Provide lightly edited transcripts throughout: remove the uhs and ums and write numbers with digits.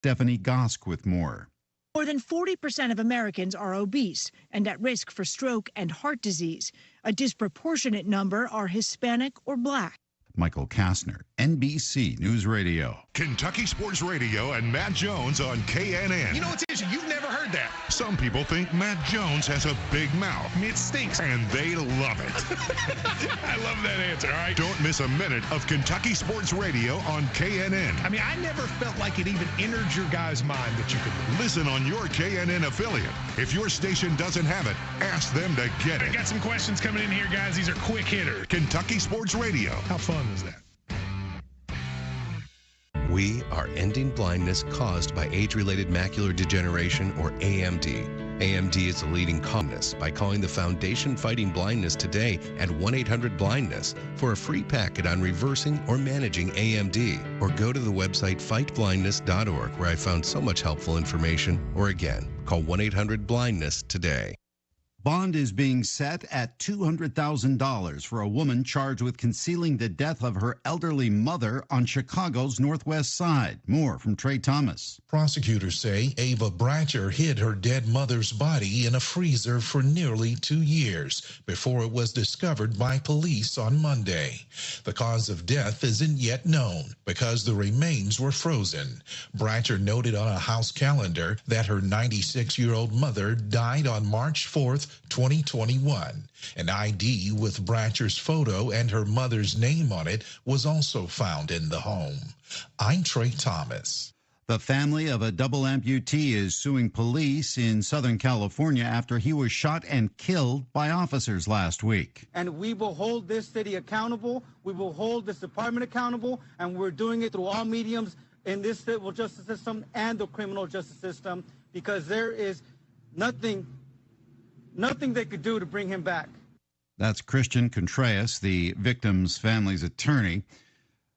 Stephanie Gosk with more. More than 40% of Americans are obese and at risk for stroke and heart disease. A disproportionate number are Hispanic or Black. Michael Kastner, NBC News Radio. Kentucky Sports Radio and Matt Jones on KNN. You know what's interesting? You've never heard that. Some people think Matt Jones has a big mouth. I mean, it stinks. And they love it. I love that answer, all right? Don't miss a minute of Kentucky Sports Radio on KNN. I mean, I never felt like it even entered your guy's mind that you could listen on your KNN affiliate. If your station doesn't have it, ask them to get it. I got some questions coming in here, guys. These are quick hitters. Kentucky Sports Radio. How fun is that? We are ending blindness caused by age-related macular degeneration, or AMD. AMD is the leading cause by calling the Foundation Fighting Blindness today at 1-800-BLINDNESS for a free packet on reversing or managing AMD. Or go to the website fightblindness.org, where I found so much helpful information. Or again, call 1-800-BLINDNESS today. Bond is being set at $200,000 for a woman charged with concealing the death of her elderly mother on Chicago's Northwest Side. More from Trey Thomas. Prosecutors say Ava Bratcher hid her dead mother's body in a freezer for nearly 2 years before it was discovered by police on Monday. The cause of death isn't yet known because the remains were frozen. Bratcher noted on a house calendar that her 96-year-old mother died on March 4th, 2021. An ID with Bratcher's photo and her mother's name on it was also found in the home. I'm Trey Thomas. The family of a double amputee is suing police in Southern California after he was shot and killed by officers last week. And we will hold this city accountable. We will hold this department accountable, and we're doing it through all mediums in this civil justice system and the criminal justice system, because there is nothing they could do to bring him back. That's Christian Contreras, the victim's family's attorney.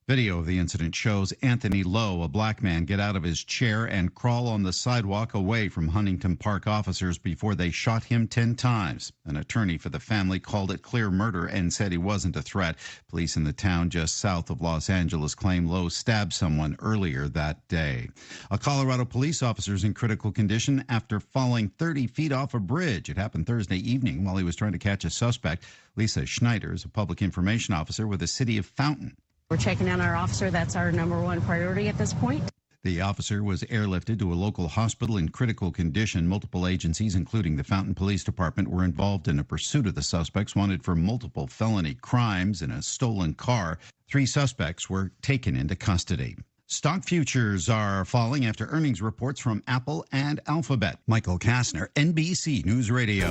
Video of the incident shows Anthony Lowe, a black man, get out of his chair and crawl on the sidewalk away from Huntington Park officers before they shot him 10 times. An attorney for the family called it clear murder and said he wasn't a threat. Police in the town just south of Los Angeles claim Lowe stabbed someone earlier that day. A Colorado police officer is in critical condition after falling 30 feet off a bridge. It happened Thursday evening while he was trying to catch a suspect. Lisa Schneider is a public information officer with the city of Fountain. We're checking on our officer. That's our #1 priority at this point. The officer was airlifted to a local hospital in critical condition. Multiple agencies, including the Fountain Police Department, were involved in a pursuit of the suspects wanted for multiple felony crimes in a stolen car. 3 suspects were taken into custody. Stock futures are falling after earnings reports from Apple and Alphabet. Michael Kastner, NBC News Radio.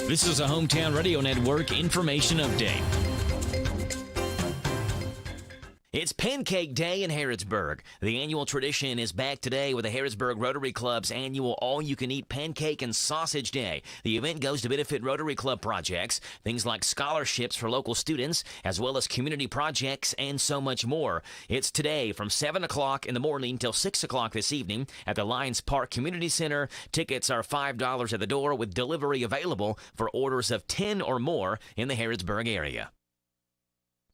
This is a Hometown Radio Network information update. It's Pancake Day in Harrodsburg. The annual tradition is back today with the Harrodsburg Rotary Club's annual all-you-can-eat pancake and sausage day. The event goes to benefit Rotary Club projects, things like scholarships for local students, as well as community projects and so much more. It's today from 7 o'clock in the morning till 6 o'clock this evening at the Lions Park Community Center. Tickets are $5 at the door with delivery available for orders of 10 or more in the Harrodsburg area.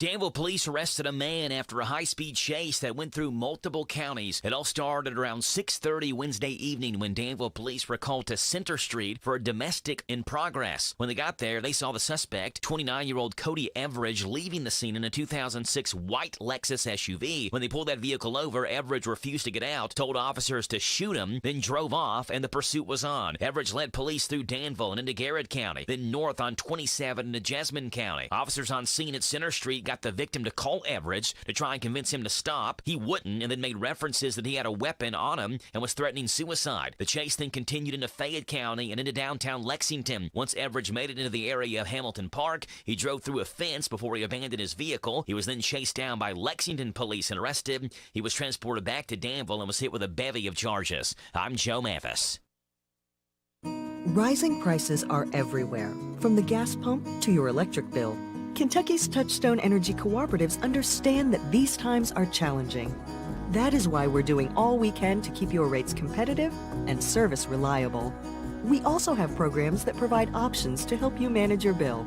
Danville police arrested a man after a high-speed chase that went through multiple counties. It all started around 6:30 Wednesday evening when Danville police were called to Center Street for a domestic in progress. When they got there, they saw the suspect, 29-year-old Cody Everidge, leaving the scene in a 2006 white Lexus SUV. When they pulled that vehicle over, Everidge refused to get out, told officers to shoot him, then drove off, and the pursuit was on. Everidge led police through Danville and into Garrett County, then north on 27 into Jessamine County. Officers on scene at Center Street got the victim to call Everidge to try and convince him to stop. He wouldn't, and then made references that he had a weapon on him and was threatening suicide. The chase then continued into Fayette County and into downtown Lexington. Once Everidge made it into the area of Hamilton Park, he drove through a fence before he abandoned his vehicle. He was then chased down by Lexington police and arrested. He was transported back to Danville and was hit with a bevy of charges. I'm Joe Mathis. Rising prices are everywhere, from the gas pump to your electric bill. Kentucky's Touchstone Energy Cooperatives understand that these times are challenging. That is why we're doing all we can to keep your rates competitive and service reliable. We also have programs that provide options to help you manage your bill.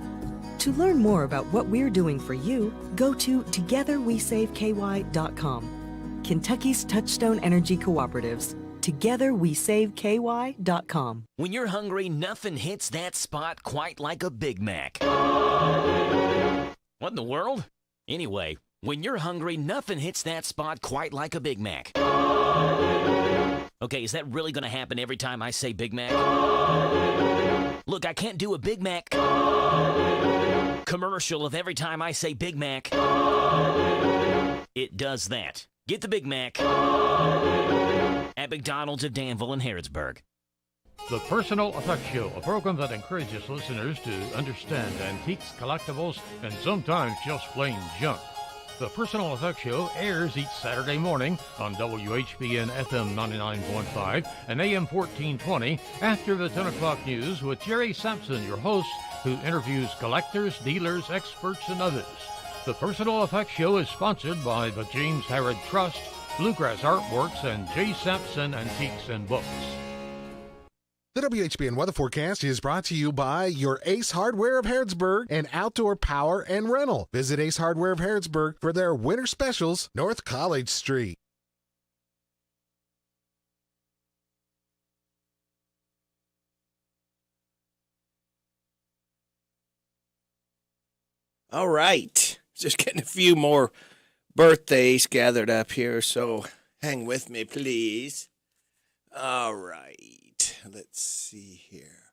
To learn more about what we're doing for you, go to togetherwesaveky.com. Kentucky's Touchstone Energy Cooperatives. Together we save KY.com. When you're hungry, nothing hits that spot quite like a Big Mac. What in the world? Anyway, when you're hungry, nothing hits that spot quite like a Big Mac. Okay, is that really going to happen every time I say Big Mac? Look, I can't do a Big Mac commercial of every time I say Big Mac. It does that. Get the Big Mac at McDonald's of Danville and Harrodsburg. The Personal Effects Show, a program that encourages listeners to understand antiques, collectibles, and sometimes just plain junk. The Personal Effects Show airs each Saturday morning on WHBN FM 99.5 and AM 1420 after the 10 o'clock news with Jerry Sampson, your host, who interviews collectors, dealers, experts, and others. The Personal Effects Show is sponsored by the James Harrod Trust, Bluegrass Artworks, and J. Sampson Antiques and Books. The WHBN weather forecast is brought to you by your Ace Hardware of Harrodsburg and Outdoor Power and Rental. Visit Ace Hardware of Harrodsburg for their winter specials, North College Street. All right. Just getting a few more birthdays gathered up here, so hang with me, please. All right. Let's see here.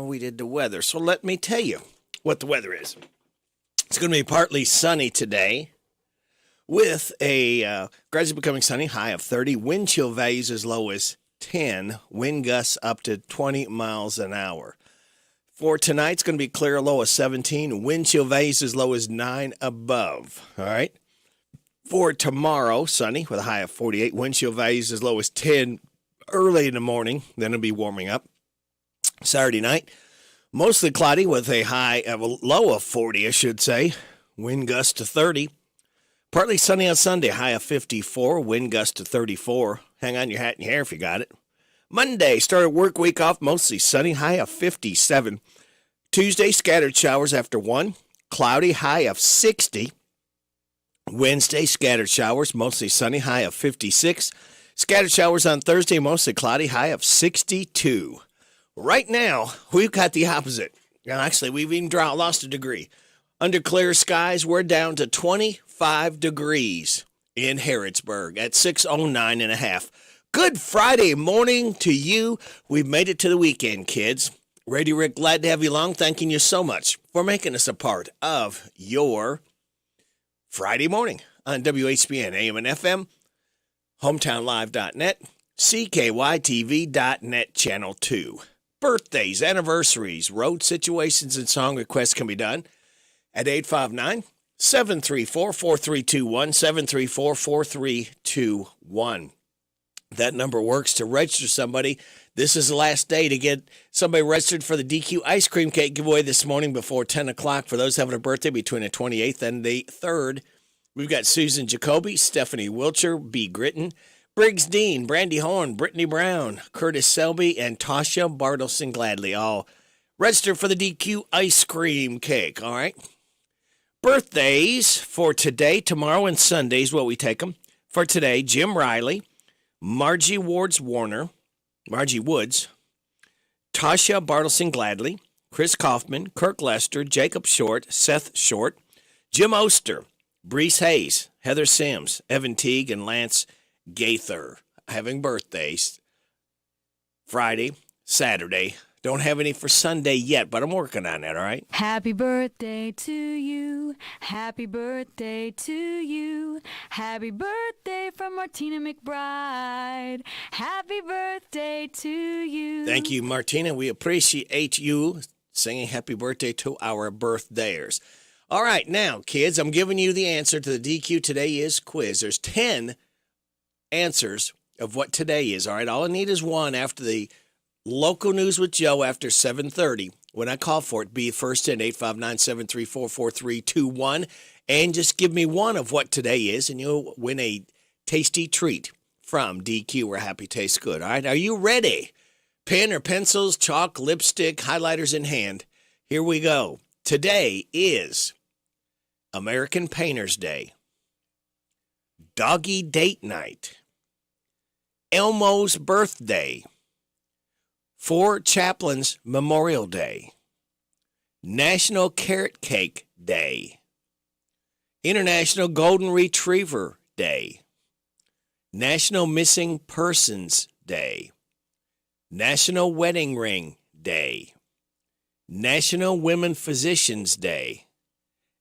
We did the weather, so let me tell you what the weather is. It's going to be partly sunny today with a gradually becoming sunny, high of 30, wind chill values as low as 10, wind gusts up to 20 miles an hour. For tonight, it's going to be clear, low of 17, wind chill values as low as 9 above. All right. For tomorrow, sunny with a high of 48, wind chill values as low as 10 early in the morning, then it'll be warming up. Saturday night, mostly cloudy with a high of a low of 40, I should say. Wind gust to 30. Partly sunny on Sunday, high of 54, wind gust to 34. Hang on your hat and your hair if you got it. Monday, started work week off, mostly sunny, high of 57. Tuesday, scattered showers after 1, cloudy, high of 60. Wednesday, scattered showers, mostly sunny, high of 56. Scattered showers on Thursday, mostly cloudy, high of 62. Right now, we've got the opposite. Actually, we've even lost a degree. Under clear skies, we're down to 25 degrees in Harrodsburg at 6:09.5. Good Friday morning to you. We've made it to the weekend, kids. Radio Rick, glad to have you along. Thanking you so much for making us a part of your Friday morning on WHBN, AM and FM. HometownLive.net, CKYTV.net, Channel 2. Birthdays, anniversaries, road situations, and song requests can be done at 859-734-4321, 734-4321. That number works to register somebody. This is the last day to get somebody registered for the DQ ice cream cake giveaway this morning before 10 o'clock. For those having a birthday between the 28th and the 3rd, we've got Susan Jacoby, Stephanie Wilcher, B. Gritton, Briggs Dean, Brandy Horn, Brittany Brown, Curtis Selby, and Tasha Bartleson Gladly, all registered for the DQ ice cream cake, all right? Birthdays for today, tomorrow, and Sunday is what we take them. For today, Jim Riley, Margie Woods, Tasha Bartleson Gladly, Chris Kaufman, Kirk Lester, Jacob Short, Seth Short, Jim Oster, Brees Hayes, Heather Sims, Evan Teague, and Lance Gaither having birthdays Friday, Saturday. Don't have any for Sunday yet, but I'm working on that, all right? Happy birthday to you. Happy birthday to you. Happy birthday from Martina McBride. Happy birthday to you. Thank you, Martina. We appreciate you singing happy birthday to our birthdayers. All right, now, kids, I'm giving you the answer to the DQ Today Is quiz. There's 10 answers of what today is, all right? All I need is one after the local news with Joe after 7:30. When I call for it, be first in 859-734-4321, and just give me one of what today is, and you'll win a tasty treat from DQ, where happy tastes good, all right? Are you ready? Pen or pencils, chalk, lipstick, highlighters in hand. Here we go. Today is American Painters Day, Doggy Date Night, Elmo's Birthday, Four Chaplains Memorial Day, National Carrot Cake Day, International Golden Retriever Day, National Missing Persons Day, National Wedding Ring Day, National Women Physicians Day,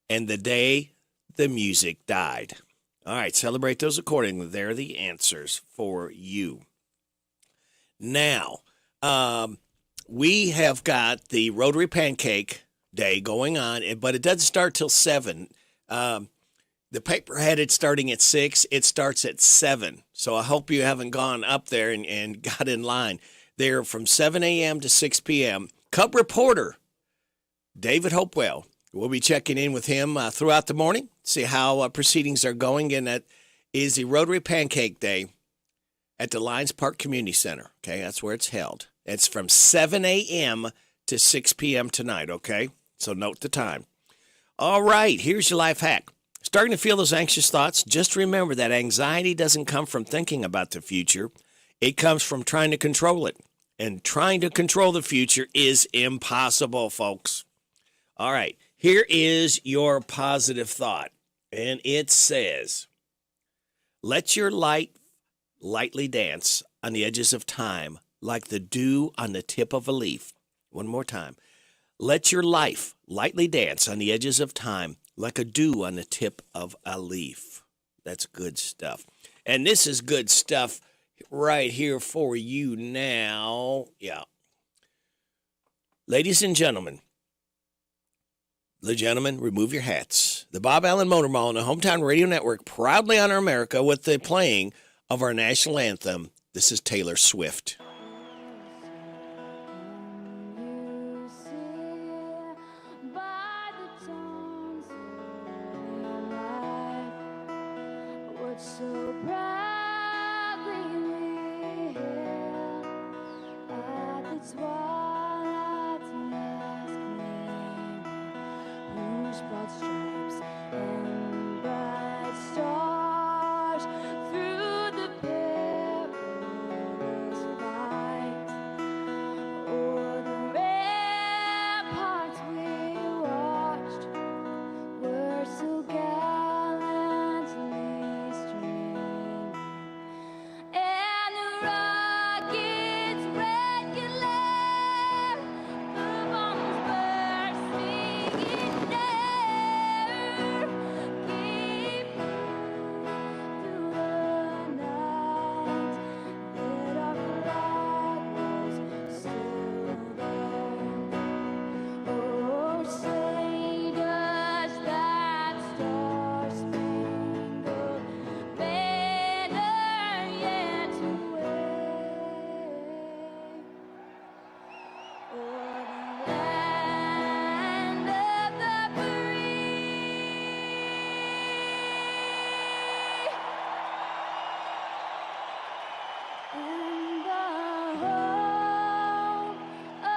and the day the music died. All right, celebrate those accordingly. They're the answers for you. Now, we have got the Rotary Pancake Day going on, but it doesn't start till 7. The paper had it starting at 6. It starts at 7. So I hope you haven't gone up there and got in line. They're from 7 a.m. to 6 p.m. Cub reporter David Hopewell. We'll be checking in with him throughout the morning, see how proceedings are going. And that is the Rotary Pancake Day at the Lions Park Community Center. Okay, that's where it's held. It's from 7 a.m. to 6 p.m. tonight, okay? So note the time. All right, here's your life hack. Starting to feel those anxious thoughts? Just remember that anxiety doesn't come from thinking about the future. It comes from trying to control it. And trying to control the future is impossible, folks. All right, here is your positive thought. And it says, let your light lightly dance on the edges of time like the dew on the tip of a leaf. One more time. Let your life lightly dance on the edges of time like a dew on the tip of a leaf. That's good stuff. And this is good stuff right here for you now. Yeah. Ladies and gentlemen, remove your hats. The Bob Allen Motor Mall and the Hometown Radio Network proudly honor America with the playing of our national anthem. This is Taylor Swift. So proudly we hail at the twilight's last gleaming, whose broad stripes and bright stars through the perilous fight. O'er the ramparts we watched were so gallantly streaming, and the rocket's red glare, the bombs bursting in air, gave through the night that our flag was still there. Oh, say does that star-spangled banner yet wave o'er the land of the free and the home of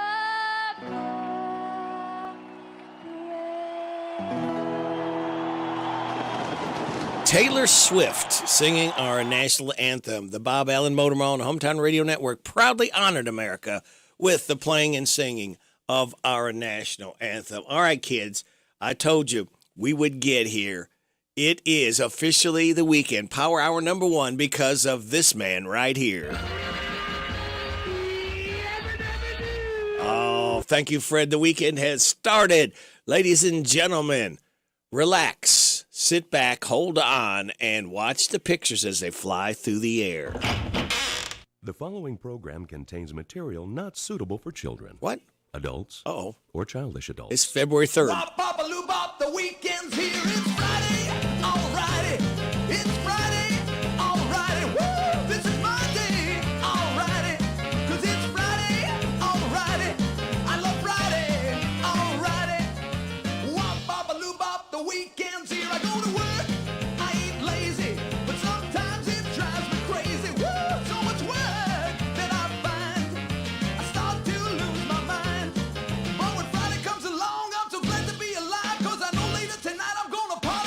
the Taylor Swift singing our national anthem. The Bob Allen Motor Mall and Hometown Radio Network proudly honored America with the playing and singing of our national anthem. All right, kids, I told you we would get here. It is officially the weekend, Power Hour number 1, because of this man right here. Oh, thank you, Fred. The weekend has started. Ladies and gentlemen, relax, sit back, hold on, and watch the pictures as they fly through the air. The following program contains material not suitable for children. What? Adults. Uh-oh. Or childish adults. It's February 3rd. The weekend's here. It's Friday. Alrighty. It's Friday. Alrighty. Woo! This is my day. Alrighty. 'Cause it's Friday. Alrighty. I love Friday. Alrighty. Wop, bop, a loo, bop. The weekend's here. I go to work. I ain't lazy. But sometimes it drives me crazy. Woo! So much work that I find. I start to lose my mind. But when Friday comes along, I'm so glad to be alive. 'Cause I know later tonight I'm gonna party.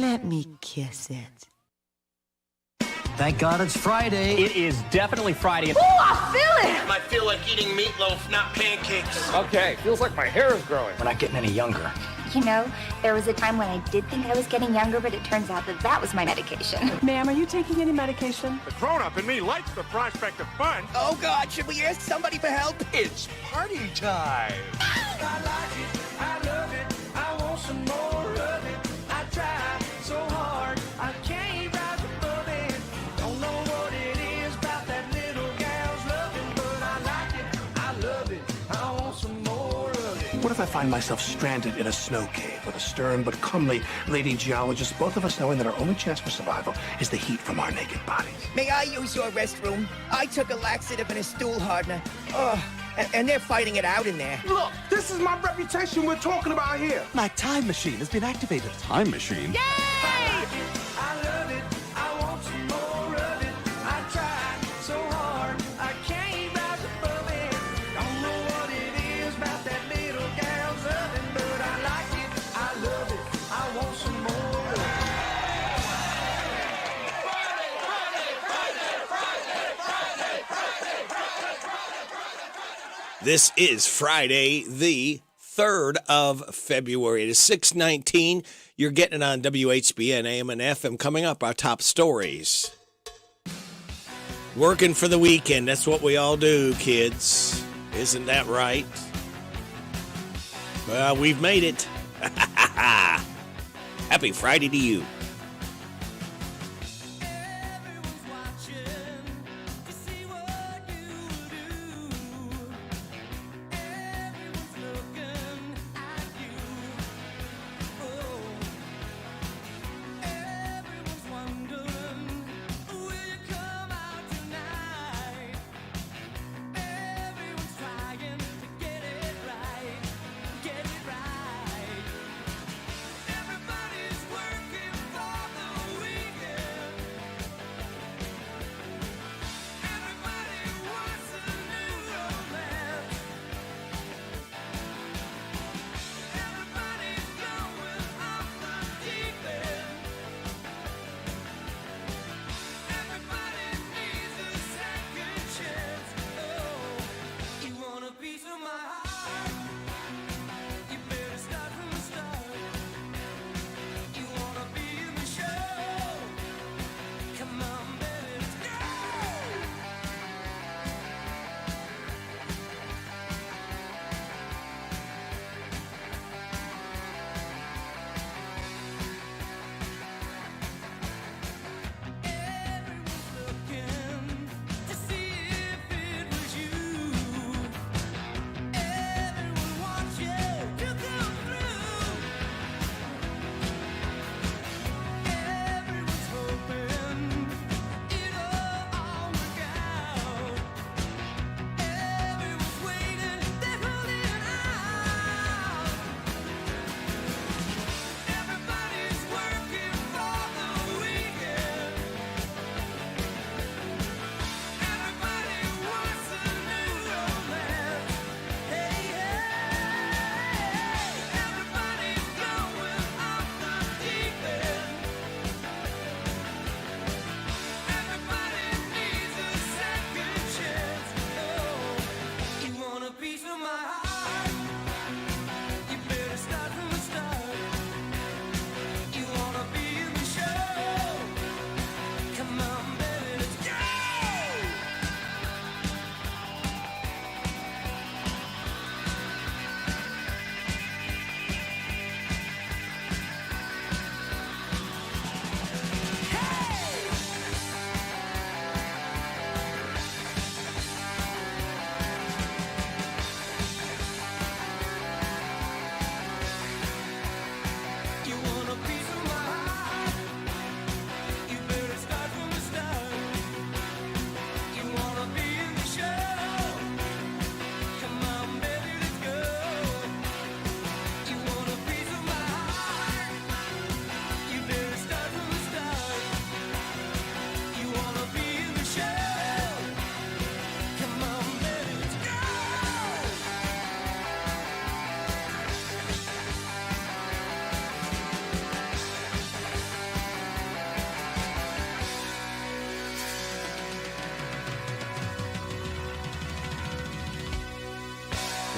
Let me kiss it. Thank God it's Friday. It is definitely Friday. Ooh, I feel it! I feel like eating meatloaf, not pancakes. Okay, feels like my hair is growing. We're not getting any younger. You know, there was a time when I did think I was getting younger, but it turns out that that was my medication. Ma'am, are you taking any medication? The grown-up in me likes the prospect of fun. Oh, God, should we ask somebody for help? It's party time. I like it, I love it, I want some more of it. I try so hard, I can't rise above it. Don't know what it is about that little gal's loving, but I like it, I love it, I want some more of it. What if I find myself stranded in a snow cave with a stern but comely lady geologist, both of us knowing that our only chance for survival is the heat from our naked bodies? May I use your restroom? I took a laxative and a stool hardener. Oh, and they're fighting it out in there. Look, this is my reputation we're talking about here. My time machine has been activated. Time machine? Yay! I love it, I want some more of it. I try so hard, I can't rise above it. Don't know what it is about that little gal's loving, but I like it, I love it, I want some more of it. This is Friday, the 3rd of February. It is 6:19. You're getting it on WHBN, AM and FM. Coming up, our top stories. Working for the weekend. That's what we all do, kids. Isn't that right? Well, we've made it. Happy Friday to you.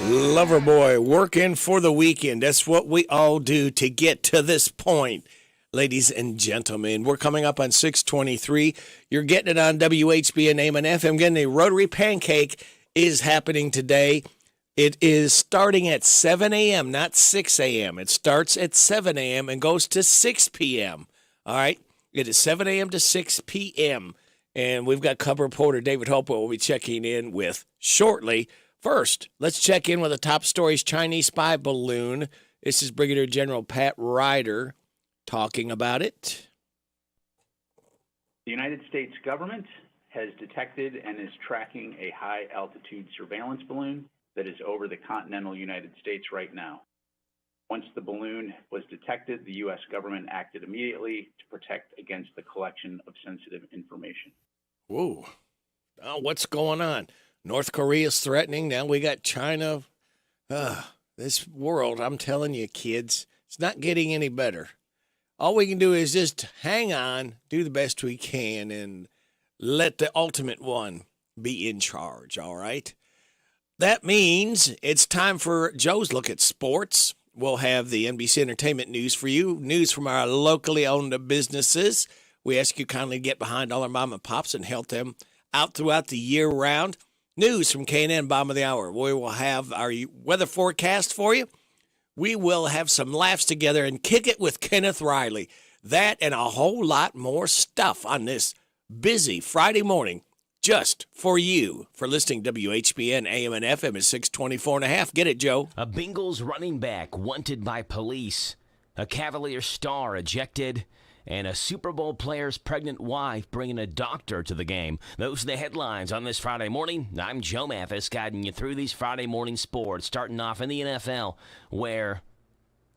Loverboy working for the weekend. That's what we all do to get to this point, ladies and gentlemen. We're coming up on 623. You're getting it on WHBN and AM and FM. Again, the Rotary Pancake is happening today. It is starting at 7 a.m., not 6 a.m. It starts at 7 a.m. and goes to 6 p.m. All right? It is 7 a.m. to 6 p.m. And we've got cover reporter David Hopewell will be checking in with shortly. First, let's check in with the top stories. Chinese spy balloon. This is Brigadier General Pat Ryder talking about it. The United States government has detected and is tracking a high-altitude surveillance balloon that is over the continental United States right now. Once the balloon was detected, the U.S. government acted immediately to protect against the collection of sensitive information. Whoa. Oh, what's going on? North Korea's threatening. Now we got China. This world, I'm telling you, kids, it's not getting any better. All we can do is just hang on, do the best we can, and let the ultimate one be in charge, all right? That means it's time for Joe's Look at Sports. We'll have the NBC Entertainment news for you, news from our locally owned businesses. We ask you kindly to get behind all our mom and pops and help them out throughout the year round. News from K&N, bottom of the hour. We will have our weather forecast for you. We will have some laughs together and kick it with Kenneth Riley. That and a whole lot more stuff on this busy Friday morning just for you. For listening to WHBN AM and FM at 624 and a half. Get it, Joe. A Bengals running back wanted by police. A Cavalier star ejected. And a Super Bowl player's pregnant wife bringing a doctor to the game. Those are the headlines on this Friday morning. I'm Joe Mathis, guiding you through these Friday morning sports, starting off in the NFL, where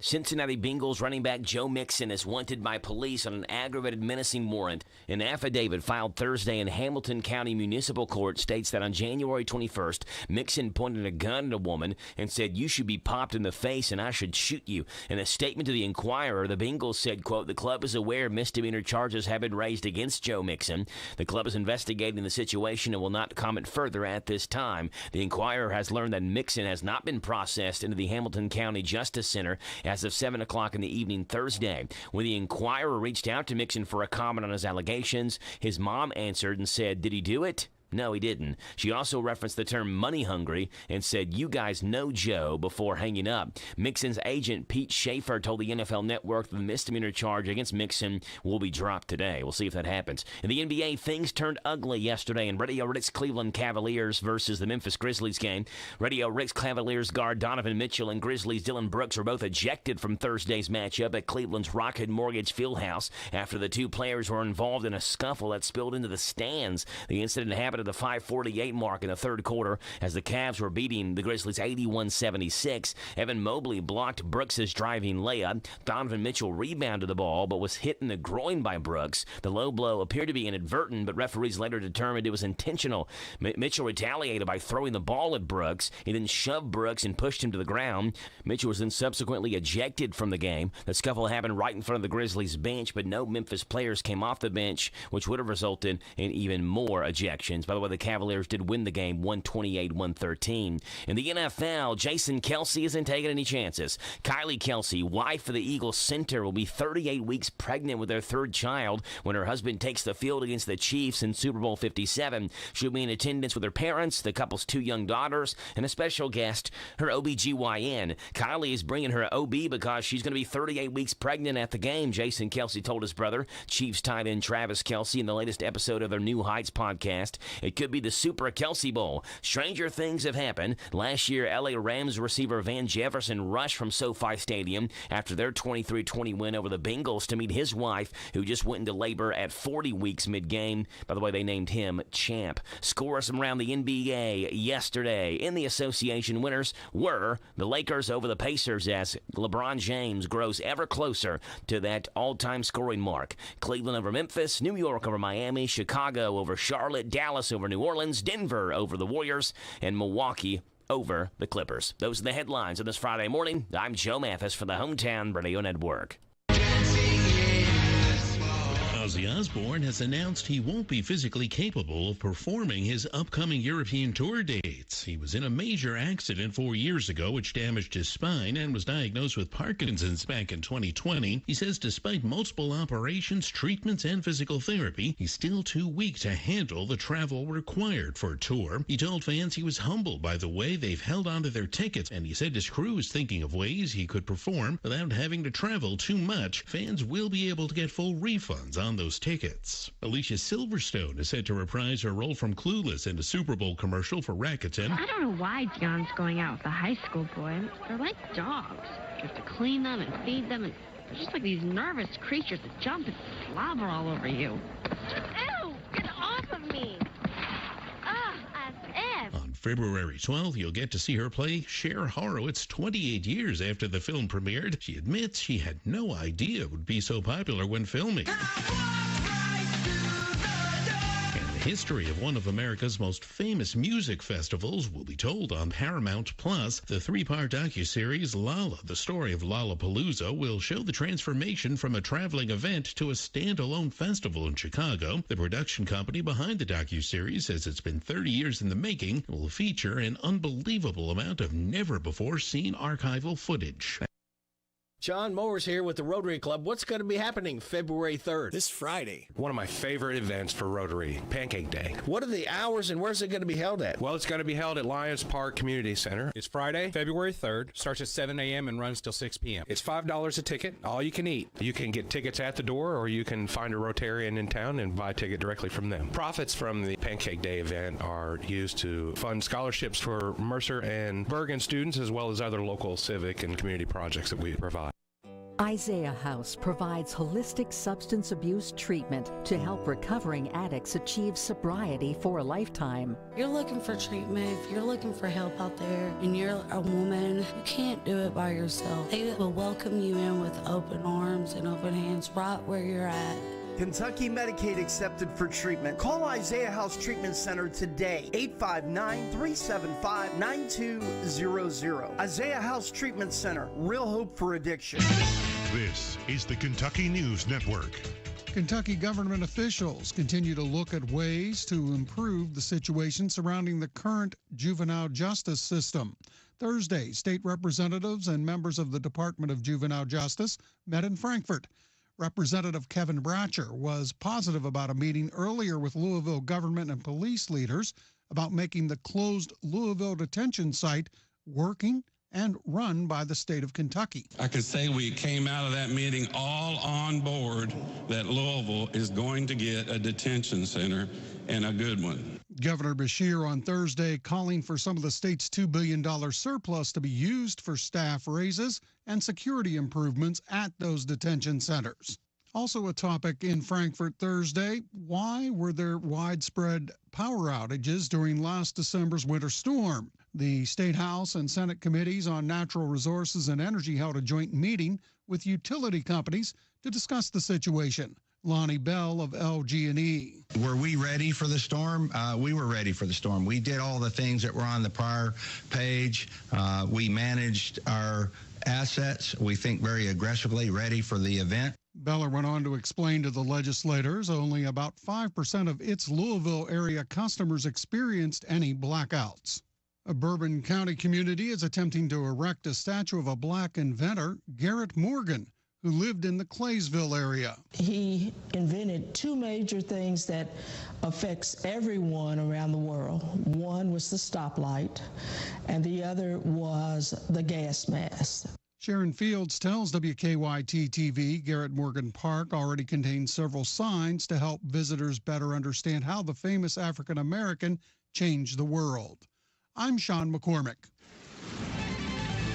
Cincinnati Bengals running back Joe Mixon is wanted by police on an aggravated menacing warrant. An affidavit filed Thursday in Hamilton County Municipal Court states that on January 21st, Mixon pointed a gun at a woman and said, "You should be popped in the face and I should shoot you." In a statement to the Inquirer, the Bengals said, quote, "The club is aware misdemeanor charges have been raised against Joe Mixon. The club is investigating the situation and will not comment further at this time." The Inquirer has learned that Mixon has not been processed into the Hamilton County Justice Center as of 7 o'clock in the evening Thursday. When the Inquirer reached out to Mixon for a comment on his allegations, his mom answered and said, "Did he do it?" No, he didn't. She also referenced the term money hungry and said, "You guys know Joe," before hanging up. Mixon's agent, Pete Schaefer, told the NFL Network the misdemeanor charge against Mixon will be dropped today. We'll see if that happens. In the NBA, things turned ugly yesterday in Radio Rick's Cleveland Cavaliers versus the Memphis Grizzlies game. Radio Rick's Cavaliers guard Donovan Mitchell and Grizzlies Dylan Brooks were both ejected from Thursday's matchup at Cleveland's Rocket Mortgage Fieldhouse after the two players were involved in a scuffle that spilled into the stands. The incident happened at the 5:48 mark in the third quarter as the Cavs were beating the Grizzlies 81-76. Evan Mobley blocked Brooks' driving layup. Donovan Mitchell rebounded the ball but was hit in the groin by Brooks. The low blow appeared to be inadvertent, but referees later determined it was intentional. Mitchell retaliated by throwing the ball at Brooks. He then shoved Brooks and pushed him to the ground. Mitchell was then subsequently ejected from the game. The scuffle happened right in front of the Grizzlies bench, but no Memphis players came off the bench, which would have resulted in even more ejections. By the way, the Cavaliers did win the game 128-113. In the NFL, Jason Kelce isn't taking any chances. Kylie Kelce, wife of the Eagles center, will be 38 weeks pregnant with their third child when her husband takes the field against the Chiefs in Super Bowl 57. She'll be in attendance with her parents, the couple's two young daughters, and a special guest, her OBGYN. Kylie is bringing her OB because she's going to be 38 weeks pregnant at the game, Jason Kelce told his brother, Chiefs tight end Travis Kelce, in the latest episode of their New Heights podcast. It could be the Super Kelce Bowl. Stranger things have happened. Last year, LA Rams receiver Van Jefferson rushed from SoFi Stadium after their 23-20 win over the Bengals to meet his wife, who just went into labor at 40 weeks mid-game. By the way, they named him champ. Scores from around the NBA yesterday. In the association, winners were the Lakers over the Pacers as LeBron James grows ever closer to that all-time scoring mark. Cleveland over Memphis, New York over Miami, Chicago over Charlotte, Dallas over New Orleans, Denver over the Warriors, and Milwaukee over the Clippers. Those are the headlines on this Friday morning. I'm Joe Mathis for the Hometown Radio Network. Ozzy Osbourne has announced he won't be physically capable of performing his upcoming European tour dates. He was in a major accident 4 years ago which damaged his spine and was diagnosed with Parkinson's back in 2020. He says despite multiple operations, treatments, and physical therapy, he's still too weak to handle the travel required for a tour. He told fans he was humbled by the way they've held onto their tickets, and he said his crew is thinking of ways he could perform without having to travel too much. Fans will be able to get full refunds on those tickets. Alicia Silverstone is set to reprise her role from Clueless in a Super Bowl commercial for Rakuten. I don't know why Dion's going out with a high school boy. They're like dogs. You have to clean them and feed them, and they're just like these nervous creatures that jump and slobber all over you. Ew! Get off of me! On February 12th, you'll get to see her play Cher Horowitz 28 years after the film premiered. She admits she had no idea it would be so popular when filming. The history of one of America's most famous music festivals will be told on Paramount+. The three-part docuseries Lolla, the story of Lollapalooza, will show the transformation from a traveling event to a standalone festival in Chicago. The production company behind the docuseries says it's been 30 years in the making and will feature an unbelievable amount of never-before-seen archival footage. John Moore's here with the Rotary Club. What's going to be happening February 3rd? This Friday. One of my favorite events for Rotary, Pancake Day. What are the hours and where's it going to be held at? Well, it's going to be held at Lions Park Community Center. It's Friday, February 3rd. Starts at 7 a.m. and runs till 6 p.m. It's $5 a ticket, all you can eat. You can get tickets at the door, or you can find a Rotarian in town and buy a ticket directly from them. Profits from the Pancake Day event are used to fund scholarships for Mercer and Bergen students, as well as other local civic and community projects that we provide. Isaiah House provides holistic substance abuse treatment to help recovering addicts achieve sobriety for a lifetime. If you're looking for treatment, if you're looking for help out there, and you're a woman, you can't do it by yourself. They will welcome you in with open arms and open hands right where you're at. Kentucky Medicaid accepted for treatment. Call Isaiah House Treatment Center today, 859-375-9200. Isaiah House Treatment Center, real hope for addiction. This is the Kentucky News Network. Kentucky government officials continue to look at ways to improve the situation surrounding the current juvenile justice system. Thursday, state representatives and members of the Department of Juvenile Justice met in Frankfort. Representative Kevin Bratcher was positive about a meeting earlier with Louisville government and police leaders about making the closed Louisville detention site working and run by the state of Kentucky. I could say we came out of that meeting all on board that Louisville is going to get a detention center, and a good one. Governor Beshear on Thursday calling for some of the state's $2 billion surplus to be used for staff raises and security improvements at those detention centers. Also a topic in Frankfort Thursday, why were there widespread power outages during last December's winter storm? The State House and Senate committees on natural resources and energy held a joint meeting with utility companies to discuss the situation. Lonnie Bell of LG&E. Were we ready for the storm? We were ready for the storm. We did all the things that were on the prior page. We managed our assets, we think, very aggressively, ready for the event. Beller went on to explain to the legislators only about 5% of its Louisville area customers experienced any blackouts. A Bourbon County community is attempting to erect a statue of a black inventor, Garrett Morgan, who lived in the Claysville area. He invented two major things that affects everyone around the world. One was the stoplight, and the other was the gas mask. Sharon Fields tells WKYT-TV Garrett Morgan Park already contains several signs to help visitors better understand how the famous African-American changed the world. I'm Sean McCormick.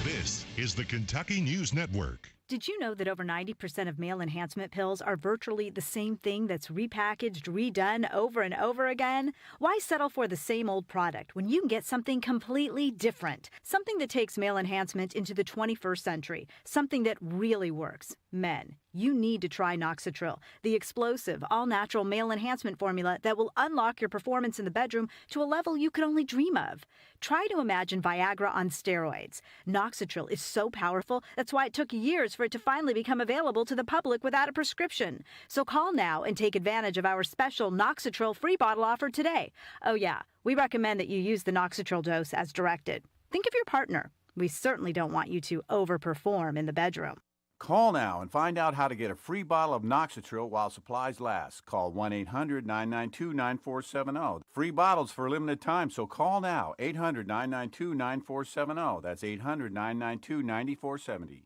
This is the Kentucky News Network. Did you know that over 90% of male enhancement pills are virtually the same thing that's repackaged, redone over and over again? Why settle for the same old product when you can get something completely different? Something that takes male enhancement into the 21st century. Something that really works. Men, You need to try Noxitril, the explosive, all-natural male enhancement formula that will unlock your performance in the bedroom to a level you could only dream of. Try to imagine Viagra on steroids. Noxitril is so powerful, that's why it took years for it to finally become available to the public without a prescription. So call now and take advantage of our special Noxitril free bottle offer today. Oh yeah, we recommend that you use the Noxitril dose as directed. Think of your partner. We certainly don't want you to overperform in the bedroom. Call now and find out how to get a free bottle of Noxitril while supplies last. Call 1-800-992-9470. Free bottles for a limited time, so call now. 800-992-9470. That's 800-992-9470.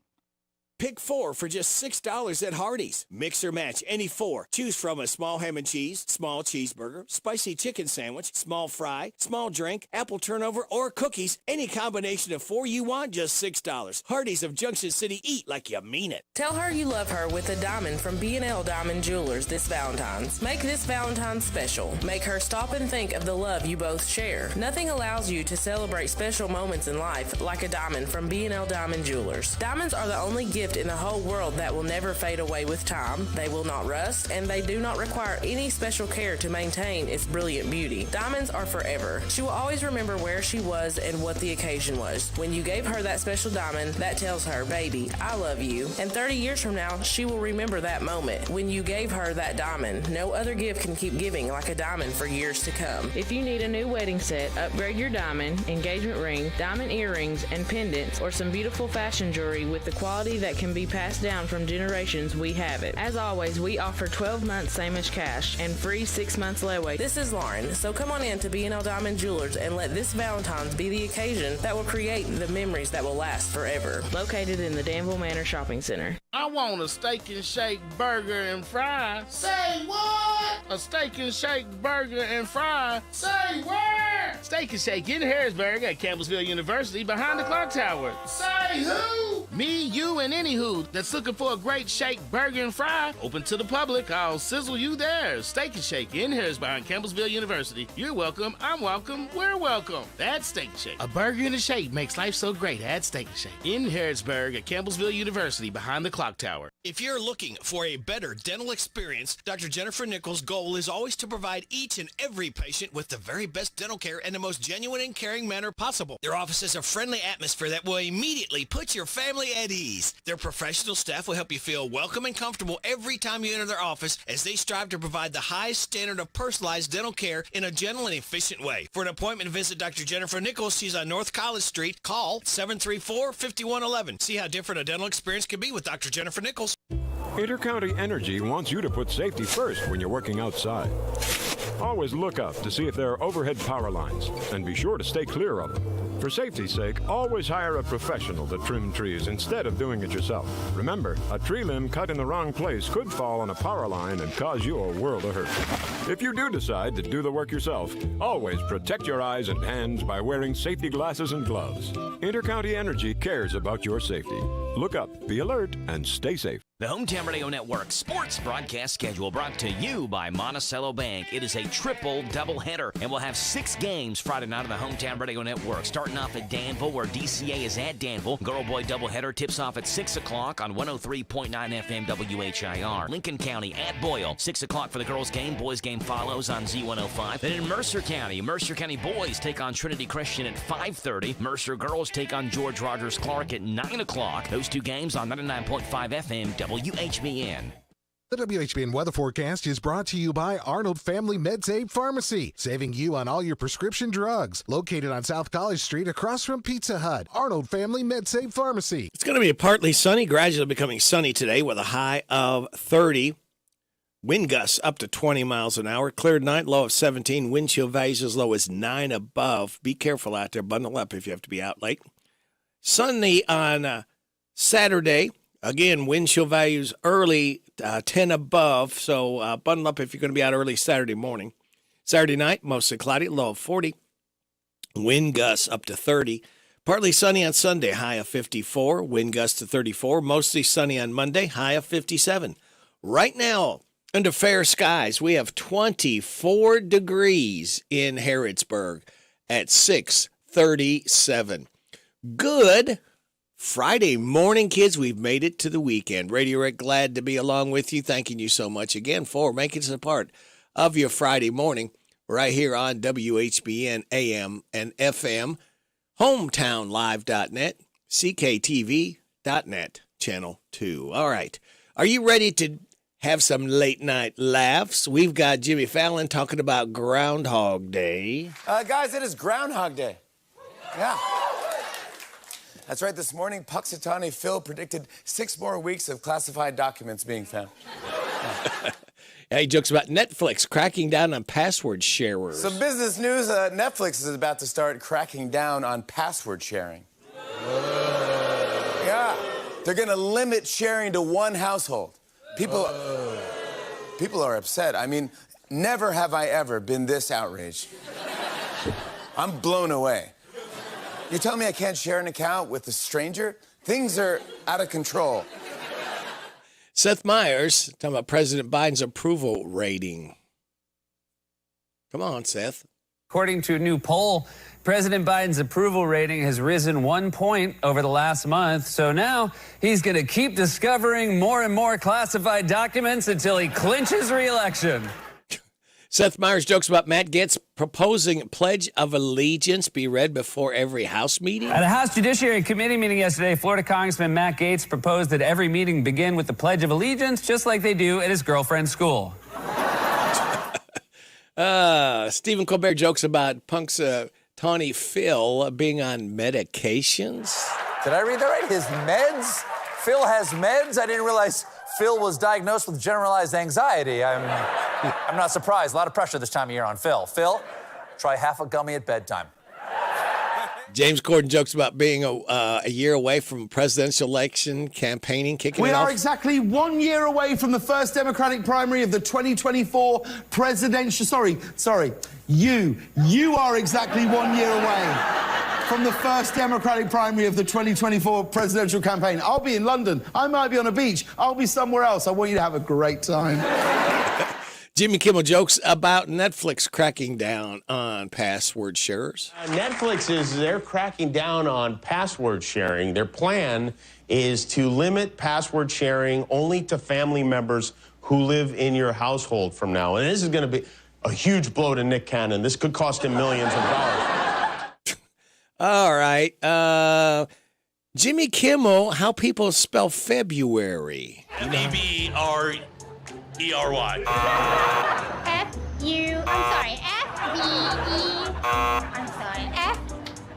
Pick 4 for just $6 at Hardee's. Mix or match any 4. Choose from a small ham and cheese, small cheeseburger, spicy chicken sandwich, small fry, small drink, apple turnover, or cookies. Any combination of 4 you want, just $6. Hardee's of Junction City. Eat like you mean it. Tell her you love her with a diamond from B&L Diamond Jewelers this Valentine's. Make this Valentine's special. Make her stop and think of the love you both share. Nothing allows you to celebrate special moments in life like a diamond from B&L Diamond Jewelers. Diamonds are the only gift in the whole world that will never fade away with time. They will not rust, and they do not require any special care to maintain its brilliant beauty. Diamonds are forever. She will always remember where she was and what the occasion was. When you gave her that special diamond, that tells her, baby, I love you. And 30 years from now, she will remember that moment when you gave her that diamond. No other gift can keep giving like a diamond for years to come. If you need a new wedding set, upgrade your diamond, engagement ring, diamond earrings, and pendants, or some beautiful fashion jewelry with the quality that can be passed down from generations, we have it. As always, we offer 12 months same as cash and free 6 months layaway. This is Lauren, so come on in to B&L Diamond Jewelers and let this Valentine's be the occasion that will create the memories that will last forever. Located in the Danville Manor Shopping Center. I want a steak and shake burger and fries. Say what? A steak and shake burger and fries. Say where? Steak and Shake in Harrodsburg at Campbellsville University behind the clock tower. Say who? Me, you, and any who that's looking for a great shake, burger, and fry. Open to the public. I'll sizzle you there. Steak and Shake in Harrodsburg behind Campbellsville University. You're welcome. I'm welcome. We're welcome. That's Steak and Shake. A burger and a shake makes life so great at Steak and Shake in Harrodsburg at Campbellsville University behind the clock tower. If you're looking for a better dental experience, Dr. Jennifer Nichols' goal is always to provide each and every patient with the very best dental care in the most genuine and caring manner possible. Their office has a friendly atmosphere that will immediately put your family at ease. Their professional staff will help you feel welcome and comfortable every time you enter their office as they strive to provide the highest standard of personalized dental care in a gentle and efficient way. For an appointment, visit Dr. Jennifer Nichols. She's on North College Street. Call 734-5111. See how different a dental experience can be with Dr. Jennifer Nichols. Intercounty Energy wants you to put safety first when you're working outside. Always look up to see if there are overhead power lines, and be sure to stay clear of them. For safety's sake, always hire a professional to trim trees instead of doing it yourself. Remember, a tree limb cut in the wrong place could fall on a power line and cause you a world of hurt. If you do decide to do the work yourself, always protect your eyes and hands by wearing safety glasses and gloves. Intercounty Energy cares about your safety. Look up, be alert, and stay safe. The Hometown Radio Network sports broadcast schedule brought to you by Monticello Bank. It is a triple doubleheader, and we'll have 6 games Friday night on the Hometown Radio Network. Starting off at Danville, where DCA is at Danville. Girl-boy doubleheader tips off at 6 o'clock on 103.9 FM WHIR. Lincoln County at Boyle, 6 o'clock for the girls' game. Boys' game follows on Z105. Then in Mercer County boys take on Trinity Christian at 5:30. Mercer girls take on George Rogers Clark at 9 o'clock. Those 2 games on 99.5 FM WHBN. The WHBN weather forecast is brought to you by Arnold Family MedSave Pharmacy, saving you on all your prescription drugs. Located on South College Street across from Pizza Hut. Arnold Family MedSave Pharmacy. It's going to be partly sunny, gradually becoming sunny today with a high of 30. Wind gusts up to 20 miles an hour. Clear night, low of 17. Wind chill values as low as 9 above. Be careful out there. Bundle up if you have to be out late. Sunny on Saturday. Again, wind chill values early, 10 above, so bundle up if you're going to be out early Saturday morning. Saturday night, mostly cloudy, low of 40. Wind gusts up to 30. Partly sunny on Sunday, high of 54. Wind gusts to 34. Mostly sunny on Monday, high of 57. Right now, under fair skies, we have 24 degrees in Harrodsburg at 6:37. Good Friday morning, kids. We've made it to the weekend. Radio Rick, glad to be along with you. Thanking you so much again for making us a part of your Friday morning right here on WHBN AM and FM, hometownlive.net, cktv.net, channel 2. All right. Are you ready to have some late night laughs? We've got Jimmy Fallon talking about Groundhog Day. Guys, it is Groundhog Day. Yeah. That's right. This morning, Puxatawny Phil predicted 6 more weeks of classified documents being found. Yeah, he jokes about Netflix cracking down on password sharers. Some business news. Netflix is about to start cracking down on password sharing. Yeah. They're going to limit sharing to one household. People are upset. I mean, never have I ever been this outraged. I'm blown away. You tell me I can't share an account with a stranger? Things are out of control. Seth Meyers talking about President Biden's approval rating. Come on, Seth. According to a new poll, President Biden's approval rating has risen 1 point over the last month. So now he's going to keep discovering more and more classified documents until he clinches re-election. Seth Meyers jokes about Matt Gaetz proposing Pledge of Allegiance be read before every House meeting. At a House Judiciary Committee meeting yesterday, Florida Congressman Matt Gaetz proposed that every meeting begin with the Pledge of Allegiance, just like they do at his girlfriend's school. Stephen Colbert jokes about Tawny Phil being on medications. Did I read that right? His meds? Phil has meds? I didn't realize Phil was diagnosed with generalized anxiety. I'm not surprised. A lot of pressure this time of year on Phil. Phil, try half a gummy at bedtime. James Corden jokes about being a year away from presidential election campaigning, kicking We it off. are exactly 1 year away from the first Democratic primary of the 2024 presidential... Sorry. You are exactly 1 year away from the first Democratic primary of the 2024 presidential campaign. I'll be in London. I might be on a beach. I'll be somewhere else. I want you to have a great time. Jimmy Kimmel jokes about Netflix cracking down on password sharers. They're cracking down on password sharing. Their plan is to limit password sharing only to family members who live in your household from now. And this is going to be a huge blow to Nick Cannon. This could cost him millions of dollars. All right. Jimmy Kimmel, how people spell February. F-U,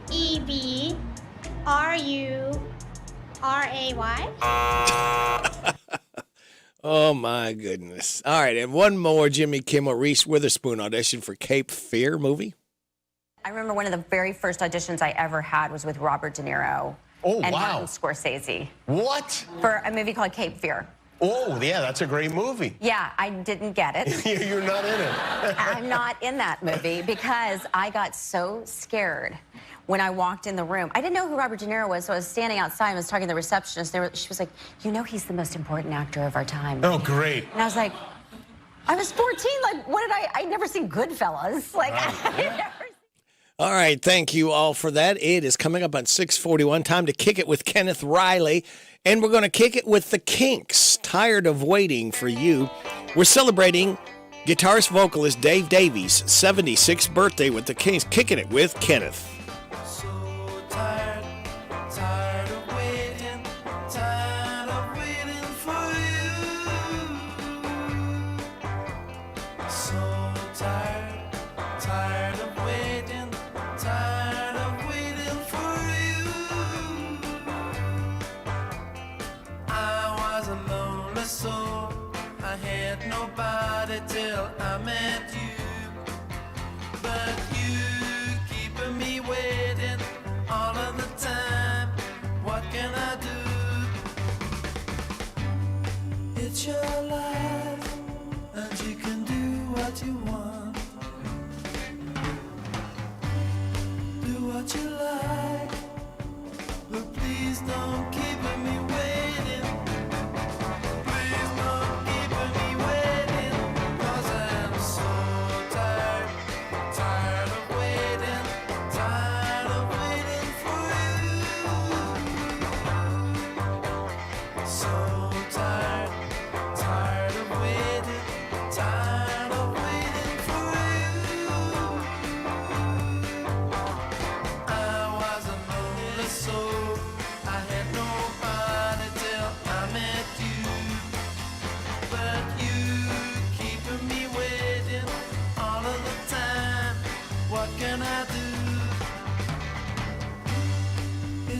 F-E-B-R-U-R-A-Y. Oh, my goodness. All right, and one more Jimmy Kimmel. Reese Witherspoon auditioned for Cape Fear movie. I remember one of the very first auditions I ever had was with Robert De Niro and Martin Scorsese. What? For a movie called Cape Fear. Oh, yeah, that's a great movie. Yeah, I didn't get it. You're not in it. I'm not in that movie because I got so scared when I walked in the room. I didn't know who Robert De Niro was, so I was standing outside and was talking to the receptionist. She was like, you know he's the most important actor of our time. Oh, great. And I was like, I was 14. Like, what did I'd never seen Goodfellas. Like, All right, thank you all for that. It is coming up on 6:41. Time to kick it with Kenneth Riley. And we're going to kick it with the Kinks. Tired of waiting for you. We're celebrating guitarist vocalist Dave Davies' 76th birthday with the Kinks. Kicking it with Kenneth. Till I met you, but you keeping me waiting all of the time. What can I do? It's your life, and you can do what you want. Do what you like, but please don't keep me waiting. Please don't keep me waiting.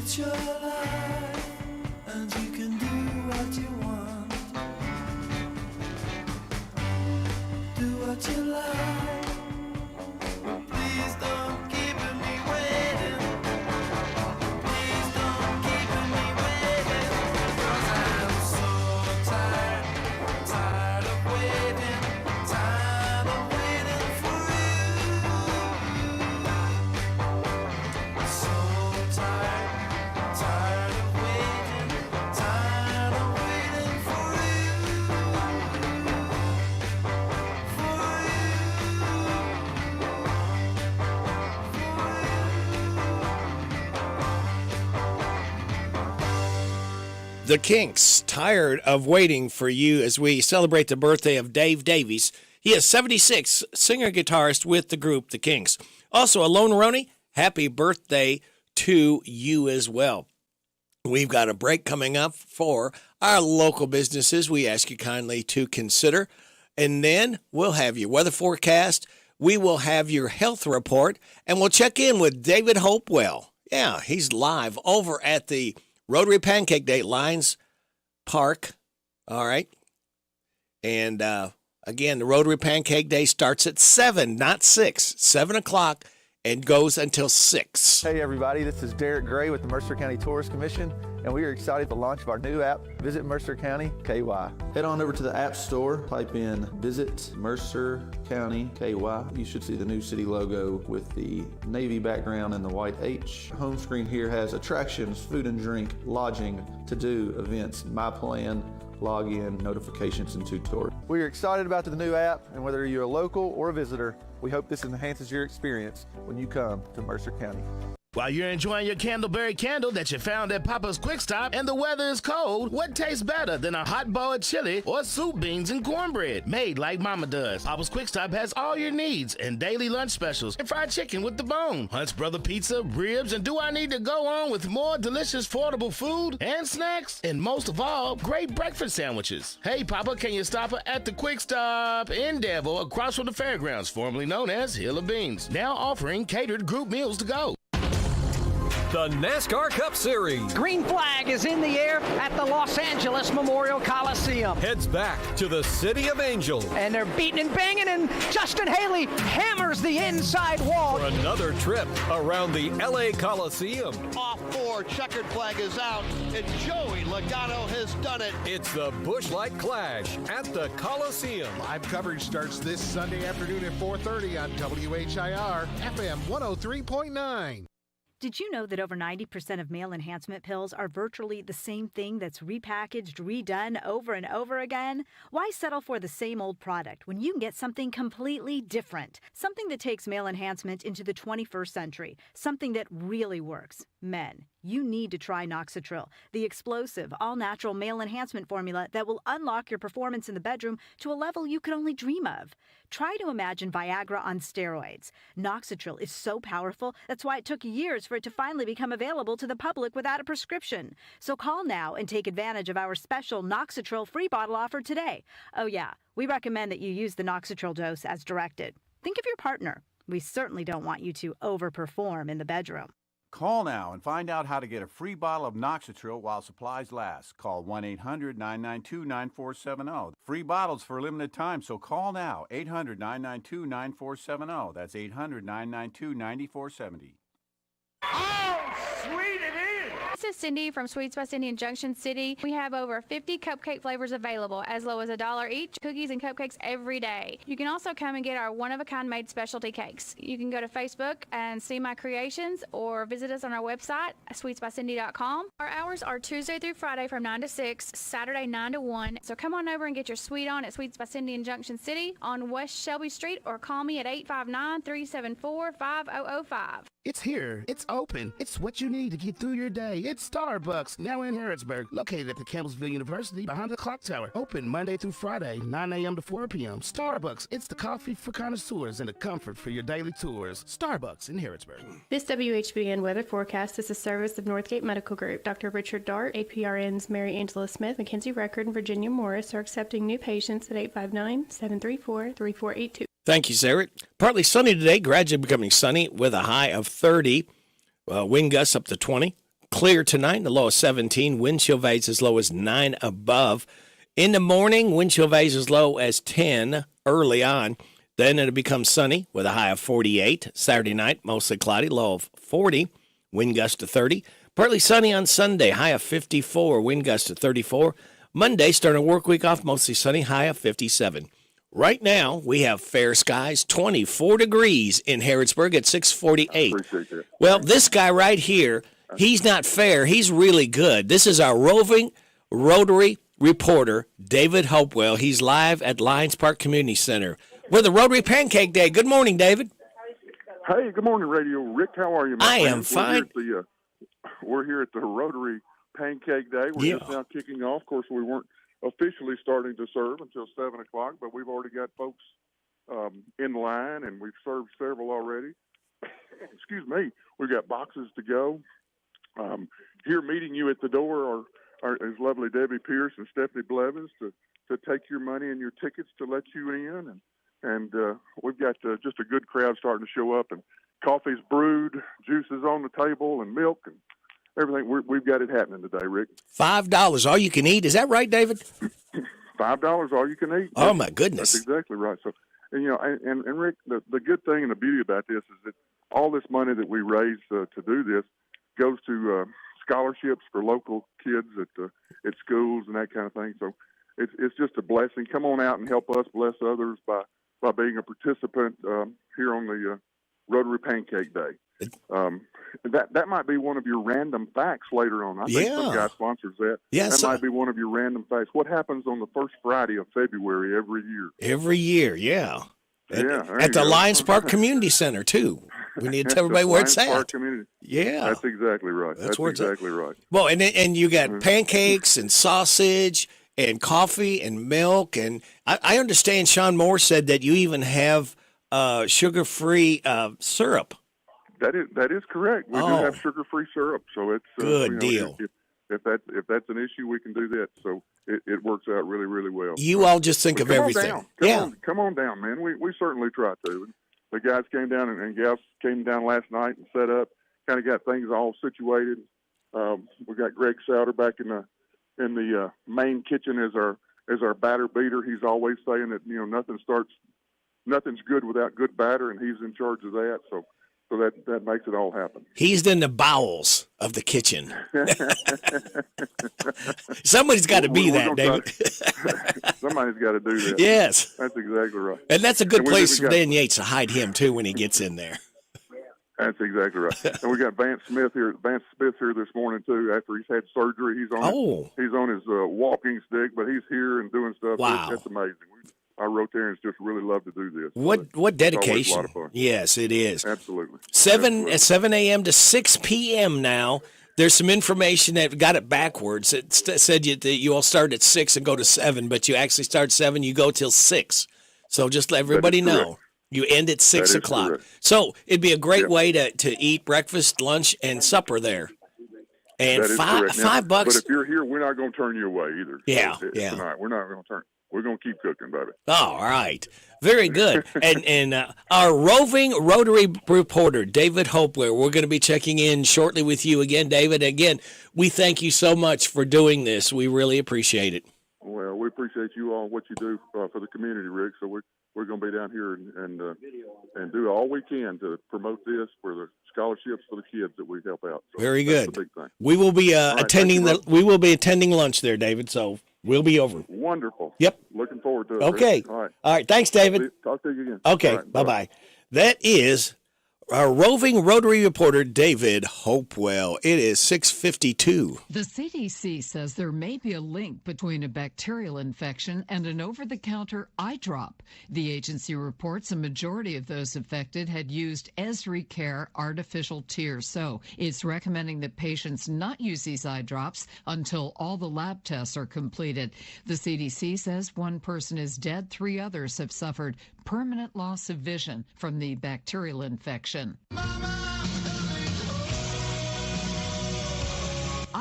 It's your life, and you can do what you want. Do what you like. Please don't keep me waiting. Please don't keep me waiting. 'Cause I'm so tired, tired of waiting, tired of waiting for you. So tired, tired of waiting, tired of waiting for you. The Kinks, tired of waiting for you as we celebrate the birthday of Dave Davies. He is 76, singer-guitarist with the group The Kinks. Also, Alone Roney, happy birthday to you as well. We've got a break coming up for our local businesses we ask you kindly to consider. And then we'll have your weather forecast. We will have your health report. And we'll check in with David Hopewell. Yeah, he's live over at the Rotary Pancake Day, Lions Park. All right. And again, the Rotary Pancake Day starts at 7, not 6, 7 o'clock, and goes until 6. Hey everybody, this is Derek Gray with the Mercer County Tourist Commission, and we are excited for the launch of our new app, Visit Mercer County KY. Head on over to the App Store, type in Visit Mercer County KY. You should see the new city logo with the navy background and the white H. Home screen here has attractions, food and drink, lodging, to-do, events, my plan, login, notifications, and tutorials. We are excited about the new app, and whether you're a local or a visitor, we hope this enhances your experience when you come to Mercer County. While you're enjoying your Candleberry candle that you found at Papa's Quick Stop and the weather is cold, what tastes better than a hot bowl of chili or soup, beans, and cornbread made like Mama does? Papa's Quick Stop has all your needs and daily lunch specials and fried chicken with the bone, Hunt's Brother Pizza, ribs, and do I need to go on with more delicious, affordable food and snacks? And most of all, great breakfast sandwiches. Hey, Papa, can you stop her at the Quick Stop in Danville across from the fairgrounds, formerly known as Hill of Beans, now offering catered group meals to go. The NASCAR Cup Series. Green flag is in the air at the Los Angeles Memorial Coliseum. Heads back to the City of Angels. And they're beating and banging, and Justin Haley hammers the inside wall. For another trip around the LA Coliseum. Off 4, checkered flag is out, and Joey Logano has done it. It's the Busch Light Clash at the Coliseum. Live coverage starts this Sunday afternoon at 4:30 on WHIR FM 103.9. Did you know that over 90% of male enhancement pills are virtually the same thing that's repackaged, redone over and over again? Why settle for the same old product when you can get something completely different? Something that takes male enhancement into the 21st century. Something that really works. Men, you need to try Noxitril, the explosive, all-natural male enhancement formula that will unlock your performance in the bedroom to a level you could only dream of. Try to imagine Viagra on steroids. Noxitril is so powerful, that's why it took years for it to finally become available to the public without a prescription. So call now and take advantage of our special Noxitril free bottle offer today. Oh yeah, we recommend that you use the Noxitril dose as directed. Think of your partner. We certainly don't want you to overperform in the bedroom. Call now and find out how to get a free bottle of Noxitril while supplies last. Call 1-800-992-9470. Free bottles for a limited time, so call now. 800-992-9470. That's 800-992-9470. Oh, sweet it is! This is Cindy from Sweets by Cindy in Junction City. We have over 50 cupcake flavors available, as low as $1 each. Cookies and cupcakes every day. You can also come and get our one-of-a-kind made specialty cakes. You can go to Facebook and see my creations or visit us on our website, sweetsbycindy.com. Our hours are Tuesday through Friday from 9 to 6, Saturday 9 to 1. So come on over and get your sweet on at Sweets by Cindy in Junction City on West Shelby Street, or call me at 859-374-5005. It's here. It's open. It's what you need to get through your day. It's Starbucks, now in Harrodsburg, located at the Campbellsville University behind the clock tower. Open Monday through Friday, 9 a.m. to 4 p.m. Starbucks, it's the coffee for connoisseurs and the comfort for your daily tours. Starbucks in Harrodsburg. This WHBN weather forecast is a service of Northgate Medical Group. Dr. Richard Dart, APRNs Mary Angela Smith, Mackenzie Record, and Virginia Morris are accepting new patients at 859-734-3482. Thank you, Sarah. Partly sunny today, gradually becoming sunny with a high of 30. Wind gusts up to 20. clear tonight, the low of 17. Wind chill values as low as 9 above. In the morning, wind chill values as low as 10 early on. Then it'll become sunny with a high of 48. Saturday night, mostly cloudy, low of 40. Wind gust to 30. Partly sunny on Sunday, high of 54. Wind gust to 34. Monday, starting a work week off, mostly sunny, high of 57. Right now, we have fair skies, 24 degrees in Harrodsburg at 6:48. Appreciate that. Well, this guy right here, he's not fair. He's really good. This is our roving Rotary reporter, David Hopewell. He's live at Lions Park Community Center with the Rotary Pancake Day. Good morning, David. Hey, good morning, Radio Rick. How are you, my I friend? am fine. We're here at the Rotary Pancake Day. We're just now kicking off. Of course, we weren't officially starting to serve until 7 o'clock, but we've already got folks in line, and we've served several already. Excuse me. We've got boxes to go. Here meeting you at the door is lovely Debbie Pierce and Stephanie Blevins to take your money and your tickets to let you in. And we've got just a good crowd starting to show up, and coffee's brewed, juice is on the table, and milk, and everything. We've got it happening today, Rick. $5 all you can eat. Is that right, David? $5 all you can eat. Oh, my goodness. That's exactly right. So, and, and Rick, the good thing and the beauty about this is that all this money that we raise to do this goes to scholarships for local kids at schools and that kind of thing. So it's just a blessing. Come on out and help us bless others by being a participant here on the Rotary Pancake Day. That might be one of your random facts later on. I think some guy sponsors that. Yes, that might be one of your random facts. What happens on the first Friday of February every year? Every year, yeah. There At the you go. Lions Park Community Center, too. We need to tell everybody where it's Lions Park at. Community. Yeah. That's exactly right. That's where it's at. exactly right. Well, and you got pancakes and sausage and coffee and milk. And I understand Sean Moore said that you even have sugar-free syrup. That is correct. We do have sugar-free syrup, so it's good deal. If that's an issue, we can do that. So it works out really, really well. You all just think of everything. Come on down, man. We certainly try to. The guys came down and gals came down last night and set up, kind of got things all situated. We got Greg Souter back in the main kitchen as our batter beater. He's always saying that nothing's good without good batter, and he's in charge of that. So that makes it all happen. He's in the bowels of the kitchen. Somebody's got to be that, David. Somebody's got to do that. Yes. That's exactly right. And that's a good place for Dan Yates to hide him, too, when he gets in there. That's exactly right. And we got Vance Smith here this morning, too, after he's had surgery. He's on his walking stick, but he's here and doing stuff. Wow. That's amazing. Our Rotarians just really love to do this. What dedication? It's always a lot of fun. Yes, it is. Absolutely. 7 a.m. to 6 p.m. now. There's some information that got it backwards. It said that you all start at 6 and go to 7, but you actually start 7, you go till 6. So just let everybody know. You end at 6 o'clock. Correct. So it'd be a great way to eat breakfast, lunch, and supper there. And $5. But if you're here, we're not going to turn you away either. Yeah. Tonight. We're not going to turn. We're going to keep cooking, baby. All right. Very good. and our roving Rotary reporter, David Hopewell, we're going to be checking in shortly with you again, David. Again, we thank you so much for doing this. We really appreciate it. Well, we appreciate you all, what you do for the community, Rick. So we're going to be down here and do all we can to promote this for the scholarships for the kids that we help out. So very that's good. the big thing. We will be attending lunch there, David. So we'll be over. Wonderful. Yep. Looking forward to it. Okay. Rick. All right. Thanks, David. Talk to you again. Okay. Right, bye-bye. That is our roving Rotary reporter, David Hopewell. It is 6:52. The CDC says there may be a link between a bacterial infection and an over-the-counter eye drop. The agency reports a majority of those affected had used Esri Care artificial tears, so it's recommending that patients not use these eye drops until all the lab tests are completed. The CDC says one person is dead, 3 others have suffered permanent loss of vision from the bacterial infection.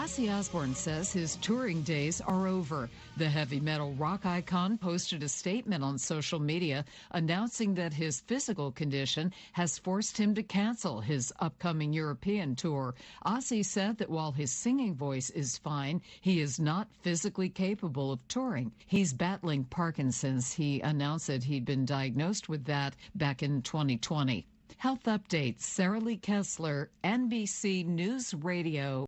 Ozzy Osbourne says his touring days are over. The heavy metal rock icon posted a statement on social media announcing that his physical condition has forced him to cancel his upcoming European tour. Ozzy said that while his singing voice is fine, he is not physically capable of touring. He's battling Parkinson's. He announced that he'd been diagnosed with that back in 2020. Health updates. Sarah Lee Kessler, NBC News Radio.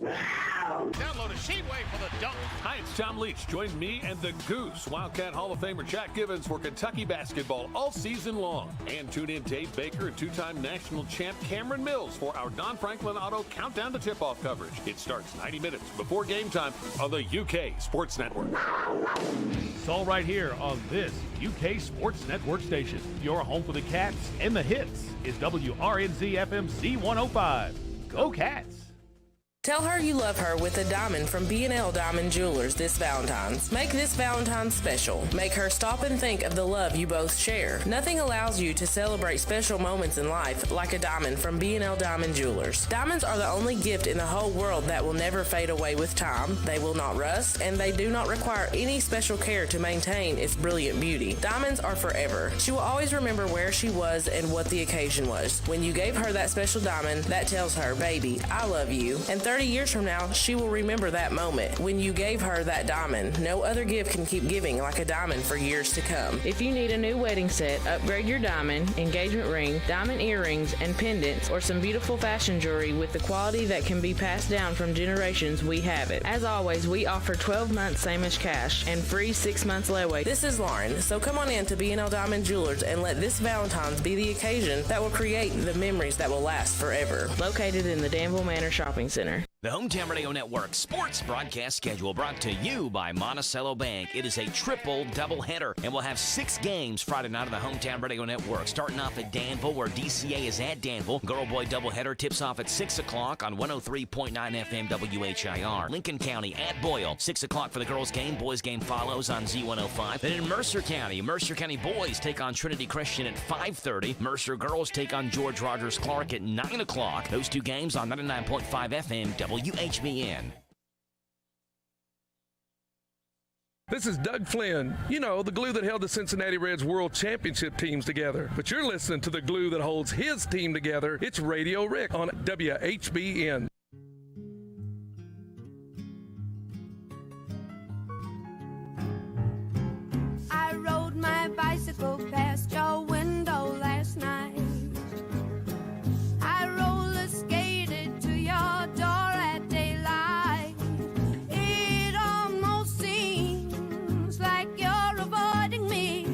Download a Sheetway for the dunk. Hi, it's Tom Leach. Join me and the Goose, Wildcat Hall of Famer Jack Givens, for Kentucky basketball all season long. And tune in Dave Baker and two-time national champ Cameron Mills for our Don Franklin Auto Countdown to Tip-Off coverage. It starts 90 minutes before game time on the UK Sports Network. It's all right here on this UK Sports Network station. Your home for the Cats and the hits is WRNZ FM C105. Go Cats! Tell her you love her with a diamond from B&L Diamond Jewelers this Valentine's. Make this Valentine's special. Make her stop and think of the love you both share. Nothing allows you to celebrate special moments in life like a diamond from B&L Diamond Jewelers. Diamonds are the only gift in the whole world that will never fade away with time. They will not rust, and they do not require any special care to maintain its brilliant beauty. Diamonds are forever. She will always remember where she was and what the occasion was. When you gave her that special diamond, that tells her, baby, I love you. And 30 years from now, she will remember that moment when you gave her that diamond. No other gift can keep giving like a diamond for years to come. If you need a new wedding set, upgrade your diamond, engagement ring, diamond earrings, and pendants, or some beautiful fashion jewelry with the quality that can be passed down from generations, we have it. As always, we offer 12 months same as cash and free 6 months layaway. This is Lauren, so come on in to B&L Diamond Jewelers and let this Valentine's be the occasion that will create the memories that will last forever. Located in the Danville Manor Shopping Center. The Hometown Radio Network sports broadcast schedule brought to you by Monticello Bank. It is a triple doubleheader, and we'll have 6 games Friday night on the Hometown Radio Network. Starting off at Danville, where DCA is at Danville. Girl-boy doubleheader tips off at 6 o'clock on 103.9 FM WHIR. Lincoln County at Boyle, 6 o'clock for the girls' game. Boys' game follows on Z105. Then in Mercer County boys take on Trinity Christian at 5:30. Mercer girls take on George Rogers Clark at 9 o'clock. Those 2 games on 99.5 FM WHBN. This is Doug Flynn. You know, the glue that held the Cincinnati Reds World Championship teams together. But you're listening to the glue that holds his team together. It's Radio Rick on WHBN. I rode my bicycle past your window last night. I roller skated to your door at daylight. It almost seems like you're avoiding me.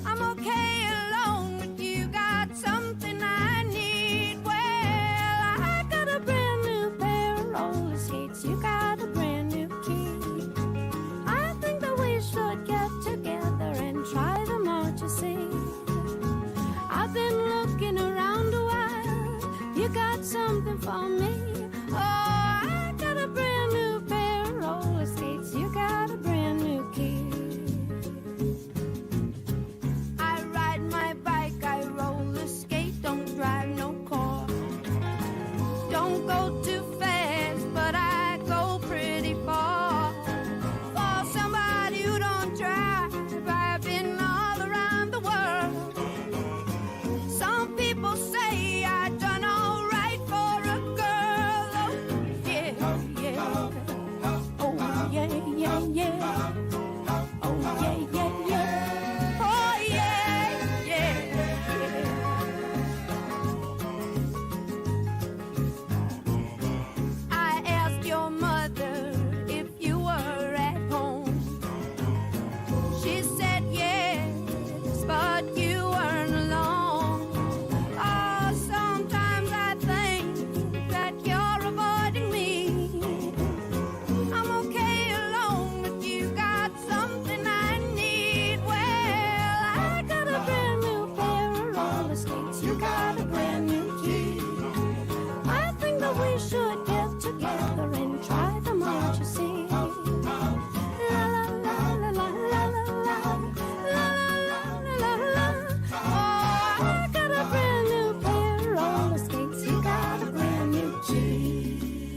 I'm okay alone, but you got something I need. Well, I got a brand new pair of roller skates. You got a brand new key. I think that we should get together and try them out, you see. I've been looking around a while. You got something for me. Oh, I got a brand new pair of roller skates. You got a brand new key. I ride my bike, I roller skate, don't drive no car. Don't go too fast, but I go pretty far. For somebody who don't drive, I've been all around the world. Some people say I done all right for a girl. Oh, yeah, yeah. Oh, yeah, yeah, yeah. Oh, yeah, yeah, yeah. Oh, yeah, yeah, yeah. I asked your mother if you were at home. She said yes, but you weren't alone. Oh, sometimes I think that you're avoiding me. I'm okay alone, but you got something I need. Well, I got a brand new pair of roller skates. You got a brand new key. I think that we should get together and try them out, you see. La la la la la la la la la la. Oh, I got a brand new pair of roller skates. You got a brand new key.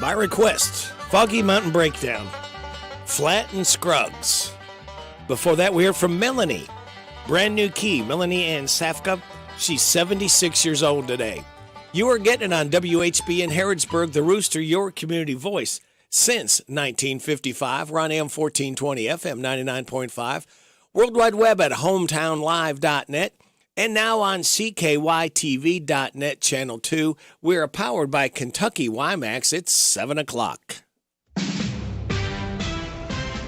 by request, Foggy Mountain Breakdown, Flat and Scruggs. Before that, we heard from Melanie. Brand new key, Melanie Ann Safka. She's 76 years old today. You are getting it on WHBN Harrodsburg, The Rooster, your community voice. Since 1955, we're on AM 1420, FM 99.5, World Wide Web at hometownlive.net, and now on CKYTV.net Channel 2. We are powered by Kentucky WiMAX. It's 7 o'clock.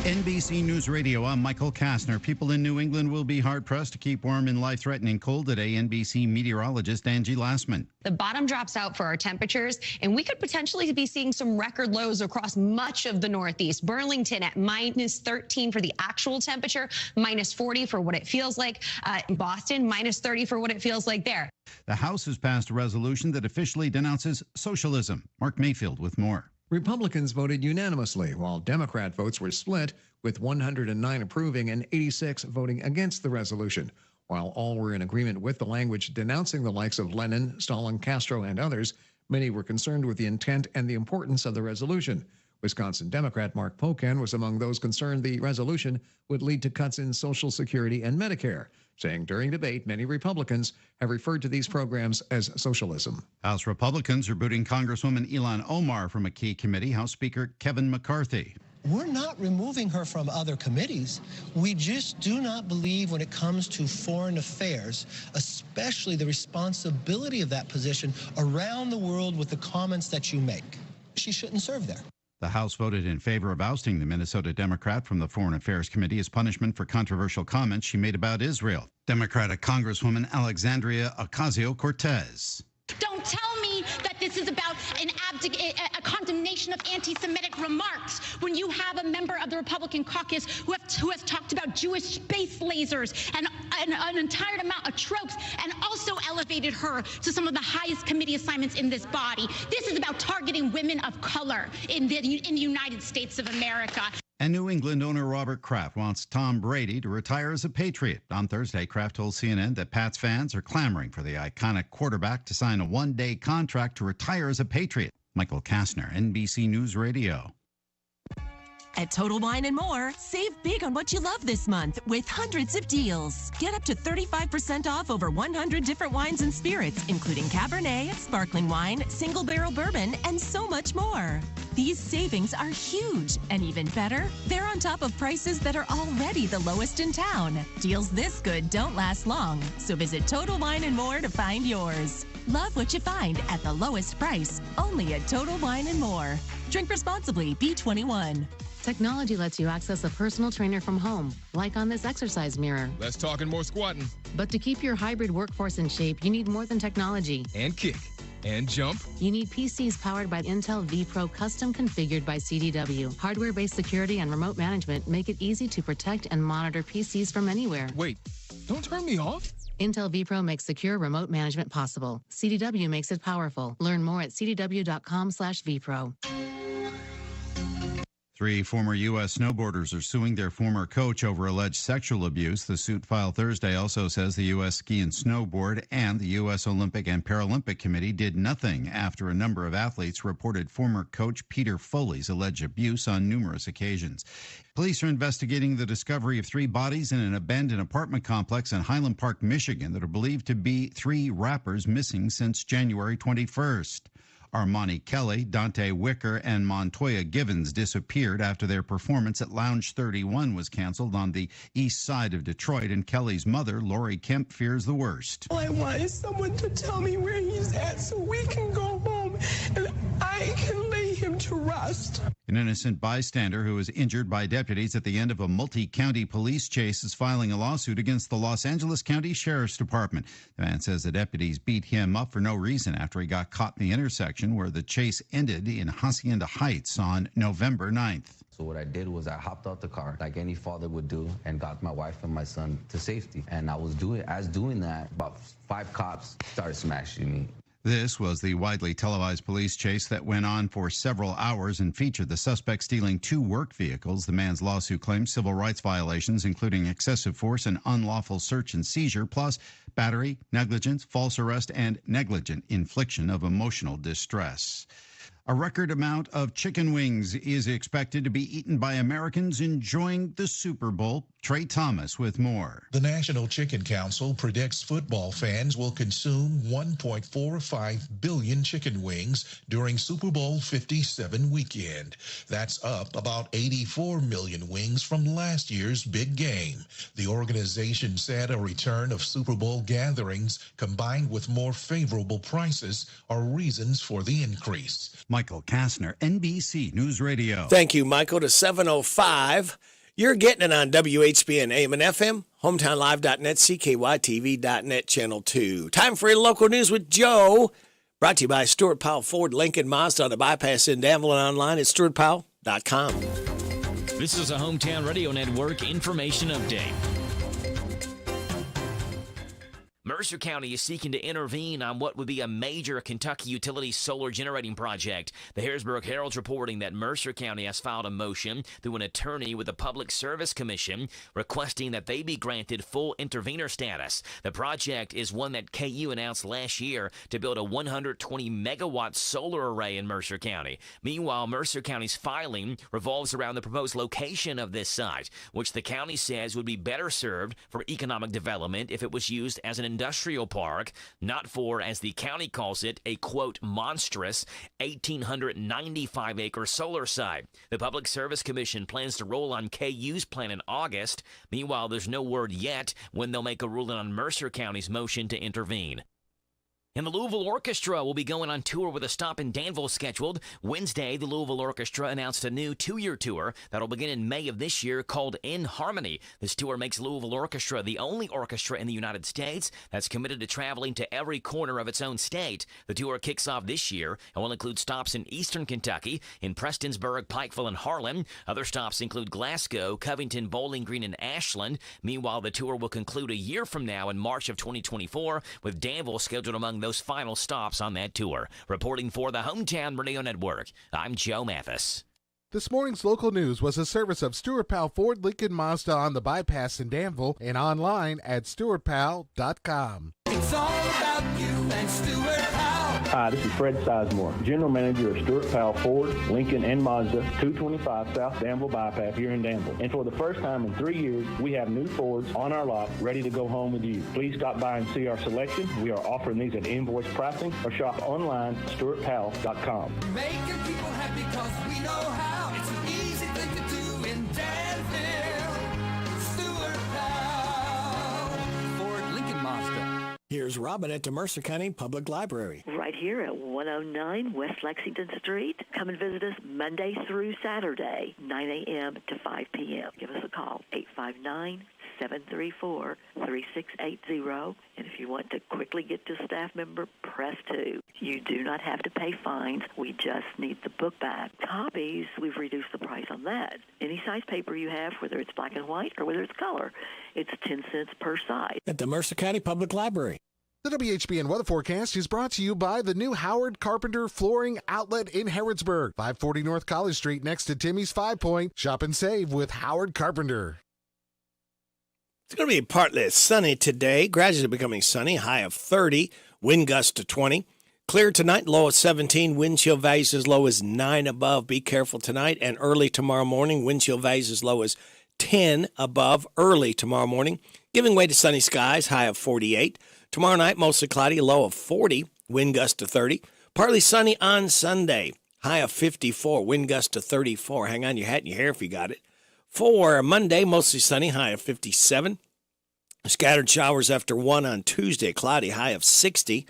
NBC News Radio, I'm Michael Kastner. People in New England will be hard-pressed to keep warm in life-threatening cold today. NBC meteorologist Angie Lassman. The bottom drops out for our temperatures, and we could potentially be seeing some record lows across much of the Northeast. Burlington at minus 13 for the actual temperature, minus 40 for what it feels like. In Boston, minus 30 for what it feels like there. The House has passed a resolution that officially denounces socialism. Mark Mayfield with more. Republicans voted unanimously, while Democrat votes were split, with 109 approving and 86 voting against the resolution. While all were in agreement with the language denouncing the likes of Lenin, Stalin, Castro, and others, many were concerned with the intent and the importance of the resolution. Wisconsin Democrat Mark Pocan was among those concerned the resolution would lead to cuts in Social Security and Medicare, saying during debate many Republicans have referred to these programs as socialism. House Republicans are booting Congresswoman Ilhan Omar from a key committee. House Speaker Kevin McCarthy. We're not removing her from other committees. We just do not believe when it comes to foreign affairs, especially the responsibility of that position around the world with the comments that you make. She shouldn't serve there. The House voted in favor of ousting the Minnesota Democrat from the Foreign Affairs Committee as punishment for controversial comments she made about Israel. Democratic Congresswoman Alexandria Ocasio-Cortez. Don't tell me that this is about a condemnation of anti-Semitic remarks when you have a member of the Republican caucus who has talked about Jewish space lasers and an entire amount of tropes, and also elevated her to some of the highest committee assignments in this body. This is about targeting women of color in the United States of America. And New England owner Robert Kraft wants Tom Brady to retire as a Patriot. On Thursday, Kraft told CNN that Pats fans are clamoring for the iconic quarterback to sign a one-day contract to retire as a Patriot. Michael Kastner, NBC News Radio. At Total Wine & More, save big on what you love this month with hundreds of deals. Get up to 35% off over 100 different wines and spirits, including Cabernet, sparkling wine, single barrel bourbon, and so much more. These savings are huge, and even better, they're on top of prices that are already the lowest in town. Deals this good don't last long, so visit Total Wine & More to find yours. Love what you find at the lowest price, only at Total Wine & More. Drink responsibly, B21. Technology lets you access a personal trainer from home, like on this exercise mirror. Less talking, more squatting. But to keep your hybrid workforce in shape, you need more than technology. And kick. And jump. You need PCs powered by Intel vPro, custom configured by CDW. Hardware-based security and remote management make it easy to protect and monitor PCs from anywhere. Wait, don't turn me off. Intel vPro makes secure remote management possible. CDW makes it powerful. Learn more at cdw.com/vpro. 3 former U.S. snowboarders are suing their former coach over alleged sexual abuse. The suit filed Thursday also says the U.S. Ski and Snowboard and the U.S. Olympic and Paralympic Committee did nothing after a number of athletes reported former coach Peter Foley's alleged abuse on numerous occasions. Police are investigating the discovery of 3 bodies in an abandoned apartment complex in Highland Park, Michigan that are believed to be 3 rappers missing since January 21st. Armani Kelly, Dante Wicker, and Montoya Givens disappeared after their performance at Lounge 31 was canceled on the east side of Detroit, and Kelly's mother, Lori Kemp, fears the worst. All I want is someone to tell me where he's at so we can go home and I can lay him to rest. An innocent bystander who was injured by deputies at the end of a multi-county police chase is filing a lawsuit against the Los Angeles County Sheriff's Department. The man says the deputies beat him up for no reason after he got caught in the intersection where the chase ended in Hacienda Heights on November 9th. So what I did was I hopped out the car like any father would do and got my wife and my son to safety. And I was doing that, about 5 cops started smashing me. This was the widely televised police chase that went on for several hours and featured the suspect stealing 2 work vehicles. The man's lawsuit claims civil rights violations, including excessive force and unlawful search and seizure, plus battery, negligence, false arrest, and negligent infliction of emotional distress. A record amount of chicken wings is expected to be eaten by Americans enjoying the Super Bowl. Trey Thomas with more. The National Chicken Council predicts football fans will consume 1.45 billion chicken wings during Super Bowl 57 weekend. That's up about 84 million wings from last year's big game. The organization said a return of Super Bowl gatherings combined with more favorable prices are reasons for the increase. Michael Kastner, NBC News Radio. Thank you, Michael. To 7:05. You're getting it on WHBN AM and FM, hometownlive.net, CKYTV.net, Channel 2. Time for your local news with Joe. Brought to you by Stuart Powell Ford, Lincoln, Mazda on the bypass in Danville and online at stuartpowell.com. This is a Hometown Radio Network information update. Mercer County is seeking to intervene on what would be a major Kentucky utility solar generating project. The Harrodsburg Herald's reporting that Mercer County has filed a motion through an attorney with the Public Service Commission requesting that they be granted full intervener status. The project is one that KU announced last year to build a 120-megawatt solar array in Mercer County. Meanwhile, Mercer County's filing revolves around the proposed location of this site, which the county says would be better served for economic development if it was used as an industrial park, not for, as the county calls it, a, quote, monstrous 1,895-acre solar site. The Public Service Commission plans to roll on KU's plan in August. Meanwhile, there's no word yet when they'll make a ruling on Mercer County's motion to intervene. And the Louisville Orchestra will be going on tour with a stop in Danville scheduled. Wednesday, the Louisville Orchestra announced a new 2-year tour that'll begin in May of this year called In Harmony. This tour makes Louisville Orchestra the only orchestra in the United States that's committed to traveling to every corner of its own state. The tour kicks off this year and will include stops in eastern Kentucky, in Prestonsburg, Pikeville, and Harlan. Other stops include Glasgow, Covington, Bowling Green, and Ashland. Meanwhile, the tour will conclude a year from now in March of 2024, with Danville scheduled among those final stops on that tour. Reporting for the Hometown Radio Network, I'm Joe Mathis. This morning's local news was a service of Stuart Powell Ford, Lincoln, Mazda on the bypass in Danville and online at stuartpowell.com. It's all about you and Stuart Powell. Hi, this is Fred Sizemore, General Manager of Stuart Powell Ford, Lincoln, and Mazda, 225 South Danville Bypass here in Danville. And for the first time in 3 years, we have new Fords on our lot ready to go home with you. Please stop by and see our selection. We are offering these at invoice pricing or shop online at stuartpowell.com. Making people happy because we know how. It's an easy thing to do in Danville. Stuart Powell, Ford, Lincoln, Mazda. Here's Robin at the Mercer County Public Library. Right here at 109 West Lexington Street. Come and visit us Monday through Saturday, 9 a.m. to 5 p.m. Give us a call, 859-734-3680. And if you want to quickly get to a staff member, press 2. You do not have to pay fines. We just need the book back. Copies, we've reduced the price on that. Any size paper you have, whether it's black and white or whether it's color, it's 10 cents per side. At the Mercer County Public Library. The WHBN weather forecast is brought to you by the new Howard Carpenter Flooring Outlet in Harrodsburg, 540 North College Street, next to Timmy's 5 Point. Shop and save with Howard Carpenter. It's going to be partly sunny today. Gradually becoming sunny. High of 30. Wind gust to 20. Clear tonight. Low of 17. Wind chill values as low as 9 above. Be careful tonight. And early tomorrow morning. Wind chill values as low as 10 above. Early tomorrow morning. Giving way to sunny skies. High of 48. Tomorrow night, mostly cloudy, low of 40, wind gust to 30. Partly sunny on Sunday, high of 54, wind gust to 34. Hang on your hat and your hair if you got it. For Monday, mostly sunny, high of 57. Scattered showers after 1 on Tuesday, cloudy, high of 60.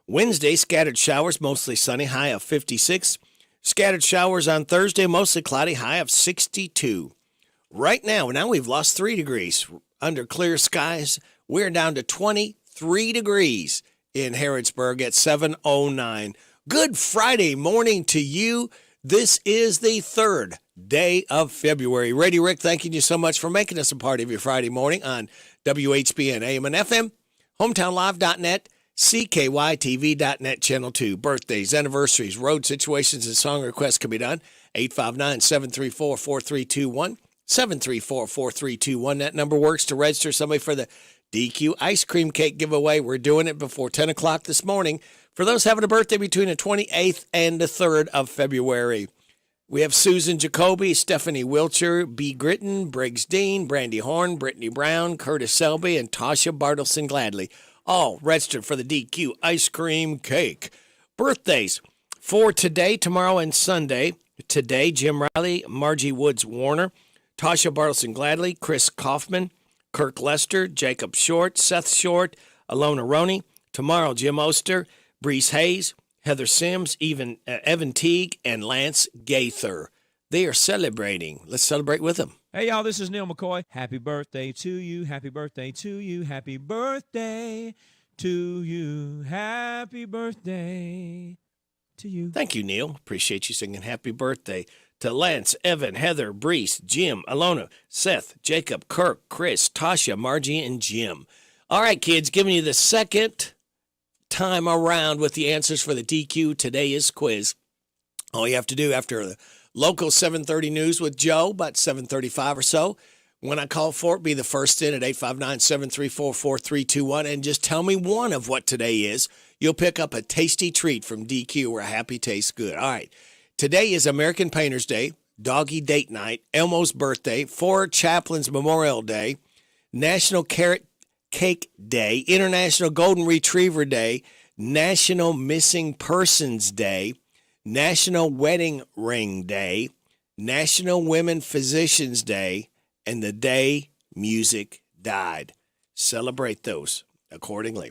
Wednesday, scattered showers, mostly sunny, high of 56. Scattered showers on Thursday, mostly cloudy, high of 62. Right now we've lost 3 degrees. Under clear skies, we're down to 23 degrees in Harrodsburg at 7:09. Good Friday morning to you. This is the 3rd day of February. Radio Rick, thanking you so much for making us a part of your Friday morning on WHBN AM and FM, hometownlive.net, CKYTV.net, Channel 2. Birthdays, anniversaries, road situations, and song requests can be done. 859-734-4321. 734-4321. That number works to register somebody for the DQ ice cream cake giveaway. We're doing it before 10 o'clock this morning for those having a birthday between the 28th and the 3rd of February. We have Susan Jacoby, Stephanie Wilcher, B. Gritton, Briggs Dean, Brandy Horn, Brittany Brown, Curtis Selby, and Tasha Bartleson Gladley, all registered for the DQ ice cream cake. Birthdays for today, tomorrow, and Sunday. Today, Jim Riley, Margie Woods Warner, Tasha Bartleson Gladley, Chris Kaufman, Kirk Lester, Jacob Short, Seth Short, Alona Roney. Tomorrow, Jim Oster, Brees Hayes, Heather Sims, Evan Teague, and Lance Gaither. They are celebrating. Let's celebrate with them. Hey, y'all, this is Neil McCoy. Happy birthday to you. Happy birthday to you. Happy birthday to you. Happy birthday to you. Thank you, Neil. Appreciate you singing happy birthday to Lance, Evan, Heather, Brees, Jim, Alona, Seth, Jacob, Kirk, Chris, Tasha, Margie, and Jim. All right, kids, giving you the second time around with the answers for the DQ Today's quiz. All you have to do after the local 7:30 news with Joe, about 7:35 or so, when I call for it, be the first in at 859-734-4321, and just tell me one of what today is. You'll pick up a tasty treat from DQ where happy tastes good. All right. Today is American Painters Day, Doggy Date Night, Elmo's birthday, Ford Chaplain's Memorial Day, National Carrot Cake Day, International Golden Retriever Day, National Missing Persons Day, National Wedding Ring Day, National Women Physicians Day, and the day music died. Celebrate those accordingly.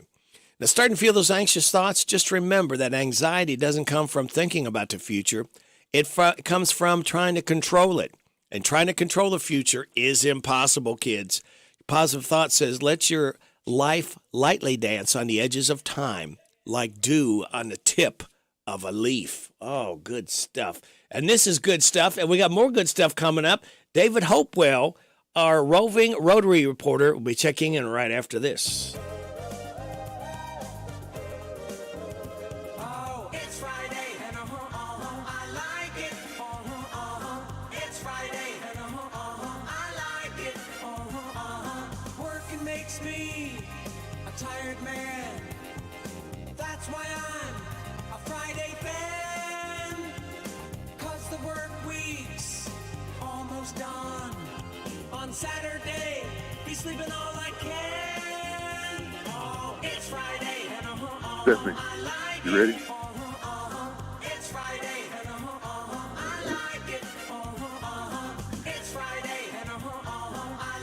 Now, starting to feel those anxious thoughts, just remember that anxiety doesn't come from thinking about the future. It comes from trying to control it. And trying to control the future is impossible, kids. Positive thought says, let your life lightly dance on the edges of time, like dew on the tip of a leaf. Oh, good stuff. And this is good stuff. And we got more good stuff coming up. David Hopewell, our roving Rotary reporter, will be checking in right after this. Saturday, be sleeping all I can. Oh, it's Friday. Stephanie, you ready? It's Friday. I like it. It's Friday. I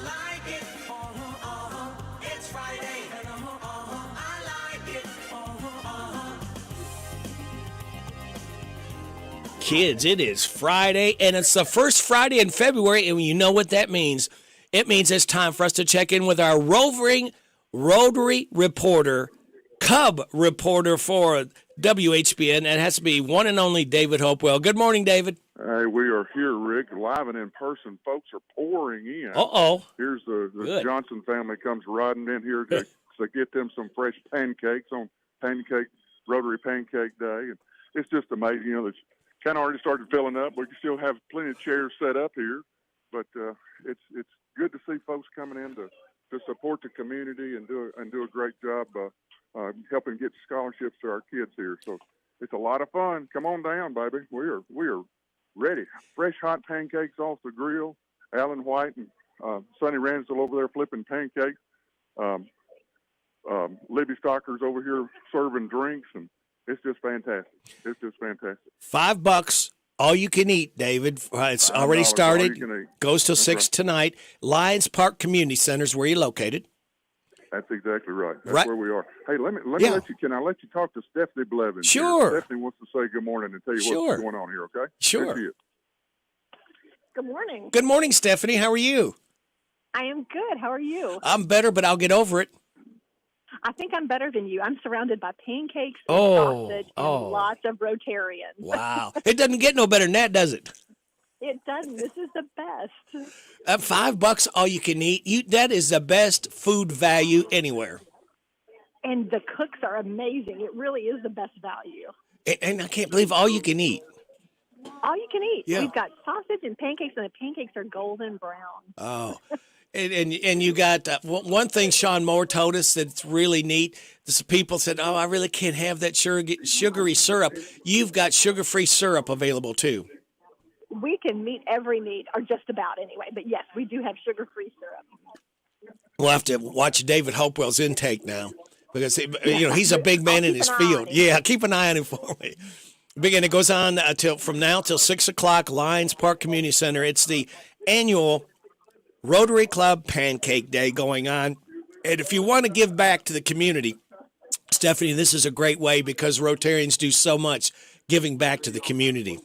like it. It's Friday. I like it. Kids, it is Friday, and it's the first Friday in February, and you know what that means. It means it's time for us to check in with our roving Rotary reporter, Cub reporter for WHBN. That has to be one and only David Hopewell. Good morning, David. Hey, we are here, Rick, live and in person. Folks are pouring in. Uh-oh. Here's the Johnson family comes riding in here to get them some fresh pancakes on Rotary Pancake Day. And it's just amazing. You know, it's kind of already started filling up. We can still have plenty of chairs set up here. But it's good to see folks coming in to support the community and do a great job helping get scholarships to our kids here. So it's a lot of fun. Come on down, baby. We are ready. Fresh hot pancakes off the grill. Alan White and Sonny Ransdell over there flipping pancakes. Libby Stocker's over here serving drinks, and it's just fantastic. It's just fantastic. $5. All you can eat, David. It's already started. Goes till 6 tonight. Lions Park Community Center is where you're located. That's exactly right. That's where we are. Hey, let me let you. Can I let you talk to Stephanie Blevins? Sure. Here? Stephanie wants to say good morning and tell you what's going on here. Okay. Sure. Good morning. Good morning, Stephanie. How are you? I am good. How are you? I'm better, but I'll get over it. I think I'm better than you. I'm surrounded by pancakes and sausage and lots of Rotarians. Wow. It doesn't get no better than that, does it? It doesn't. This is the best. At $5 all you can eat, that is the best food value anywhere. And the cooks are amazing. It really is the best value. And I can't believe all you can eat. All you can eat. Yeah. We've got sausage and pancakes, and the pancakes are golden brown. Oh. And you got one thing Sean Moore told us that's really neat. Some people said, "Oh, I really can't have that sugary syrup." You've got sugar-free syrup available too. We can meet every need, or just about anyway. But yes, we do have sugar-free syrup. We'll have to watch David Hopewell's intake now because he's a big man in his field. Yeah, keep an eye on him for me. And it goes on from now till 6 o'clock. Lions Park Community Center. It's the annual Rotary Club Pancake Day going on. And if you want to give back to the community, Stephanie, this is a great way because Rotarians do so much giving back to the community.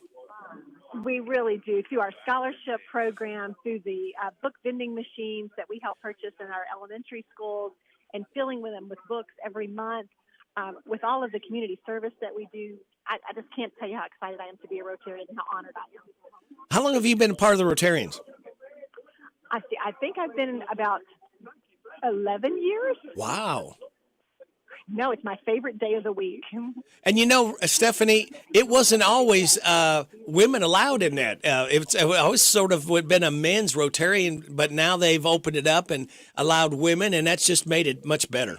We really do. Through our scholarship program, through the book vending machines that we help purchase in our elementary schools and filling them with books every month, with all of the community service that we do, I just can't tell you how excited I am to be a Rotarian and how honored I am. How long have you been a part of the Rotarians? I think I've been about 11 years. Wow. No, it's my favorite day of the week. And Stephanie, it wasn't always women allowed in that. It's always sort of been a men's Rotarian, but now they've opened it up and allowed women, and that's just made it much better.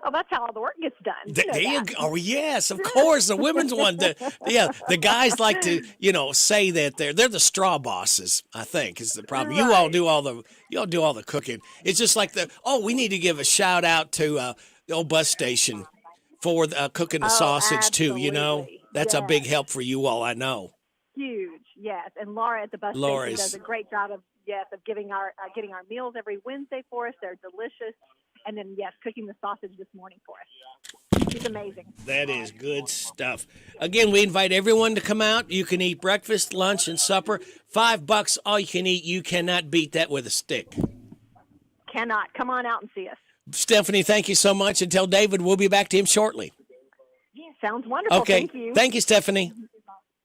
Oh, that's how all the work gets done. There you go. Oh, yes, of course. The women's one. The guys like to, say that they're the straw bosses, I think, is the problem. Right. You all do all the cooking. It's just like we need to give a shout out to the old bus station for cooking the sausage absolutely. too, That's a big help for you all, I know. Huge, yes. And Laura at the bus station does a great job of getting our meals every Wednesday for us. They're delicious. And then, yes, cooking the sausage this morning for us. She's amazing. That is good stuff. Again, we invite everyone to come out. You can eat breakfast, lunch, and supper. $5 all you can eat. You cannot beat that with a stick. Cannot. Come on out and see us. Stephanie, thank you so much. And tell David we'll be back to him shortly. Yeah, sounds wonderful. Okay. Thank you. Thank you, Stephanie.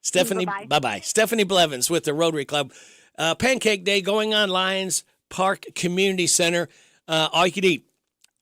Stephanie, bye-bye. Stephanie Blevins with the Rotary Club. Pancake Day going on, Lions Park Community Center. All you can eat.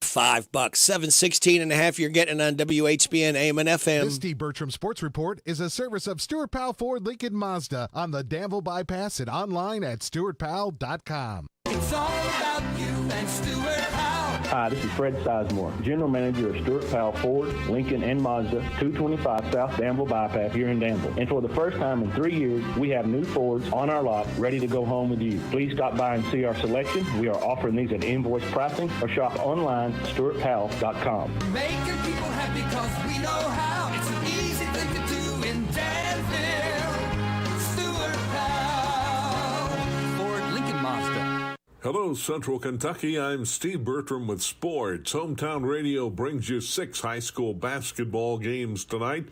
$5, 716.5. You're getting on WHBN AM and FM. This Steve Bertram Sports Report is a service of Stuart Powell Ford Lincoln Mazda on the Danville Bypass and online at stuartpowell.com. It's all about you and Stuart Powell. Hi, this is Fred Sizemore, General Manager of Stuart Powell Ford, Lincoln, and Mazda, 225 South Danville Bypass here in Danville. And for the first time in 3 years, we have new Fords on our lot ready to go home with you. Please stop by and see our selection. We are offering these at invoice pricing or shop online at stuartpowell.com. Making people happy because we know how. It's an easy thing to do in Danville. Stuart Powell, Ford, Lincoln, Mazda. Hello, Central Kentucky. I'm Steve Bertram with Sports. Hometown Radio brings you 6 high school basketball games tonight.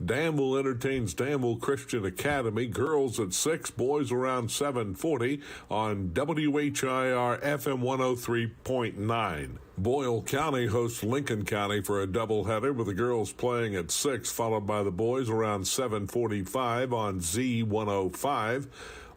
Danville entertains Danville Christian Academy. Girls at 6, boys around 7:40 on WHIR FM 103.9. Boyle County hosts Lincoln County for a doubleheader with the girls playing at 6, followed by the boys around 7:45 on Z105.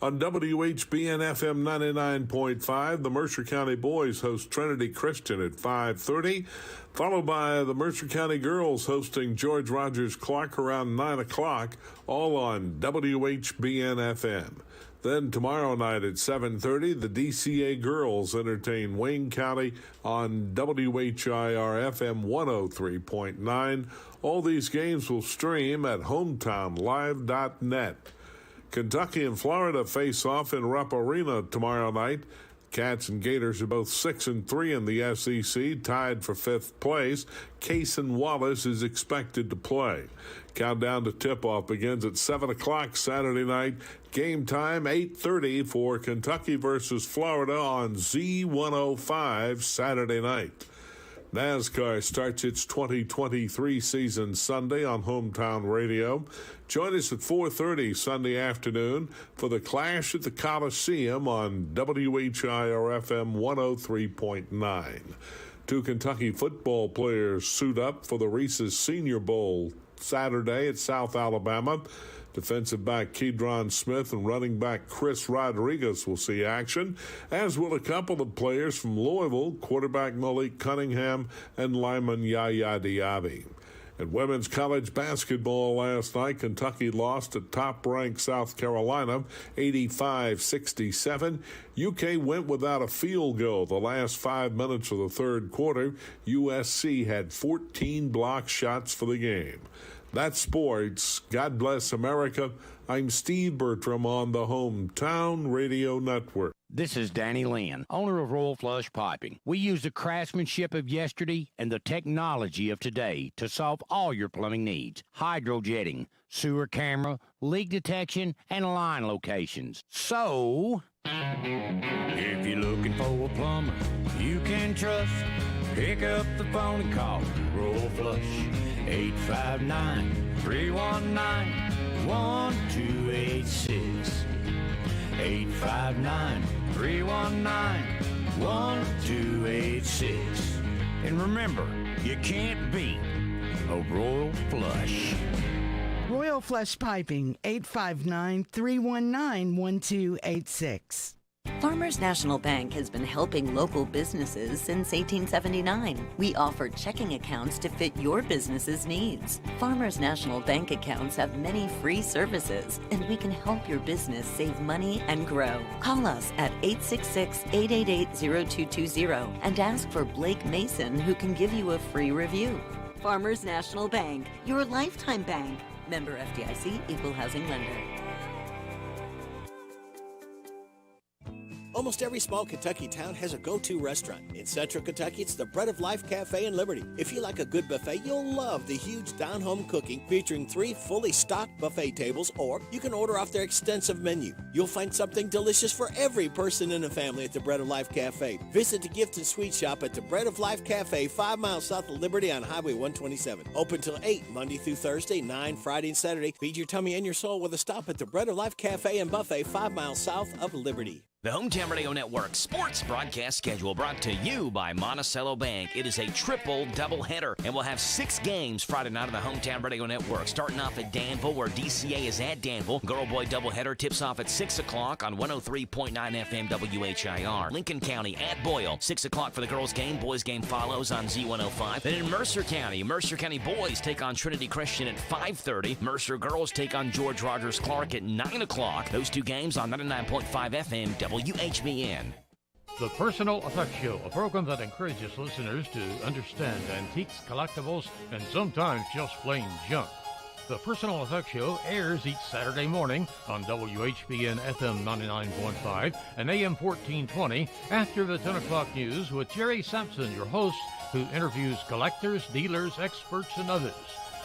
On WHBN FM 99.5, the Mercer County boys host Trinity Christian at 5:30, followed by the Mercer County girls hosting George Rogers Clark around 9 o'clock, all on WHBN FM. Then tomorrow night at 7:30, the DCA girls entertain Wayne County on WHIR FM 103.9. All these games will stream at hometownlive.net. Kentucky and Florida face off in Rupp Arena tomorrow night. Cats and Gators are both 6-3 in the SEC, tied for 5th place. Case and Wallace is expected to play. Countdown to tip-off begins at 7 o'clock Saturday night. Game time 8:30 for Kentucky versus Florida on Z105 Saturday night. NASCAR starts its 2023 season Sunday on Hometown Radio. Join us at 4:30 Sunday afternoon for the Clash at the Coliseum on WHIR FM 103.9. 2 Kentucky football players suit up for the Reese's Senior Bowl Saturday at South Alabama. Defensive back Kedron Smith and running back Chris Rodriguez will see action, as will a couple of players from Louisville, quarterback Malik Cunningham and lineman Yaya Diaby. And women's college basketball last night, Kentucky lost at top-ranked South Carolina, 85-67. UK went without a field goal the last 5 minutes of the third quarter. USC had 14 block shots for the game. That's sports. God bless America. I'm Steve Bertram on the Hometown Radio Network. This is Danny Lynn, owner of Royal Flush Piping. We use the craftsmanship of yesterday and the technology of today to solve all your plumbing needs. Hydrojetting, sewer camera, leak detection, and line locations. So, if you're looking for a plumber you can trust, pick up the phone and call Royal Flush. 859-319-1286. 859-319-1286. And remember, you can't beat a Royal Flush. Royal Flush Piping, 859-319-1286. Farmers National Bank has been helping local businesses since 1879. We offer checking accounts to fit your business's needs. Farmers National Bank accounts have many free services, and we can help your business save money and grow. Call us at 866-888-0220 and ask for Blake Mason, who can give you a free review. Farmers National Bank, your lifetime bank. Member FDIC, Equal Housing Lender. Almost every small Kentucky town has a go-to restaurant. In Central Kentucky, it's the Bread of Life Cafe in Liberty. If you like a good buffet, you'll love the huge down-home cooking featuring 3 fully stocked buffet tables, or you can order off their extensive menu. You'll find something delicious for every person in the family at the Bread of Life Cafe. Visit the gift and sweet shop at the Bread of Life Cafe, 5 miles south of Liberty on Highway 127. Open till 8, Monday through Thursday, 9 Friday and Saturday. Feed your tummy and your soul with a stop at the Bread of Life Cafe and Buffet, 5 miles south of Liberty. The Hometown Radio Network sports broadcast schedule brought to you by Monticello Bank. It is a triple doubleheader, and we'll have 6 games Friday night on the Hometown Radio Network. Starting off at Danville, where DCA is at Danville. Girl-boy doubleheader tips off at 6 o'clock on 103.9 FM WHIR. Lincoln County at Boyle, 6 o'clock for the girls' game. Boys' game follows on Z105. Then in Mercer County boys take on Trinity Christian at 5:30. Mercer girls take on George Rogers Clark at 9 o'clock. Those 2 games on 99.5 FM WHBN. The Personal Effects Show, a program that encourages listeners to understand antiques, collectibles, and sometimes just plain junk. The Personal Effects Show airs each Saturday morning on WHBN FM 99.5 and AM 1420 after the 10 o'clock news with Jerry Sampson, your host, who interviews collectors, dealers, experts, and others.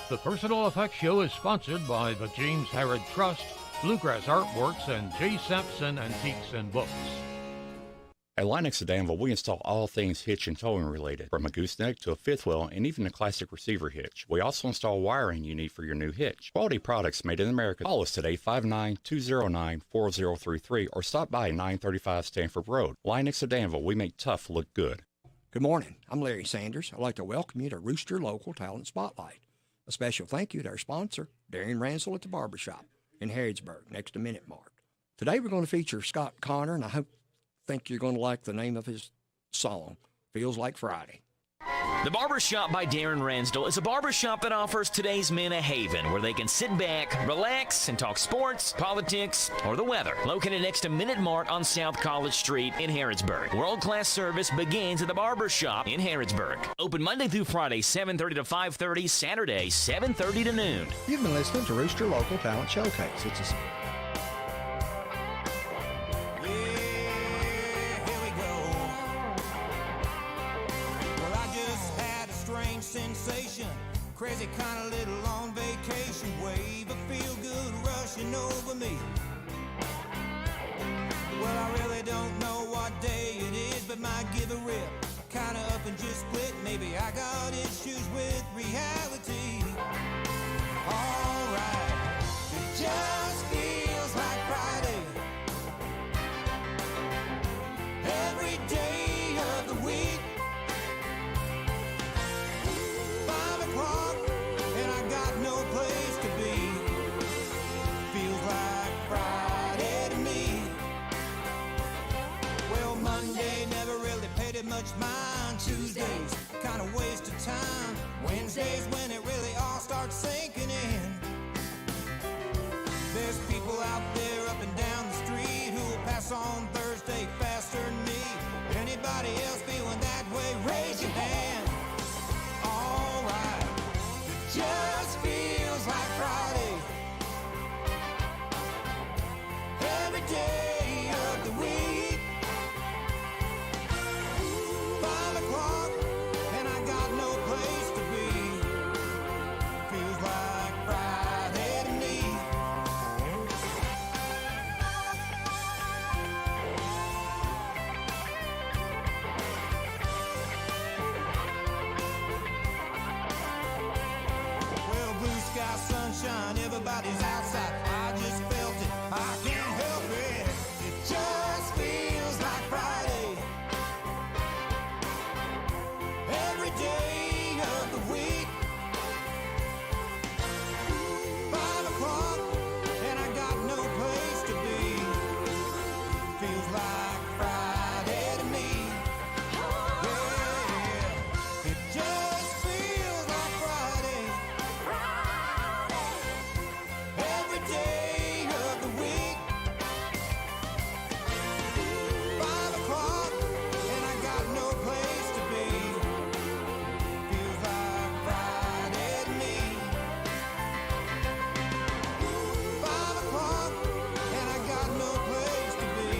The Personal Effects Show is sponsored by the James Harrod Trust, Bluegrass Artworks, and J. Sampson Antiques and Books. At Linux of Danville, we install all things hitch and towing related, from a gooseneck to a fifth wheel and even a classic receiver hitch. We also install wiring you need for your new hitch. Quality products made in America. Call us today, 59209-4033, or stop by 935 Stanford Road. Linux of Danville, we make tough look good. Good morning. I'm Larry Sanders. I'd like to welcome you to Rooster Local Talent Spotlight. A special thank you to our sponsor, Darian Ransel at the Barbershop in Harrodsburg, next to Minute Mart. Today we're going to feature Scott Connor, and I think you're going to like the name of his song, Feels Like Friday. The Barbershop by Darren Ransdell is a barbershop that offers today's men a haven where they can sit back, relax, and talk sports, politics, or the weather. Located next to Minute Mart on South College Street in Harrodsburg. World-class service begins at the Barbershop in Harrodsburg. Open Monday through Friday, 7:30 to 5:30, Saturday, 7:30 to noon. You've been listening to Rooster Local Talent Showcase. It's a sensation, crazy kind of little on vacation wave, a feel-good rushing over me. Well, I really don't know what day it is, but might give a rip, kind of up and just split. Maybe I got issues with reality. Alright, it just feels like Friday, every day of the week. And I got no place day of the week. 5 o'clock and I got no place to be. Feels like Friday to me. Well, blue sky, sunshine, everybody's outside. I just felt it, I can't help it. It just feels like Friday. Every day of the week. 5 o'clock and I got no place to be. Feels like Friday to me. Yeah, it just feels like Friday. Every day of the week. 5 o'clock and I got no place to be. Feels like Friday to me. 5 o'clock and I got no place to be.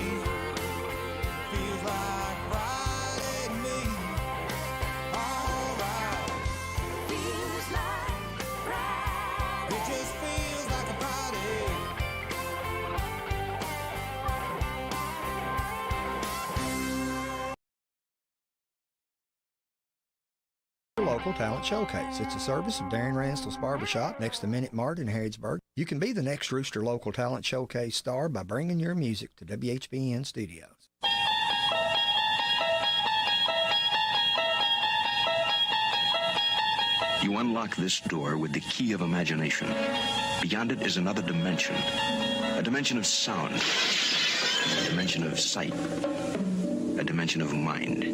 Feels like Friday to me. All right. Feels like Friday. It just feels like a Friday. Local Talent Showcase. It's a service of Darren Ransel's Barbershop next to Minute Mart in Harrodsburg. You can be the next Rooster Local Talent Showcase star by bringing your music to WHBN Studios. You unlock this door with the key of imagination. Beyond it is another dimension. A dimension of sound. A dimension of sight. A dimension of mind.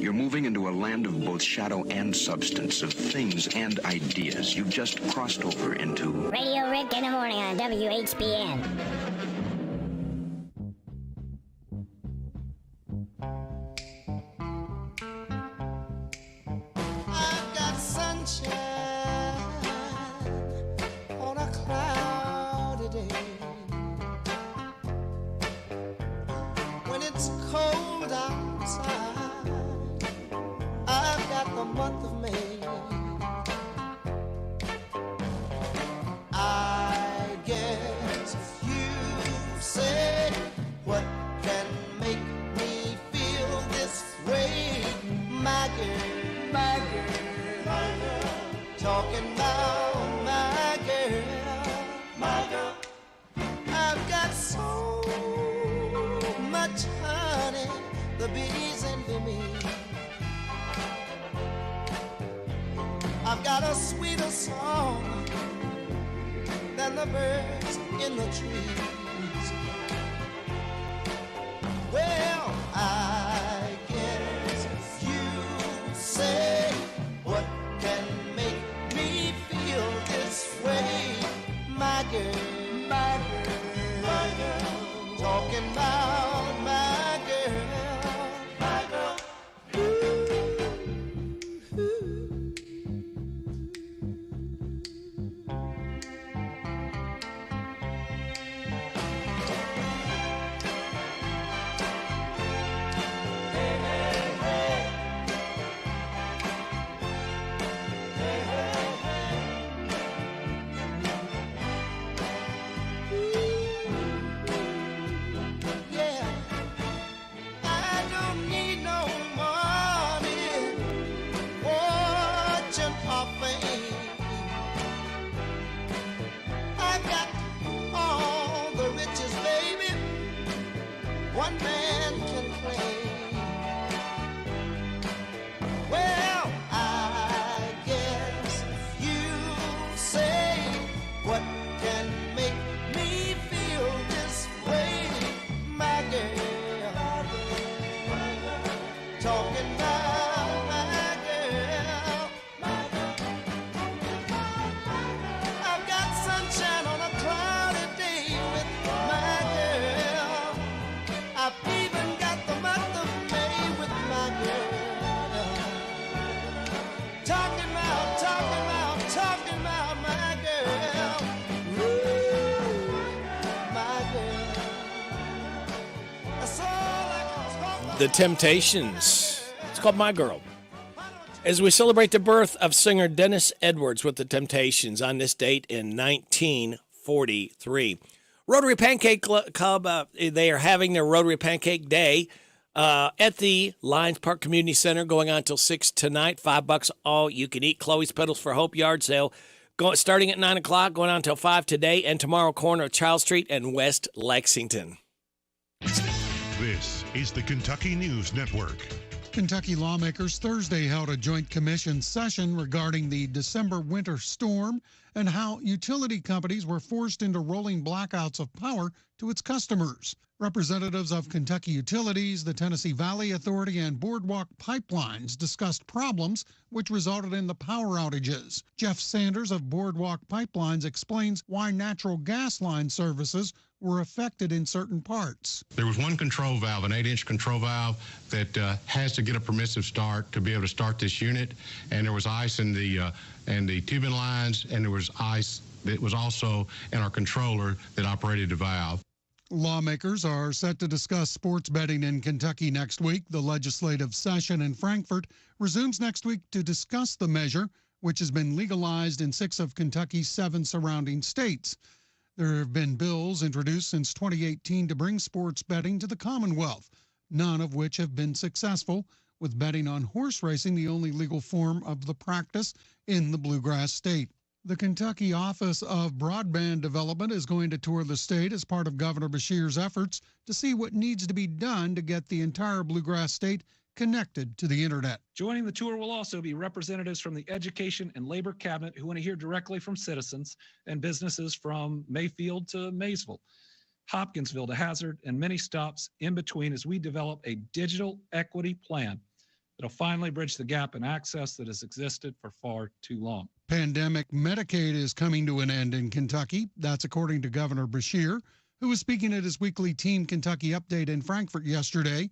You're moving into a land of both shadow and substance, of things and ideas. You've just crossed over into Radio Rick in the morning on WHBN. I've got sunshine on a cloudy day. When it's cold outside, I've got the month of May. I guess you say, what can make me feel this way, my girl, my girl, my girl. Talking about my girl, my girl. I've got so much honey, the bees envy me. I've got a sweeter song than the birds in the trees. Well, I guess you say, what can make me feel this way, my girl, my girl, my girl. Talking about my girl, my girl. Yeah, I don't need no money, fortune or fame. I've got all the riches, baby, one man can claim. Well, I guess you say, what can make me feel this way, my girl, talking about my girl, I've got sunshine on a cloudy day with my girl. I've even got the month of May with my girl. Talking about my girl. The Temptations. It's called My Girl. As we celebrate the birth of singer Dennis Edwards with the Temptations on this date in 1943. Rotary Pancake Club, they are having their Rotary Pancake Day at the Lions Park Community Center going on until 6 tonight. $5 all you can eat. Chloe's Pedals for Hope yard sale starting at 9 o'clock, going on until 5 today and tomorrow, corner of Charles Street and West Lexington. This is the Kentucky News Network. Kentucky lawmakers Thursday held a joint commission session regarding the December winter storm and how utility companies were forced into rolling blackouts of power to its customers. Representatives of Kentucky Utilities, the Tennessee Valley Authority, and Boardwalk Pipelines discussed problems which resulted in the power outages. Jeff Sanders of Boardwalk Pipelines explains why natural gas line services were affected in certain parts. There was one control valve, an 8-inch control valve, that has to get a permissive start to be able to start this unit. And there was ice in the tubing lines, and there was ice that was also in our controller that operated the valve. Lawmakers are set to discuss sports betting in Kentucky next week. The legislative session in Frankfort resumes next week to discuss the measure, which has been legalized in 6 of Kentucky's 7 surrounding states. There have been bills introduced since 2018 to bring sports betting to the Commonwealth, none of which have been successful, with betting on horse racing the only legal form of the practice in the Bluegrass state. The Kentucky Office of Broadband Development is going to tour the state as part of Governor Beshear's efforts to see what needs to be done to get the entire Bluegrass state connected to the internet. Joining the tour will also be representatives from the Education and Labor Cabinet who want to hear directly from citizens and businesses from Mayfield to Maysville, Hopkinsville to Hazard, and many stops in between as we develop a digital equity plan that'll finally bridge the gap in access that has existed for far too long. Pandemic Medicaid is coming to an end in Kentucky. That's according to Governor Beshear, who was speaking at his weekly Team Kentucky update in Frankfort yesterday.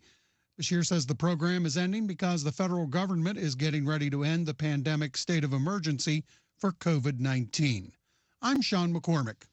Beshear says the program is ending because the federal government is getting ready to end the pandemic state of emergency for COVID-19. I'm Sean McCormick.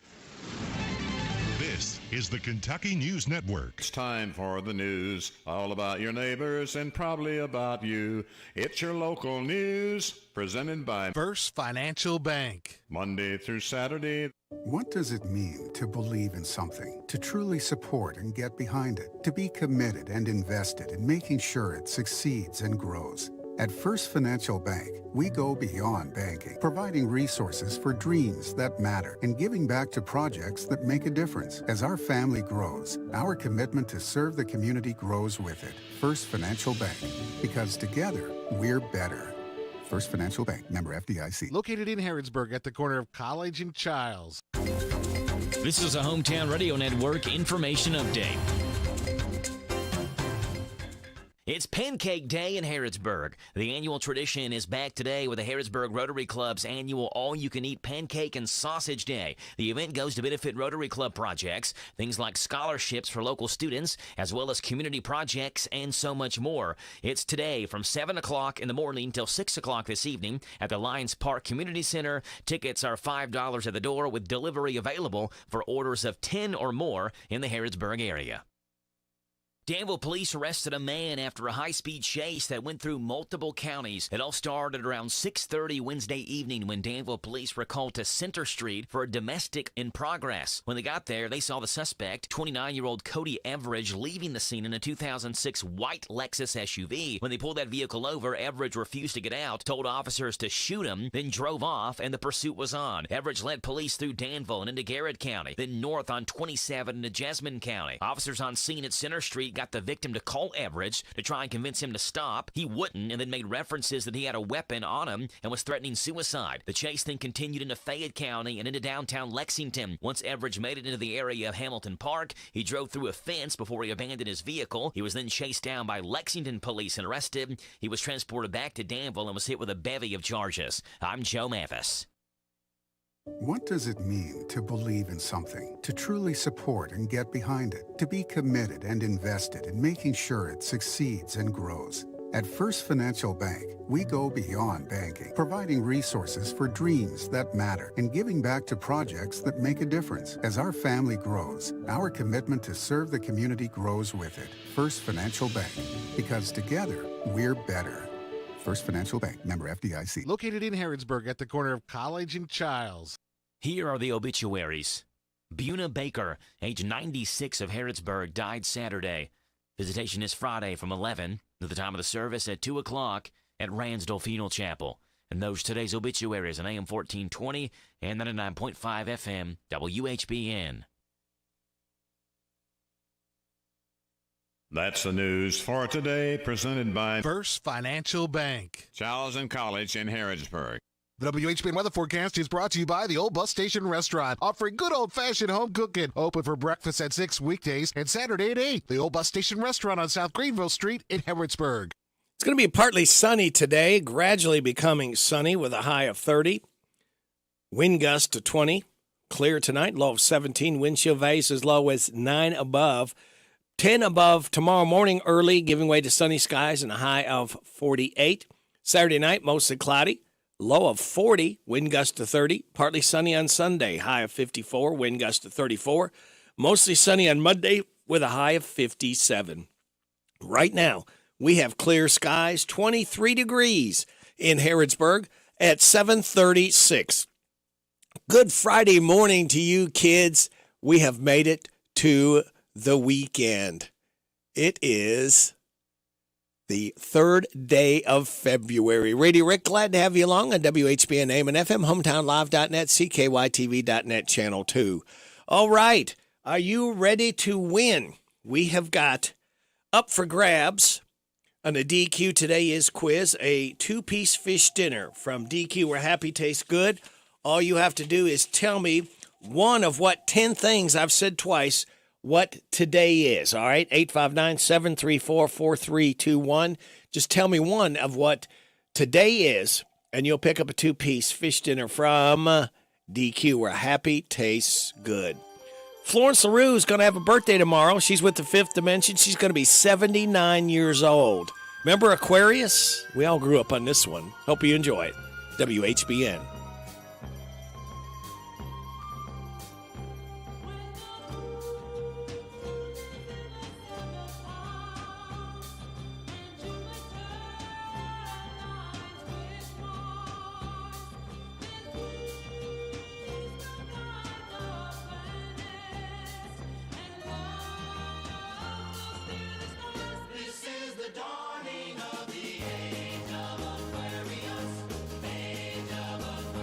This is the Kentucky News Network. It's time for the news, all about your neighbors and probably about you. It's your local news, presented by First Financial Bank. Monday through Saturday. What does it mean to believe in something, to truly support and get behind it, to be committed and invested in making sure it succeeds and grows? At First Financial Bank, we go beyond banking, providing resources for dreams that matter and giving back to projects that make a difference. As our family grows, our commitment to serve the community grows with it. First Financial Bank, because together, we're better. First Financial Bank, member FDIC. Located in Harrodsburg at the corner of College and Childs. This is a Hometown Radio Network information update. It's Pancake Day in Harrodsburg. The annual tradition is back today with the Harrodsburg Rotary Club's annual all-you-can-eat pancake and sausage day. The event goes to benefit Rotary Club projects, things like scholarships for local students, as well as community projects and so much more. It's today from 7 o'clock in the morning till 6 o'clock this evening at the Lions Park Community Center. Tickets are $5 at the door with delivery available for orders of 10 or more in the Harrodsburg area. Danville police arrested a man after a high-speed chase that went through multiple counties. It all started around 6:30 Wednesday evening when Danville police were called to Center Street for a domestic in progress. When they got there, they saw the suspect, 29-year-old Cody Everidge, leaving the scene in a 2006 white Lexus SUV. When they pulled that vehicle over, Everidge refused to get out, told officers to shoot him, then drove off, and the pursuit was on. Everidge led police through Danville and into Garrett County, then north on 27 into Jessamine County. Officers on scene at Center Street got the victim to call Everidge to try and convince him to stop. He wouldn't, and then made references that he had a weapon on him and was threatening suicide. The chase then continued into Fayette County and into downtown Lexington. Once Everidge made it into the area of Hamilton Park, he drove through a fence before he abandoned his vehicle. He was then chased down by Lexington police and arrested. He was transported back to Danville and was hit with a bevy of charges. I'm Joe Mathis. What does it mean to believe in something, to truly support and get behind it, to be committed and invested in making sure it succeeds and grows? At First Financial Bank, we go beyond banking, providing resources for dreams that matter and giving back to projects that make a difference. As our family grows, our commitment to serve the community grows with it. First Financial Bank, because together, we're better. First Financial Bank, member FDIC. Located in Harrodsburg at the corner of College and Childs. Here are the obituaries. Buna Baker, age 96 of Harrodsburg, died Saturday. Visitation is Friday from 11 to the time of the service at 2 o'clock at Ransdell Funeral Chapel. And those today's obituaries on AM 1420 and 99.5 FM WHBN. That's the news for today, presented by First Financial Bank. Charles and College in Harrodsburg. The WHBN weather forecast is brought to you by the Old Bus Station Restaurant, offering good old-fashioned home cooking. Open for breakfast at 6 weekdays and Saturday at 8. The Old Bus Station Restaurant on South Greenville Street in Harrodsburg. It's going to be partly sunny today, gradually becoming sunny with a high of 30. Wind gust to 20. Clear tonight, low of 17. Wind chill values as low as 9 above. 10 above tomorrow morning early, giving way to sunny skies and a high of 48. Saturday night, mostly cloudy. Low of 40, wind gust to 30. Partly sunny on Sunday, high of 54, wind gust to 34. Mostly sunny on Monday with a high of 57. Right now, we have clear skies, 23 degrees in Harrodsburg at 7:36. Good Friday morning to you, kids. We have made it to the weekend. It is the third day of February. Radio Rick, glad to have you along on WHBN AM and FM, HometownLive.net, CKYTV.net, Channel 2. All right, are you ready to win? We have got up for grabs on the DQ Today Is quiz, a 2-piece fish dinner from DQ where happy tastes good. All you have to do is tell me one of what 10 things I've said twice what today is, all right? 859-734-4321. Just tell me one of what today is, and you'll pick up a 2-piece fish dinner from DQ, where happy tastes good. Florence LaRue is going to have a birthday tomorrow. She's with the Fifth Dimension. She's going to be 79 years old. Remember Aquarius? We all grew up on this one. Hope you enjoy it. WHBN. Dawning of the age of Aquarius, age of Aquarius.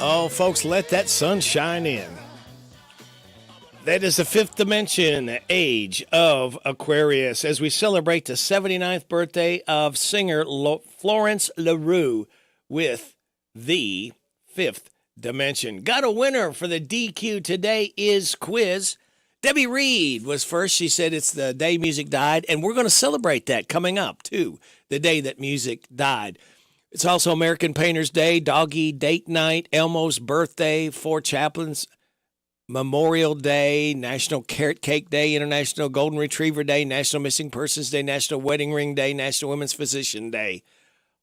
Oh, folks, let that sun shine in. That is the fifth dimension age of Aquarius as we celebrate the 79th birthday of singer Florence LaRue with the fifth dimension. Got a winner for the DQ Today Is quiz. Debbie Reed was first. She said it's the day music died, and we're going to celebrate that coming up, too, the day that music died. It's also American Painters Day, Doggy Date Night, Elmo's birthday, Four Chaplains Memorial Day, National Carrot Cake Day, International Golden Retriever Day, National Missing Persons Day, National Wedding Ring Day, National Women's Physician Day.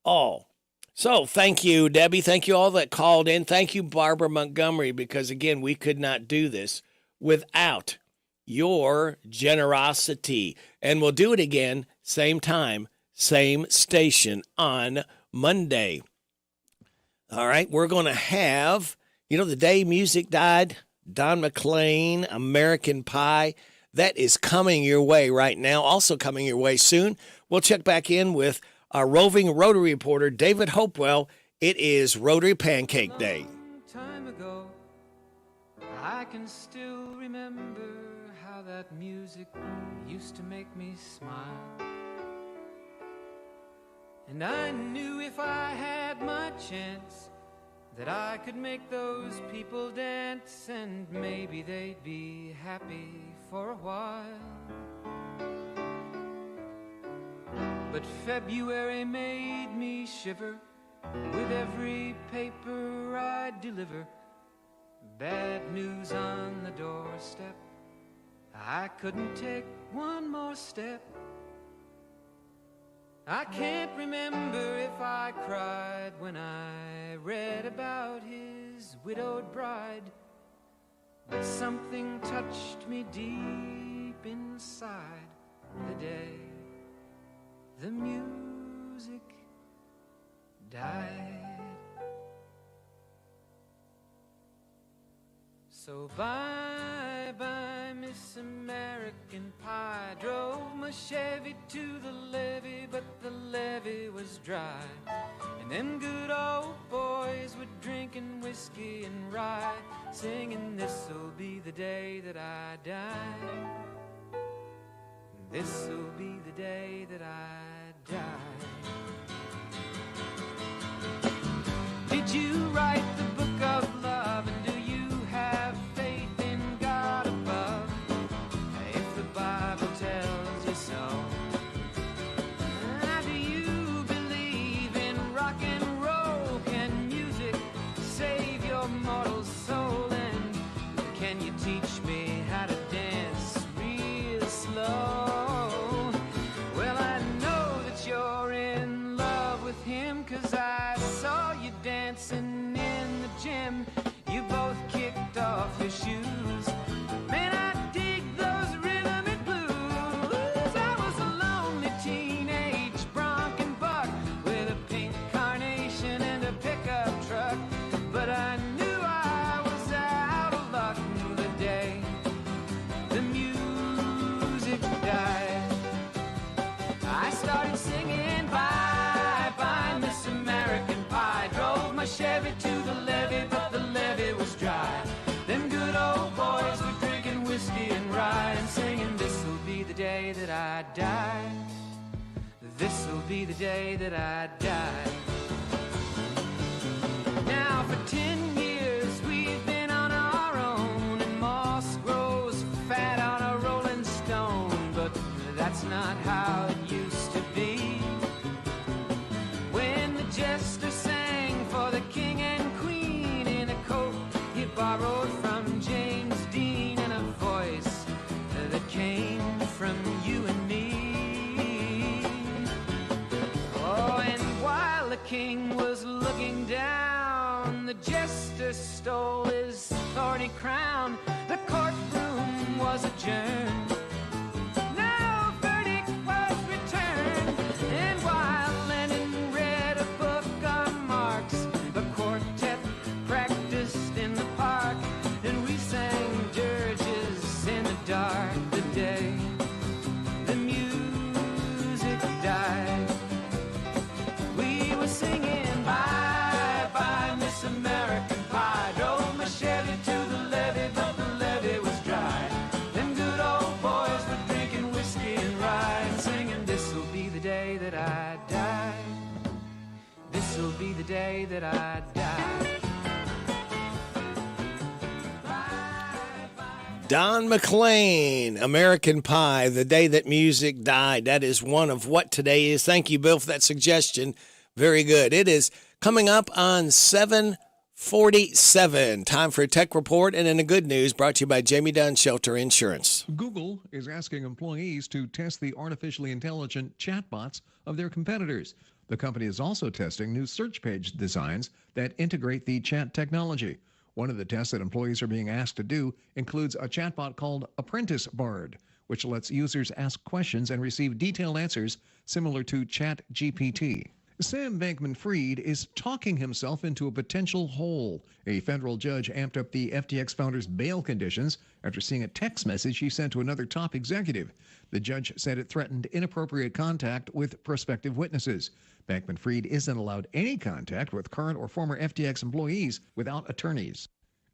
All. So thank you, Debbie. Thank you all that called in. Thank you, Barbara Montgomery, because, again, we could not do this without your generosity. And we'll do it again, same time, same station on Monday. All right, we're going to have, the day music died, Don McLean, American Pie. That is coming your way right now, also coming your way soon. We'll check back in with our roving Rotary reporter, David Hopewell. It is Rotary Pancake Day. Time ago, I can still remember how that music used to make me smile. And I knew if I had my chance that I could make those people dance, and maybe they'd be happy for a while. But February made me shiver with every paper I deliver. Bad news on the doorstep, I couldn't take one more step. I can't remember if I cried when I read about his widowed bride, but something touched me deep inside the day the music died. So bye-bye, Miss American Pie. Drove my Chevy to the levee, but the levee was dry. And them good old boys were drinking whiskey and rye, singing, this'll be the day that I die. This'll be the day that I die. Did you write the book of love, and do you have faith in God above? If the Bible tells you so. Do you believe in rock and roll? Can music save your mortal soul? And can you teach me how to dance real slow? Well, I know that you're in love with him, 'cause I saw you dancing in the gym. You both kicked off your shoes. Man, I dig those rhythm and blues. I was a lonely teenage bronc and buck with a pink carnation and a pickup truck, but I knew I was out of luck the day the music died. I started singing bye-bye, Miss American Pie. Drove my Chevy to the levee, but the levee was dry. Them good old boys were drinking whiskey and rye and singing, this'll be the day that I die. This'll be the day that I die. Now for 10 years we've been on our own, and moss grows fat on a rolling stone, but that's not how it used to be. When the jester sang for the king and queen in a coat he borrowed from James Dean, and a voice that came from you and me. Oh, and while the king was looking down, the jester stole his thorny crown. The courtroom was adjourned. No verdict was returned. And while Lennon read a book on Marx, the quartet practiced in the park, and we sang dirges in the dark the day the music died. We were singing bye-bye, Miss American Pie. the day that I die. This'll be the day that I die. Don McLean, American Pie, the day that music died. That is one of what today is. Thank you, Bill, for that suggestion. Very good. It is coming up on 7:47. Time for a tech report and in the good news brought to you by Jamie Dunn Shelter Insurance. Google is asking employees to test the artificially intelligent chatbots of their competitors. The company is also testing new search page designs that integrate the chat technology. One of the tests that employees are being asked to do includes a chatbot called Apprentice Bard, which lets users ask questions and receive detailed answers similar to ChatGPT. Sam Bankman-Fried is talking himself into a potential hole. A federal judge amped up the FTX founder's bail conditions after seeing a text message he sent to another top executive. The judge said it threatened inappropriate contact with prospective witnesses. Bankman-Fried isn't allowed any contact with current or former FTX employees without attorneys.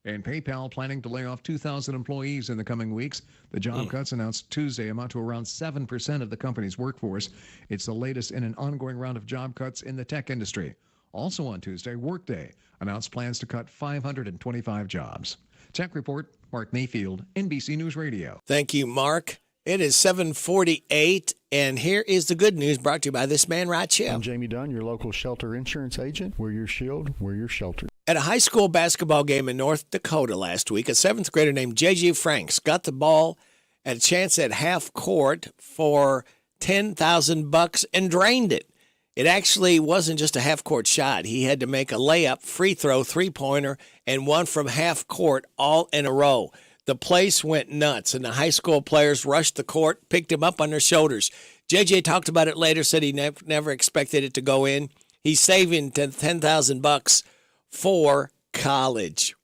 And PayPal planning to lay off 2,000 employees in the coming weeks. The job cuts announced Tuesday amount to around 7% of the company's workforce. It's the latest in an ongoing round of job cuts in the tech industry. Also on Tuesday, Workday announced plans to cut 525 jobs. Tech Report, Mark Mayfield, NBC News Radio. Thank you, Mark. It is 7:48, and here is the good news brought to you by this man right here. I'm Jamie Dunn, your local shelter insurance agent. We're your shield, we're your shelter. At a high school basketball game in North Dakota last week, a seventh grader named J.J. Franks got the ball at a chance at half court for $10,000 and drained it. It actually wasn't just a half court shot. He had to make a layup, free throw, three-pointer, and one from half court all in a row. The place went nuts, and the high school players rushed the court, picked him up on their shoulders. JJ talked about it later, said he never expected it to go in. He's saving $10,000 for college.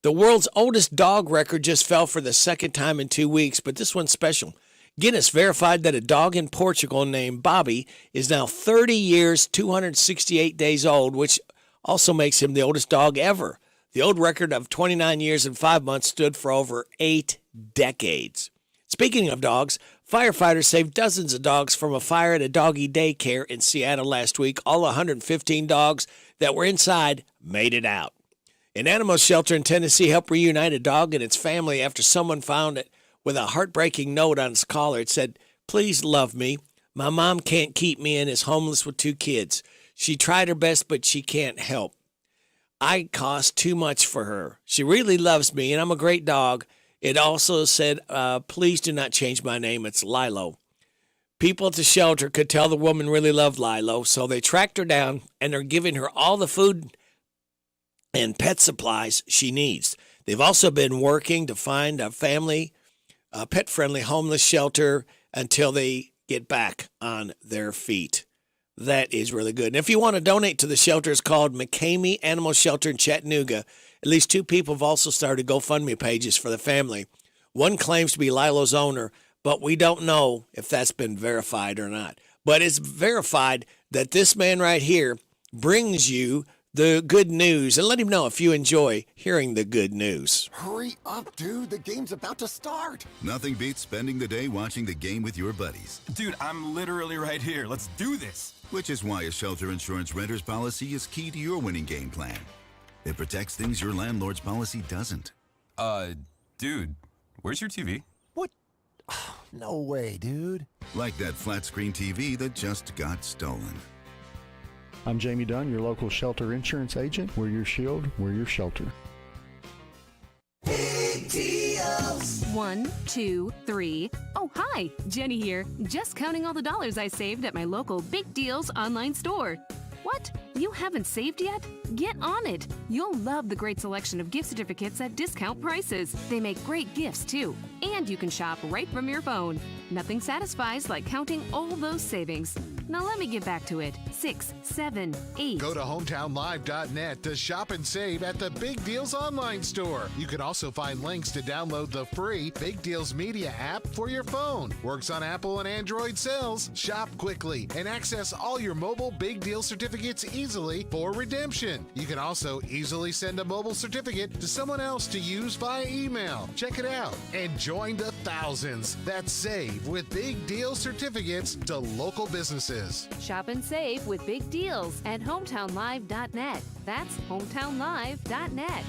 The world's oldest dog record just fell for the second time in 2 weeks, but this one's special. Guinness verified that a dog in Portugal named Bobby is now 30 years, 268 days old, which also makes him the oldest dog ever. The old record of 29 years and 5 months stood for over 8 decades. Speaking of dogs, firefighters saved dozens of dogs from a fire at a doggy daycare in Seattle last week. All 115 dogs that were inside made it out. An animal shelter in Tennessee helped reunite a dog and its family after someone found it with a heartbreaking note on its collar. It said, "Please love me. My mom can't keep me and is homeless with 2 kids. She tried her best, but she can't help. I cost too much for her. She really loves me, and I'm a great dog." It also said, "Please do not change my name. It's Lilo." People at the shelter could tell the woman really loved Lilo, so they tracked her down, and are giving her all the food and pet supplies she needs. They've also been working to find a family, pet-friendly homeless shelter until they get back on their feet. That is really good. And if you want to donate to the shelter, it's called McCamey Animal Shelter in Chattanooga. At least 2 people have also started GoFundMe pages for the family. One claims to be Lilo's owner, but we don't know if that's been verified or not. But it's verified that this man right here brings you the good news. And let him know if you enjoy hearing the good news. Hurry up, dude. The game's about to start. Nothing beats spending the day watching the game with your buddies. Dude, I'm literally right here. Let's do this. Which is why a shelter insurance renter's policy is key to your winning game plan. It protects things your landlord's policy doesn't. Dude, where's your TV? What? Oh, no way, dude. Like that flat screen TV that just got stolen. I'm Jamie Dunn, your local shelter insurance agent. We're your shield, we're your shelter. Big deals. 1, 2, 3. Oh, hi, Jenny here. Just counting all the dollars I saved at my local Big Deals online store. What? You haven't saved yet? Get on it. You'll love the great selection of gift certificates at discount prices. They make great gifts, too. And you can shop right from your phone. Nothing satisfies like counting all those savings. Now let me get back to it. 6, 7, 8. Go to hometownlive.net to shop and save at the Big Deals online store. You can also find links to download the free Big Deals Media app for your phone. Works on Apple and Android cells. Shop quickly and access all your mobile Big Deal certificates easily for redemption. You can also easily send a mobile certificate to someone else to use via email. Check it out and join the thousands that save with Big Deal certificates to local businesses. Shop and save with big deals at hometownlive.net. That's hometownlive.net.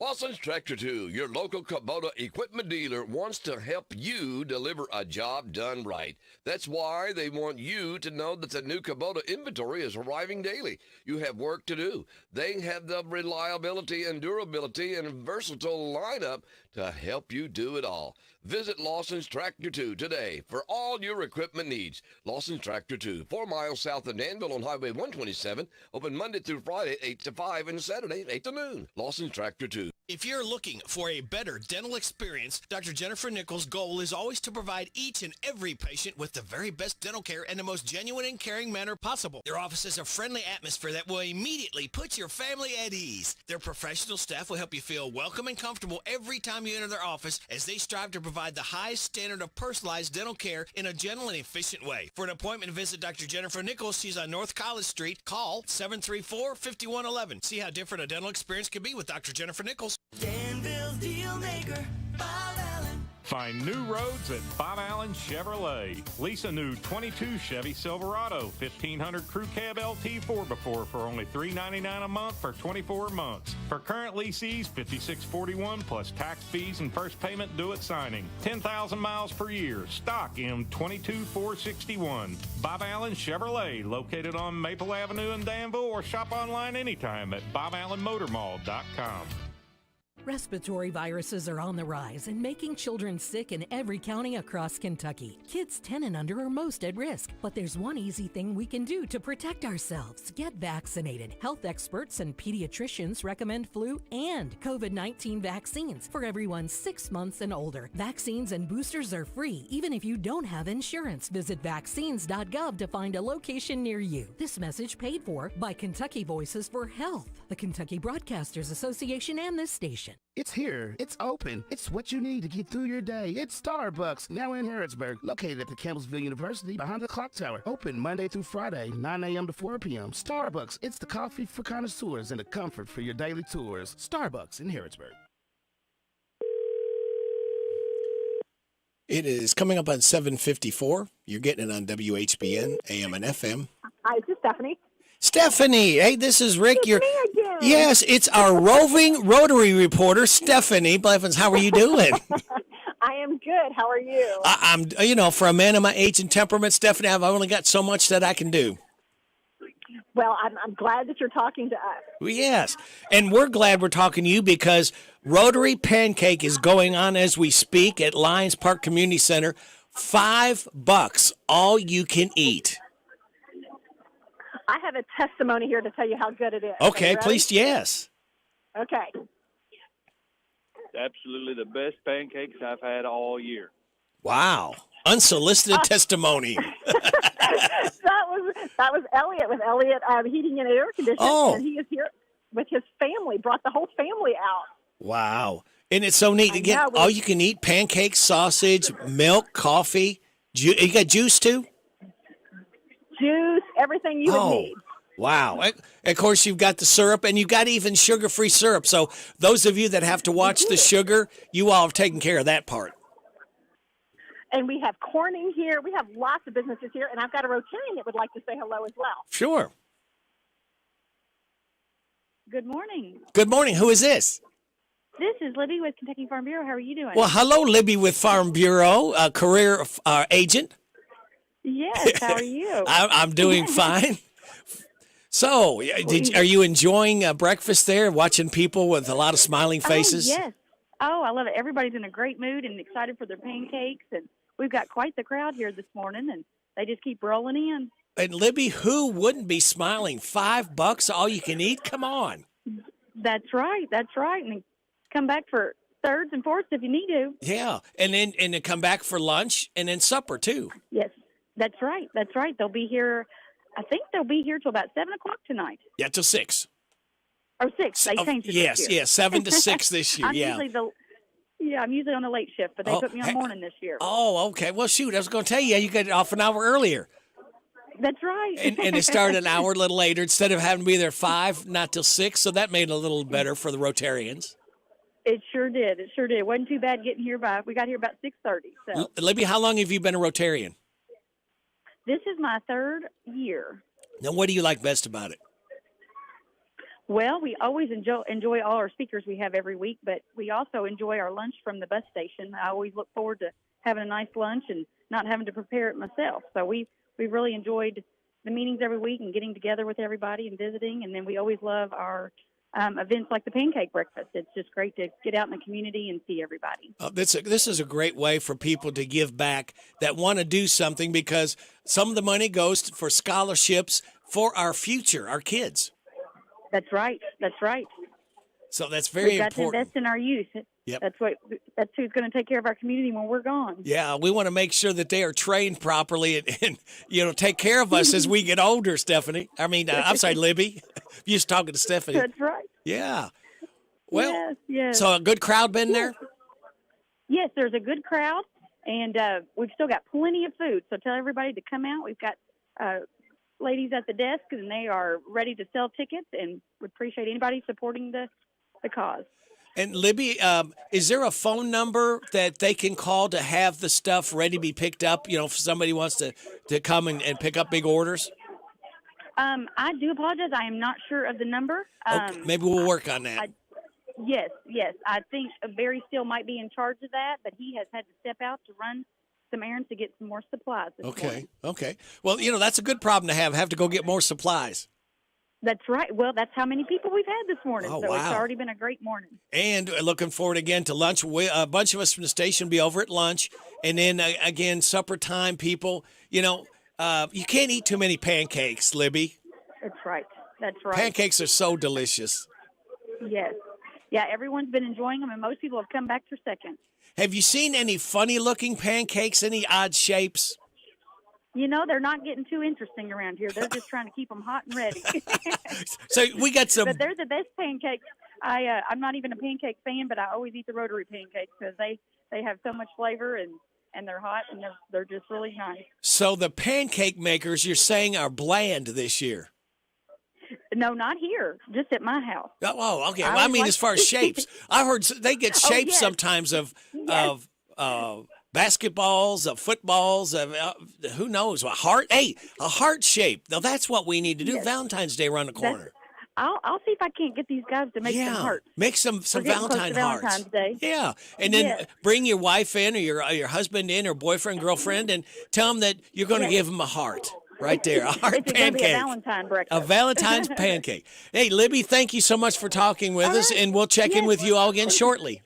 Lawson's Tractor 2, your local Kubota equipment dealer, wants to help you deliver a job done right. That's why they want you to know that the new Kubota inventory is arriving daily. You have work to do. They have the reliability and durability and versatile lineup to help you do it all. Visit Lawson's Tractor 2 today for all your equipment needs. Lawson's Tractor 2, 4 miles south of Danville on Highway 127, open Monday through Friday, 8 to 5, and Saturday, 8 to noon. Lawson's Tractor 2. If you're looking for a better dental experience, Dr. Jennifer Nichols' goal is always to provide each and every patient with the very best dental care in the most genuine and caring manner possible. Their office is a friendly atmosphere that will immediately put your family at ease. Their professional staff will help you feel welcome and comfortable every time you enter their office as they strive to provide the highest standard of personalized dental care in a gentle and efficient way. For an appointment, visit Dr. Jennifer Nichols. She's on North College Street. Call 734-5111. See how different a dental experience can be with Dr. Jennifer Nichols. Danville's deal maker, Bob Allen. Find new roads at Bob Allen Chevrolet. Lease a new 22 Chevy Silverado 1500 Crew Cab LT 4x4 for only $399 a month for 24 months. For current leasees, $56.41 plus tax fees and first payment due at signing. 10,000 miles per year. Stock M22 461. Bob Allen Chevrolet, located on Maple Avenue in Danville, or shop online anytime at boballenmotormall.com. Respiratory viruses are on the rise and making children sick in every county across Kentucky. Kids 10 and under are most at risk, but there's one easy thing we can do to protect ourselves. Get vaccinated. Health experts and pediatricians recommend flu and COVID-19 vaccines for everyone 6 months and older. Vaccines and boosters are free, even if you don't have insurance. Visit vaccines.gov to find a location near you. This message paid for by Kentucky Voices for Health, the Kentucky Broadcasters Association, and this station. It's here. It's open. It's what you need to get through your day. It's Starbucks, now in Harrodsburg, located at the Campbellsville University behind the clock tower. Open Monday through Friday, 9 a.m. to 4 p.m. Starbucks, it's the coffee for connoisseurs and the comfort for your daily tours. Starbucks in Harrodsburg. It is coming up on 7:54. You're getting it on WHBN, AM and FM. Hi, this is Stephanie. Stephanie, hey, this is Rick. It's me again. Yes, it's our roving Rotary reporter, Stephanie Blevins. How are you doing? I am good. How are you? I'm, for a man of my age and temperament, Stephanie, I've only got so much that I can do. Well, I'm glad that you're talking to us. Well, yes, and we're glad we're talking to you because Rotary Pancake is going on as we speak at Lions Park Community Center. $5, all you can eat. I have a testimony here to tell you how good it is. Okay, please, yes. Okay. Absolutely the best pancakes I've had all year. Wow. Unsolicited testimony. that was Elliot with Elliot Heating and Air Conditioning. Oh. And he is here with his family, brought the whole family out. Wow. And it's so neat to get all you can eat, pancakes, sausage, milk, coffee. You got juice too? Juice, everything you would need. Wow. Of course, you've got the syrup, and you've got even sugar-free syrup. So those of you that have to watch the sugar, you all have taken care of that part. And we have Corning here. We have lots of businesses here, and I've got a Rotarian that would like to say hello as well. Sure. Good morning. Good morning. Who is this? This is Libby with Kentucky Farm Bureau. How are you doing? Well, hello, Libby with Farm Bureau, career agent. Yes, how are you? I'm doing fine. So, are you enjoying breakfast there, watching people with a lot of smiling faces? Oh, yes. Oh, I love it. Everybody's in a great mood and excited for their pancakes, and we've got quite the crowd here this morning, and they just keep rolling in. And, Libby, who wouldn't be smiling? $5, all you can eat? Come on. That's right. That's right. And come back for thirds and fourths if you need to. Yeah, and then come back for lunch and then supper, too. Yes. That's right. That's right. They'll be here. I think they'll be here till about 7 o'clock tonight. Yeah, till 6. Or 6. They changed it Yes, this year. 7 to 6 this year. I'm usually on the late shift, but they put me on morning this year. Oh, okay. Well, shoot, I was going to tell you, you got off an hour earlier. That's right. And it started an hour a little later instead of having to be there 5, not till 6. So that made it a little better for the Rotarians. It sure did. It sure did. It wasn't too bad getting here we got here about 6:30. So. Libby, how long have you been a Rotarian? This is my 3rd year. Now, what do you like best about it? Well, we always enjoy all our speakers we have every week, but we also enjoy our lunch from the bus station. I always look forward to having a nice lunch and not having to prepare it myself. So we've really enjoyed the meetings every week and getting together with everybody and visiting. And then we always love our events like the pancake breakfast. It's just great to get out in the community and see everybody. This is a great way for people to give back that want to do something, because some of the money goes for scholarships for our future, our kids. That's right. That's right. So that's very important. We've got to invest in our youth. Yep. That's who's going to take care of our community when we're gone. Yeah, we want to make sure that they are trained properly and take care of us as we get older, Stephanie. I'm sorry, Libby. You was talking to Stephanie. That's right. Yeah. Well, yes. So a good crowd been there? Yes, there's a good crowd, and we've still got plenty of food. So tell everybody to come out. We've got ladies at the desk, and they are ready to sell tickets, and would appreciate anybody supporting the cause. And Libby, is there a phone number that they can call to have the stuff ready to be picked up? If somebody wants to come and pick up big orders? I do apologize. I am not sure of the number. Okay, maybe we'll work on that. Yes. I think Barry Steele might be in charge of that, but he has had to step out to run some errands to get some more supplies this morning. Okay. Well, that's a good problem to have to go get more supplies. That's right. Well, that's how many people we've had this morning. Oh, so wow. It's already been a great morning. And looking forward again to lunch. A bunch of us from the station will be over at lunch. And then, again, supper time, people. You can't eat too many pancakes, Libby. That's right. Pancakes are so delicious. Yes. Yeah, everyone's been enjoying them, and most people have come back for seconds. Have you seen any funny-looking pancakes, any odd shapes? They're not getting too interesting around here. They're just trying to keep them hot and ready. So we got some. But they're the best pancakes. I'm not even a pancake fan, but I always eat the rotary pancakes because they have so much flavor and they're hot and they're just really nice. So the pancake makers, you're saying, are bland this year? No, not here. Just at my house. Oh, okay. Well, I mean, as far as shapes, I heard they get shapes sometimes of basketballs, of footballs, of who knows, a heart. Hey, a heart shape. Now that's what we need to do. Yes. Valentine's Day around the corner. I'll see if I can't get these guys to make some hearts. Make some Valentine's hearts. Valentine's Day. Yeah, and then bring your wife in, or your husband in, or boyfriend, girlfriend, and tell them that you're going to give them a heart. Right there, a heart pancake. Be a Valentine breakfast. A Valentine's pancake. Hey, Libby, thank you so much for talking with us, and we'll check in with you all again shortly.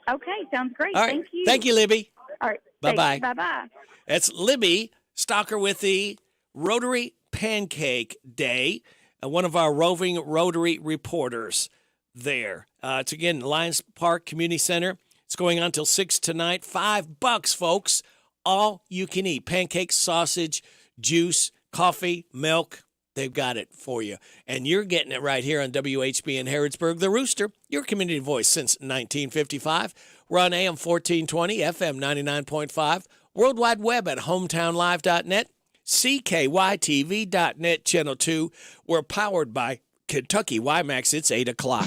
Okay, sounds great. All right. Thank you. Thank you, Libby. All right. Bye-bye. Bye-bye. That's Libby Stalker with the Rotary Pancake Day, one of our roving Rotary reporters there. It's, again, Lions Park Community Center. It's going on till 6 tonight. $5, folks. All you can eat. Pancakes, sausage, juice, coffee, milk, they've got it for you. And you're getting it right here on WHBN Harrodsburg, The Rooster, your community voice since 1955. We're on AM 1420, FM 99.5, World Wide Web at hometownlive.net, CKYTV.net, Channel 2. We're powered by Kentucky WiMAX. It's 8 o'clock.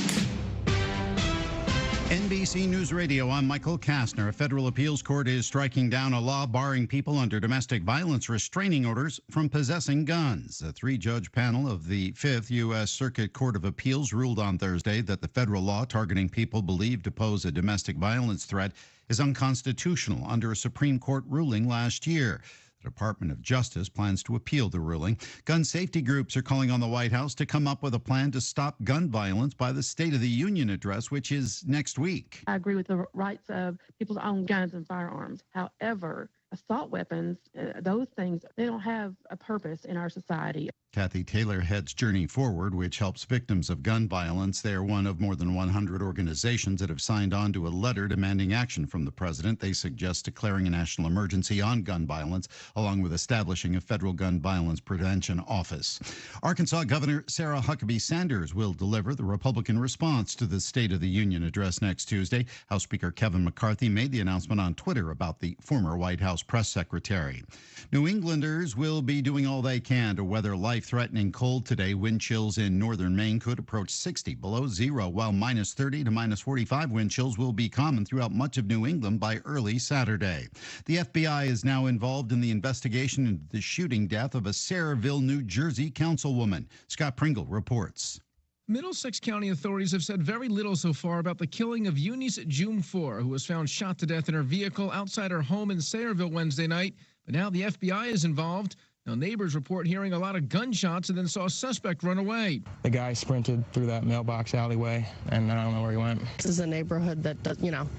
NBC News Radio, I'm Michael Kastner. A federal appeals court is striking down a law barring people under domestic violence restraining orders from possessing guns. A 3-judge panel of the 5th U.S. Circuit Court of Appeals ruled on Thursday that the federal law targeting people believed to pose a domestic violence threat is unconstitutional under a Supreme Court ruling last year. The Department of Justice plans to appeal the ruling. Gun safety groups are calling on the White House to come up with a plan to stop gun violence by the State of the Union address, which is next week. I agree with the rights of people to own guns and firearms. However, assault weapons, those things, they don't have a purpose in our society. Kathy Taylor heads Journey Forward, which helps victims of gun violence. They're one of more than 100 organizations that have signed on to a letter demanding action from the president. They suggest declaring a national emergency on gun violence, along with establishing a federal gun violence prevention office. Arkansas Governor Sarah Huckabee Sanders will deliver the Republican response to the State of the Union address next Tuesday. House Speaker Kevin McCarthy made the announcement on Twitter about the former White House press secretary. New Englanders will be doing all they can to weather life-threatening cold today. Wind chills in northern Maine could approach 60 below zero, while minus 30 to minus 45 wind chills will be common throughout much of New England by early Saturday. The FBI is now involved in the investigation into the shooting death of a Sayreville, New Jersey councilwoman. Scott Pringle reports. Middlesex County authorities have said very little so far about the killing of Eunice Jumfor, who was found shot to death in her vehicle outside her home in Sayreville Wednesday night. But now the FBI is involved. Now, neighbors report hearing a lot of gunshots and then saw a suspect run away. The guy sprinted through that mailbox alleyway, and I don't know where he went. This is a neighborhood that,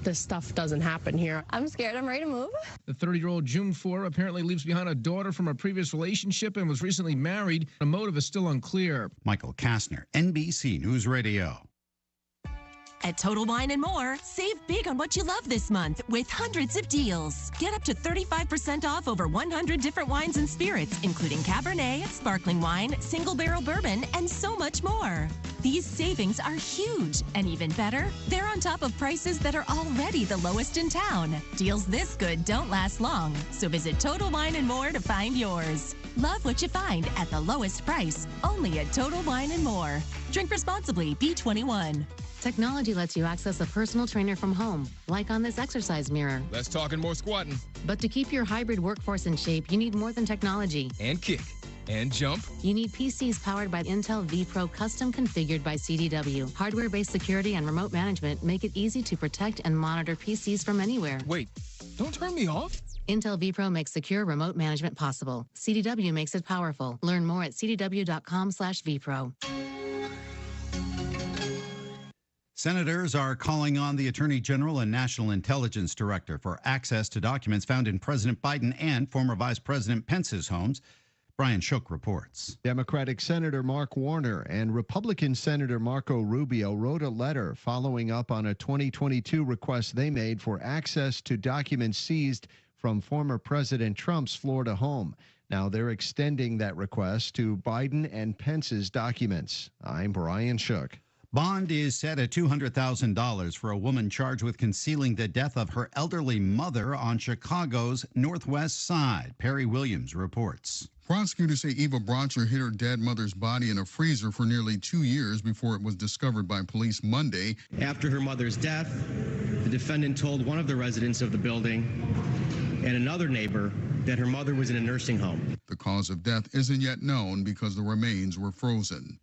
this stuff doesn't happen here. I'm scared. I'm ready to move. The 30-year-old Jumfor apparently leaves behind a daughter from a previous relationship and was recently married. The motive is still unclear. Michael Kastner, NBC News Radio. At Total Wine & More, save big on what you love this month with hundreds of deals. Get up to 35% off over 100 different wines and spirits, including Cabernet, sparkling wine, single barrel bourbon, and so much more. These savings are huge, and even better, they're on top of prices that are already the lowest in town. Deals this good don't last long, so visit Total Wine & More to find yours. Love what you find at the lowest price, only at Total Wine & More. Drink responsibly, B21. Technology lets you access a personal trainer from home, like on this exercise mirror. Less talking, more squatting. But to keep your hybrid workforce in shape, you need more than technology. And kick. And jump. You need PCs powered by Intel vPro, custom configured by CDW. Hardware-based security and remote management make it easy to protect and monitor PCs from anywhere. Wait, don't turn me off. Intel vPro makes secure remote management possible. CDW makes it powerful. Learn more at cdw.com/vPro. Senators are calling on the Attorney General and National Intelligence Director for access to documents found in President Biden and former Vice President Pence's homes. Brian Shook reports. Democratic Senator Mark Warner and Republican Senator Marco Rubio wrote a letter following up on a 2022 request they made for access to documents seized from former President Trump's Florida home. Now they're extending that request to Biden and Pence's documents. I'm Brian Shook. Bond is set at $200,000 for a woman charged with concealing the death of her elderly mother on Chicago's Northwest Side. Perry Williams reports. Prosecutors say Eva Brotcher hid her dead mother's body in a freezer for nearly 2 years before it was discovered by police Monday. After her mother's death, the defendant told one of the residents of the building and another neighbor that her mother was in a nursing home. The cause of death isn't yet known because the remains were frozen.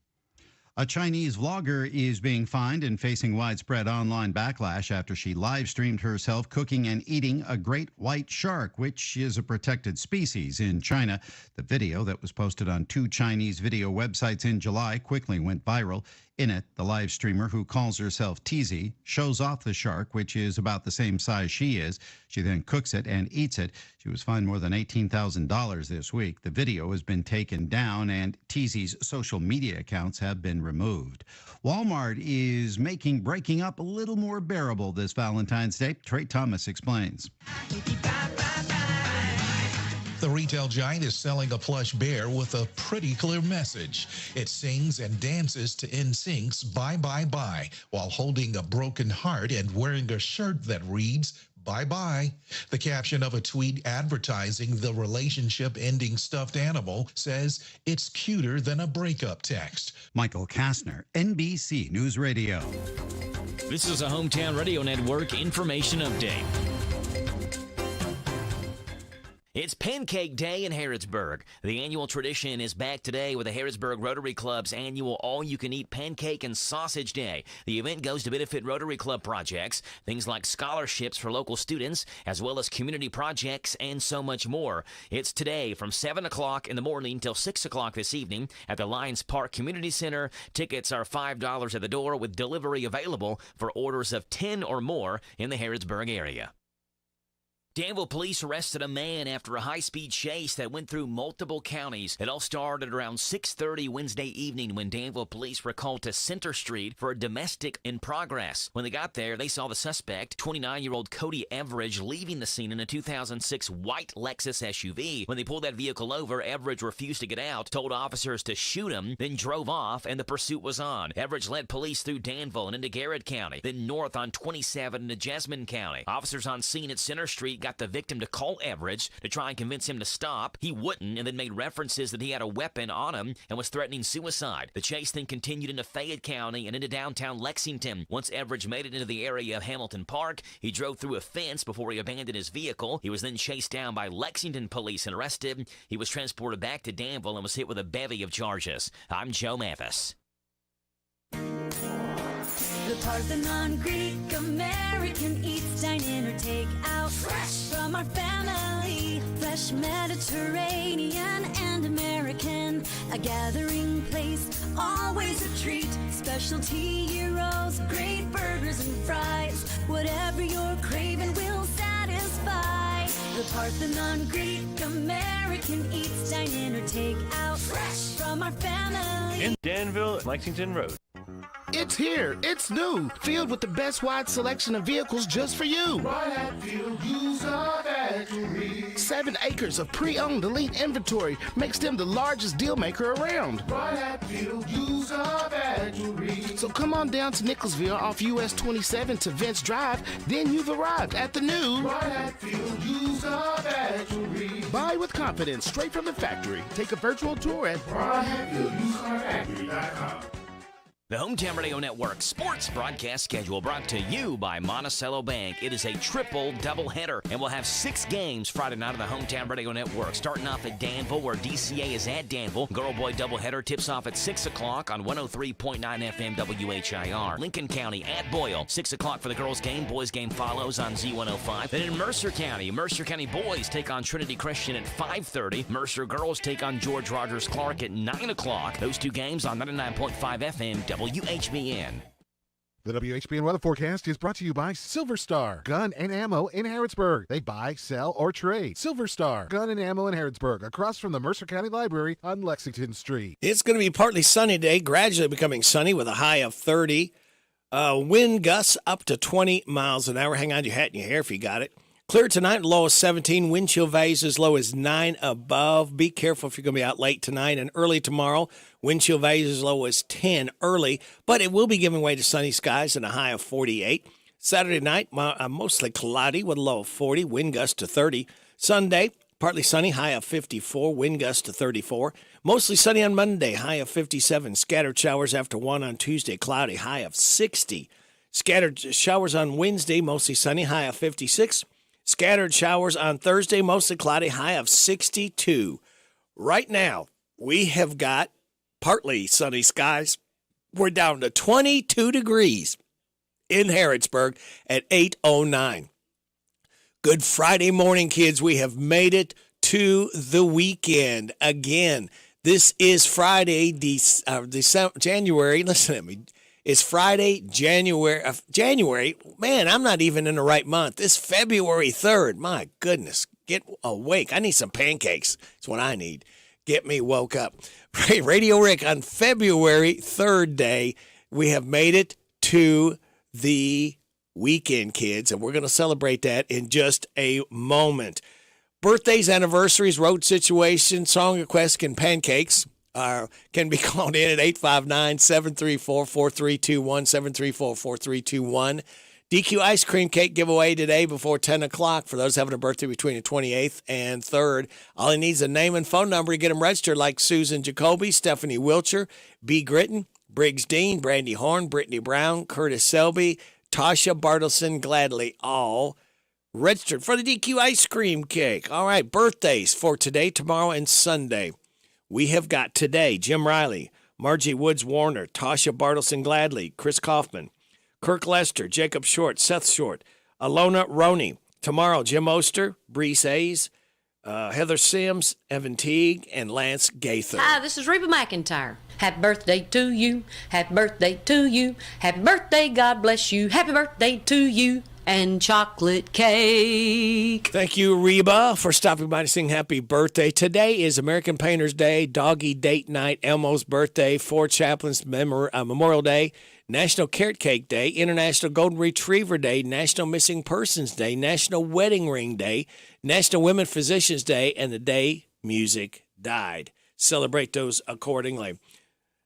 A Chinese vlogger is being fined and facing widespread online backlash after she live-streamed herself cooking and eating a great white shark, which is a protected species in China. The video that was posted on 2 Chinese video websites in July quickly went viral. In it, the live streamer, who calls herself Teasy, shows off the shark, which is about the same size she is. She then cooks it and eats it. She was fined more than $18,000 this week. The video has been taken down, and Teasy's social media accounts have been removed. Walmart is making breaking up a little more bearable this Valentine's Day. Trey Thomas explains. The retail giant is selling a plush bear with a pretty clear message. It sings and dances to NSYNC's Bye Bye Bye while holding a broken heart and wearing a shirt that reads, Bye Bye. The caption of a tweet advertising the relationship-ending stuffed animal says it's cuter than a breakup text. Michael Kastner, NBC News Radio. This is a Hometown Radio Network information update. It's Pancake Day in Harrodsburg. The annual tradition is back today with the Harrodsburg Rotary Club's annual all-you-can-eat pancake and sausage day. The event goes to benefit Rotary Club projects, things like scholarships for local students, as well as community projects and so much more. It's today from 7 o'clock in the morning till 6 o'clock this evening at the Lions Park Community Center. Tickets are $5 at the door with delivery available for orders of 10 or more in the Harrodsburg area. Danville police arrested a man after a high-speed chase that went through multiple counties. It all started around 6:30 Wednesday evening when Danville police were called to Center Street for a domestic in progress. When they got there, they saw the suspect, 29-year-old Cody Everidge, leaving the scene in a 2006 white Lexus SUV. When they pulled that vehicle over, Everidge refused to get out, told officers to shoot him, then drove off, and the pursuit was on. Everidge led police through Danville and into Garrett County, then north on 27 into Jessamine County. Officers on scene at Center Street got the victim to call Everidge to try and convince him to stop. He wouldn't, and then made references that he had a weapon on him and was threatening suicide. The chase then continued into Fayette County and into downtown Lexington. Once Everidge made it into the area of Hamilton Park, he drove through a fence before he abandoned his vehicle. He was then chased down by Lexington police and arrested. He was transported back to Danville and was hit with a bevy of charges. I'm Joe Mathis. The Parthenon, Greek, American eats, dine in or take out. Fresh from our family, fresh Mediterranean and American. A gathering place, always a treat. Specialty gyros, great burgers and fries. Whatever you're craving will satisfy. The Parthenon, Greek, American eats, dine in or take out. Fresh from our family. In Danville, Lexington Road. It's here. It's new. Filled with the best wide selection of vehicles just for you. Right at Field User Factory. 7 acres of pre-owned elite inventory makes them the largest deal maker around. Right at Field User Factory. So come on down to Nicholsville off US 27 to Vince Drive. Then you've arrived at the new Right at Field User Factory. Buy with confidence straight from the factory. Take a virtual tour at RightAtFieldUserFactory.com. The Hometown Radio Network sports broadcast schedule brought to you by Monticello Bank. It is a triple doubleheader, and we'll have 6 games Friday night on the Hometown Radio Network. Starting off at Danville, where DCA is at Danville. Girl-boy doubleheader tips off at 6 o'clock on 103.9 FM WHIR. Lincoln County at Boyle, 6 o'clock for the girls' game. Boys' game follows on Z105. Then in Mercer County boys take on Trinity Christian at 5:30. Mercer girls take on George Rogers Clark at 9 o'clock. Those 2 games on 99.5 FM WHBN. The WHBN weather forecast is brought to you by Silver Star Gun and Ammo in Harrodsburg. They buy, sell, or trade. Silver Star Gun and Ammo in Harrodsburg, across from the Mercer County Library on Lexington Street. It's going to be partly sunny today, gradually becoming sunny with a high of 30. Wind gusts up to 20 miles an hour. Hang on to your hat and your hair if you got it. Clear tonight, low of 17. Wind chill values as low as 9 above. Be careful if you're going to be out late tonight and early tomorrow. Wind chill values as low as 10 early, but it will be giving way to sunny skies and a high of 48. Saturday night, mostly cloudy with a low of 40. Wind gust to 30. Sunday, partly sunny, high of 54. Wind gust to 34. Mostly sunny on Monday, high of 57. Scattered showers after 1 on Tuesday, cloudy, high of 60. Scattered showers on Wednesday, mostly sunny, high of 56. Scattered showers on Thursday, mostly cloudy, high of 62. Right now, we have got partly sunny skies. We're down to 22 degrees in Harrodsburg at 8:09. Good Friday morning, kids. We have made it to the weekend again. This is Friday, January. Listen to me. It's Friday, January. Man, I'm not even in the right month. It's February 3rd. My goodness, get awake. I need some pancakes. That's what I need. Get me woke up. Radio Rick, on February 3rd day, we have made it to the weekend, kids, and we're going to celebrate that in just a moment. Birthdays, anniversaries, road situations, song requests, and pancakes can be called in at 859-734-4321, 734-4321. DQ ice cream cake giveaway today before 10 o'clock for those having a birthday between the 28th and 3rd. All he needs is a name and phone number to get them registered, like Susan Jacoby, Stephanie Wilcher, B. Gritton, Briggs Dean, Brandy Horn, Brittany Brown, Curtis Selby, Tasha Bartleson, gladly all registered for the DQ ice cream cake. All right, birthdays for today, tomorrow, and Sunday. We have got today Jim Riley, Margie Woods Warner, Tasha Bartleson Gladly, Chris Kaufman, Kirk Lester, Jacob Short, Seth Short, Alona Roney. Tomorrow, Jim Oster, Brees Hayes, Heather Sims, Evan Teague, and Lance Gaither. Hi, this is Reba McIntyre. Happy birthday to you. Happy birthday to you. Happy birthday, God bless you. Happy birthday to you and chocolate cake. Thank you, Reba, for stopping by to sing happy birthday. Today is American Painters Day, Doggy Date Night, Elmo's birthday, Fort Chaplin's Memorial Day, National Carrot Cake Day, International Golden Retriever Day, National Missing Persons Day, National Wedding Ring Day, National Women Physicians Day, and the day music died. Celebrate those accordingly.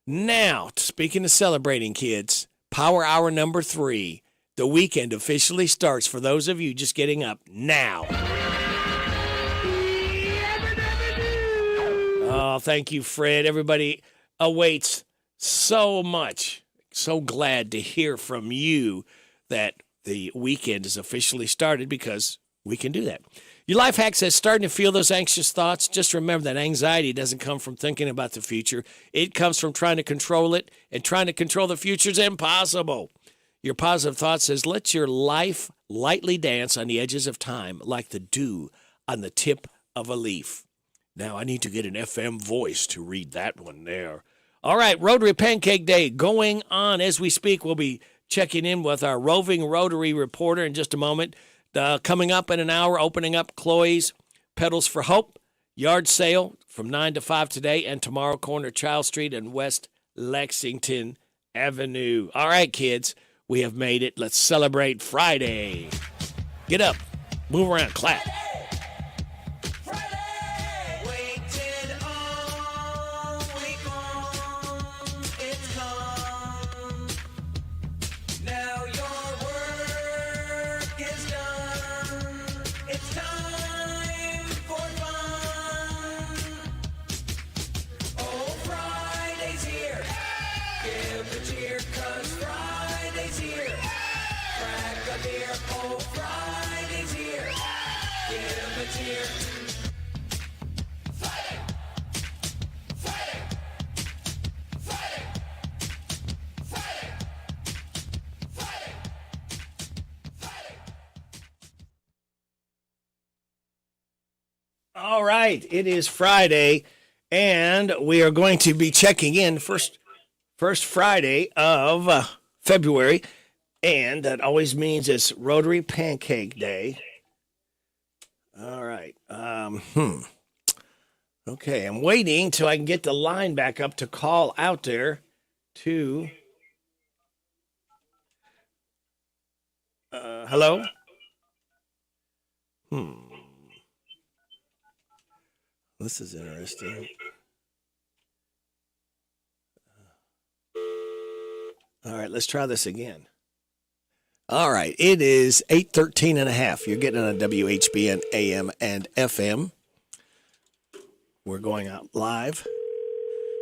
Now, speaking of celebrating, kids, Power Hour number 3. The weekend officially starts for those of you just getting up now. Oh, thank you, Fred. Everybody awaits so much. So glad to hear from you that the weekend is officially started because we can do that. Your life hack says starting to feel those anxious thoughts. Just remember that anxiety doesn't come from thinking about the future. It comes from trying to control it, and trying to control the future is impossible. Your positive thought says let your life lightly dance on the edges of time like the dew on the tip of a leaf. Now I need to get an FM voice to read that one there. All right, Rotary Pancake Day going on as we speak. We'll be checking in with our roving Rotary reporter in just a moment. Coming up in an hour, opening up Chloe's Petals for Hope yard sale from 9 to 5 today, and tomorrow, corner Child Street and West Lexington Avenue. All right, kids, we have made it. Let's celebrate Friday. Get up, move around, clap. All right, it is Friday, and we are going to be checking in first Friday of February, and that always means it's Rotary Pancake Day. All right. Okay, I'm waiting till I can get the line back up to call out there to... hello? This is interesting. All right, let's try this again. All right, it is 8:13 and a half. You're getting on WHBN AM and FM. We're going out live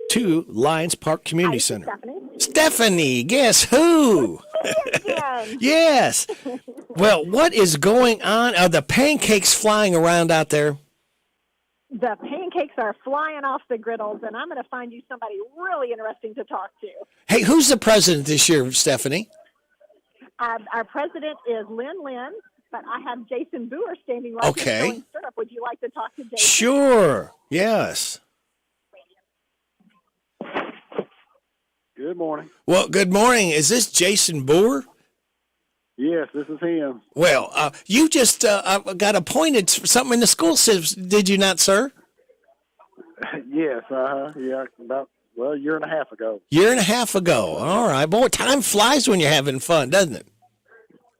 to Lions Park Community Center. Stephanie, guess who? Yes. Well, what is going on? Are the pancakes flying around out there? The pancakes are flying off the griddles, and I'm going to find you somebody really interesting to talk to. Hey, who's the president this year, Stephanie? Our president is Lynn, but I have Jason Boer standing right here showing syrup. Would you like to talk to Jason? Sure. Yes. Good morning. Well, good morning. Is this Jason Boer? Yes, this is him. Well, you just got appointed for something in the school system, did you not, sir? Yes, yeah, about, a year and a half ago. Year and a half ago. All right. Boy, time flies when you're having fun, doesn't it?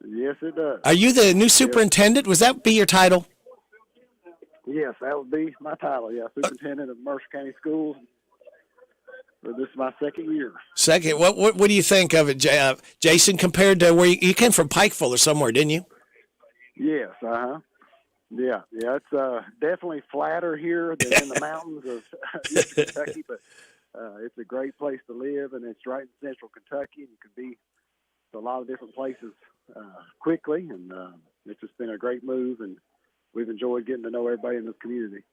Yes, it does. Are you the new superintendent? Was that be your title? Yes, that would be my title, yeah. Superintendent of Mercer County Schools. This is my second year. Second. What do you think of it, Jason, compared to where you came from Pikeville or somewhere, didn't you? Yes, Yeah, it's definitely flatter here than in the mountains of Eastern Kentucky, but it's a great place to live, and it's right in central Kentucky, and you can be to a lot of different places quickly, and it's just been a great move, and we've enjoyed getting to know everybody in this community.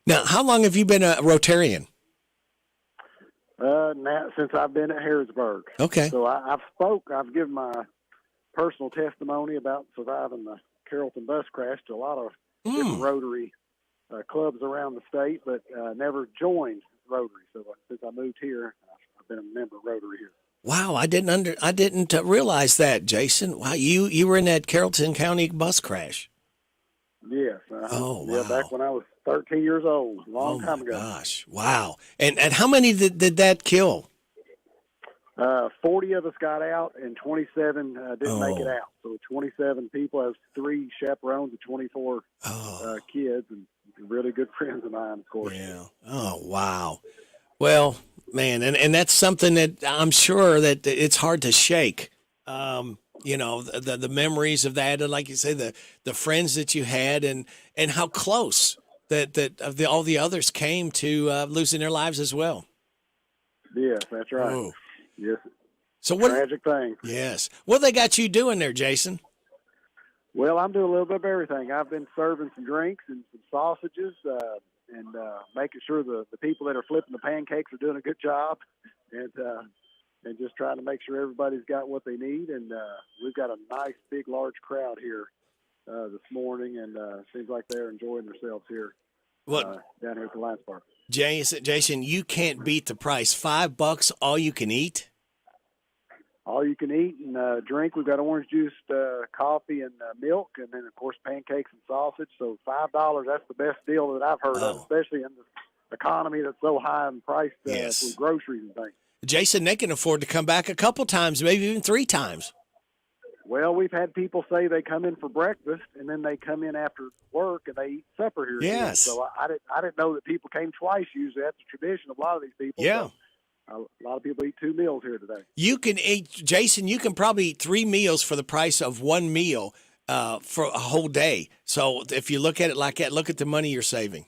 Now, how long have you been a Rotarian? Now, since I've been at Harrodsburg. Okay. So I've given my personal testimony about surviving the Carrollton bus crash to a lot of different Rotary clubs around the state, but never joined Rotary. So since I moved here, I've been a member of Rotary here. Wow, I didn't realize that, Jason. Wow, you were in that Carrollton County bus crash. Yes. Oh, Yeah, wow. back when I was 13 years old, a long time ago. Gosh, wow. And how many did that kill? 40 of us got out, and 27 didn't make it out. So 27 people, has 3 chaperones and 24 kids, and really good friends of mine, of course. Yeah. Oh, wow. Well, man, and that's something that I'm sure that it's hard to shake. The memories of that, and like you say, the friends that you had, and how close that all the others came to losing their lives as well. Yes, that's right. Oh. Yes. So what? Tragic thing. Yes. What they got you doing there, Jason? Well, I'm doing a little bit of everything. I've been serving some drinks and some sausages, and making sure the people that are flipping the pancakes are doing a good job, and just trying to make sure everybody's got what they need. And we've got a nice, big, large crowd here this morning, and it seems like they're enjoying themselves here down here at the Lions Park. Jason, you can't beat the price. $5, all you can eat. All you can eat and drink. We've got orange juice, coffee, and milk, and then, of course, pancakes and sausage. So $5, that's the best deal that I've heard of, especially in the economy that's so high in price with groceries and things. Jason, they can afford to come back a couple times, maybe even 3 times. Well, we've had people say they come in for breakfast, and then they come in after work, and they eat supper here. Yes. Again. So I didn't know that people came twice. Usually that's a tradition of a lot of these people. Yeah. So a lot of people eat 2 meals here today. You can eat, Jason, you can probably eat 3 meals for the price of 1 meal for a whole day. So if you look at it like that, look at the money you're saving.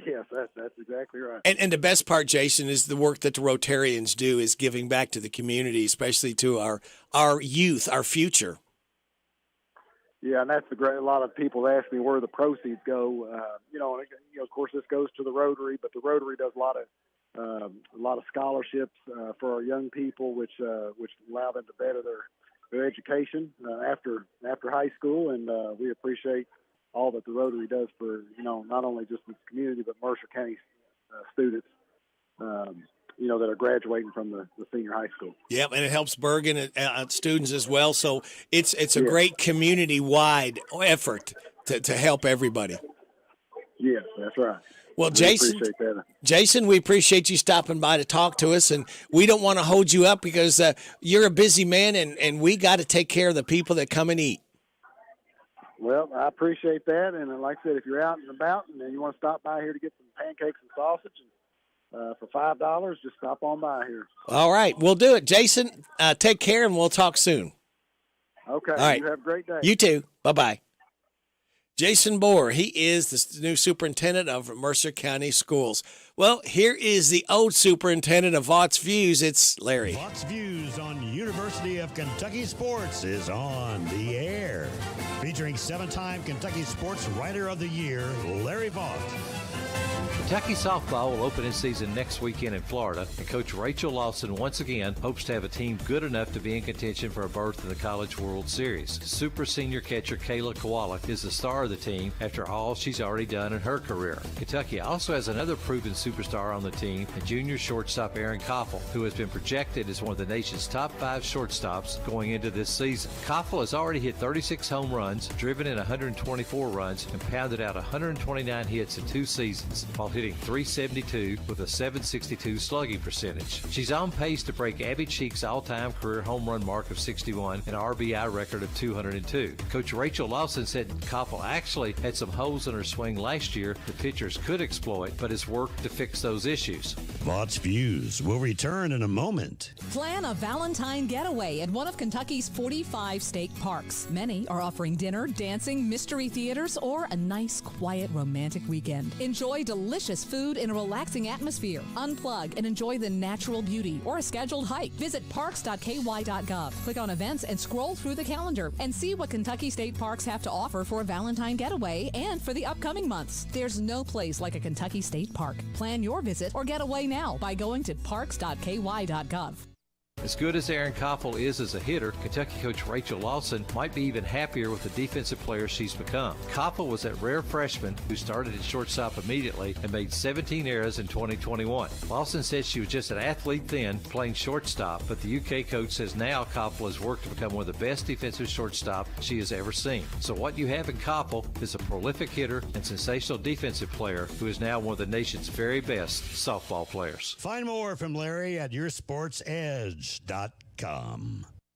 Yes, that's exactly right. And the best part, Jason, is the work that the Rotarians do is giving back to the community, especially to our youth, our future. Yeah, and that's the great. A lot of people ask me where the proceeds go. Of course, this goes to the Rotary, but the Rotary does a lot of scholarships for our young people, which allow them to better their education after high school, and we appreciate all that the Rotary does for not only just this community but Mercer County students that are graduating from the senior high school. Yep, and it helps Bergen students as well. So it's a great community-wide effort to help everybody. Yes, that's right. Well, We Jason, appreciate that. Jason, we appreciate you stopping by to talk to us, and we don't want to hold you up because you're a busy man, and we got to take care of the people that come and eat. Well, I appreciate that, and like I said, if you're out and about and you want to stop by here to get some pancakes and sausage for $5, just stop on by here. All right, we'll do it. Jason, take care, and we'll talk soon. Okay, All right. You have a great day. You too. Bye-bye. Jason Bohr, he is the new superintendent of Mercer County Schools. Well, here is the old superintendent of Vaught's Views. It's Larry. Vaught's Views on University of Kentucky Sports is on the air. Featuring 7-time Kentucky Sports Writer of the Year, Larry Vaught. Kentucky softball will open its season next weekend in Florida, and Coach Rachel Lawson once again hopes to have a team good enough to be in contention for a berth in the College World Series. Super senior catcher Kayla Koala is the star of the team after all she's already done in her career. Kentucky also has another proven superstar on the team, and junior shortstop Aaron Koffel, who has been projected as one of the nation's top 5 shortstops going into this season. Koffel has already hit 36 home runs, driven in 124 runs, and pounded out 129 hits in 2 seasons, while hitting .372 with a .762 slugging percentage. She's on pace to break Abby Cheek's all-time career home run mark of 61 and RBI record of 202. Coach Rachel Lawson said Koppel actually had some holes in her swing last year that pitchers could exploit, but has worked to fix those issues. Vaught's Views will return in a moment. Plan a Valentine getaway at one of Kentucky's 45 state parks. Many are offering dinner, dancing, mystery theaters, or a nice, quiet, romantic weekend. Enjoy delicious food in a relaxing atmosphere. Unplug and enjoy the natural beauty or a scheduled hike. Visit parks.ky.gov. Click on events and scroll through the calendar and see what Kentucky State Parks have to offer for a Valentine getaway and for the upcoming months. There's no place like a Kentucky State Park. Plan your visit or getaway now by going to parks.ky.gov. As good as Aaron Koppel is as a hitter, Kentucky coach Rachel Lawson might be even happier with the defensive player she's become. Koppel was that rare freshman who started at shortstop immediately and made 17 errors in 2021. Lawson said she was just an athlete then, playing shortstop, but the UK coach says now Koppel has worked to become one of the best defensive shortstop she has ever seen. So what you have in Koppel is a prolific hitter and sensational defensive player who is now one of the nation's very best softball players. Find more from Larry at yoursportsedge.com.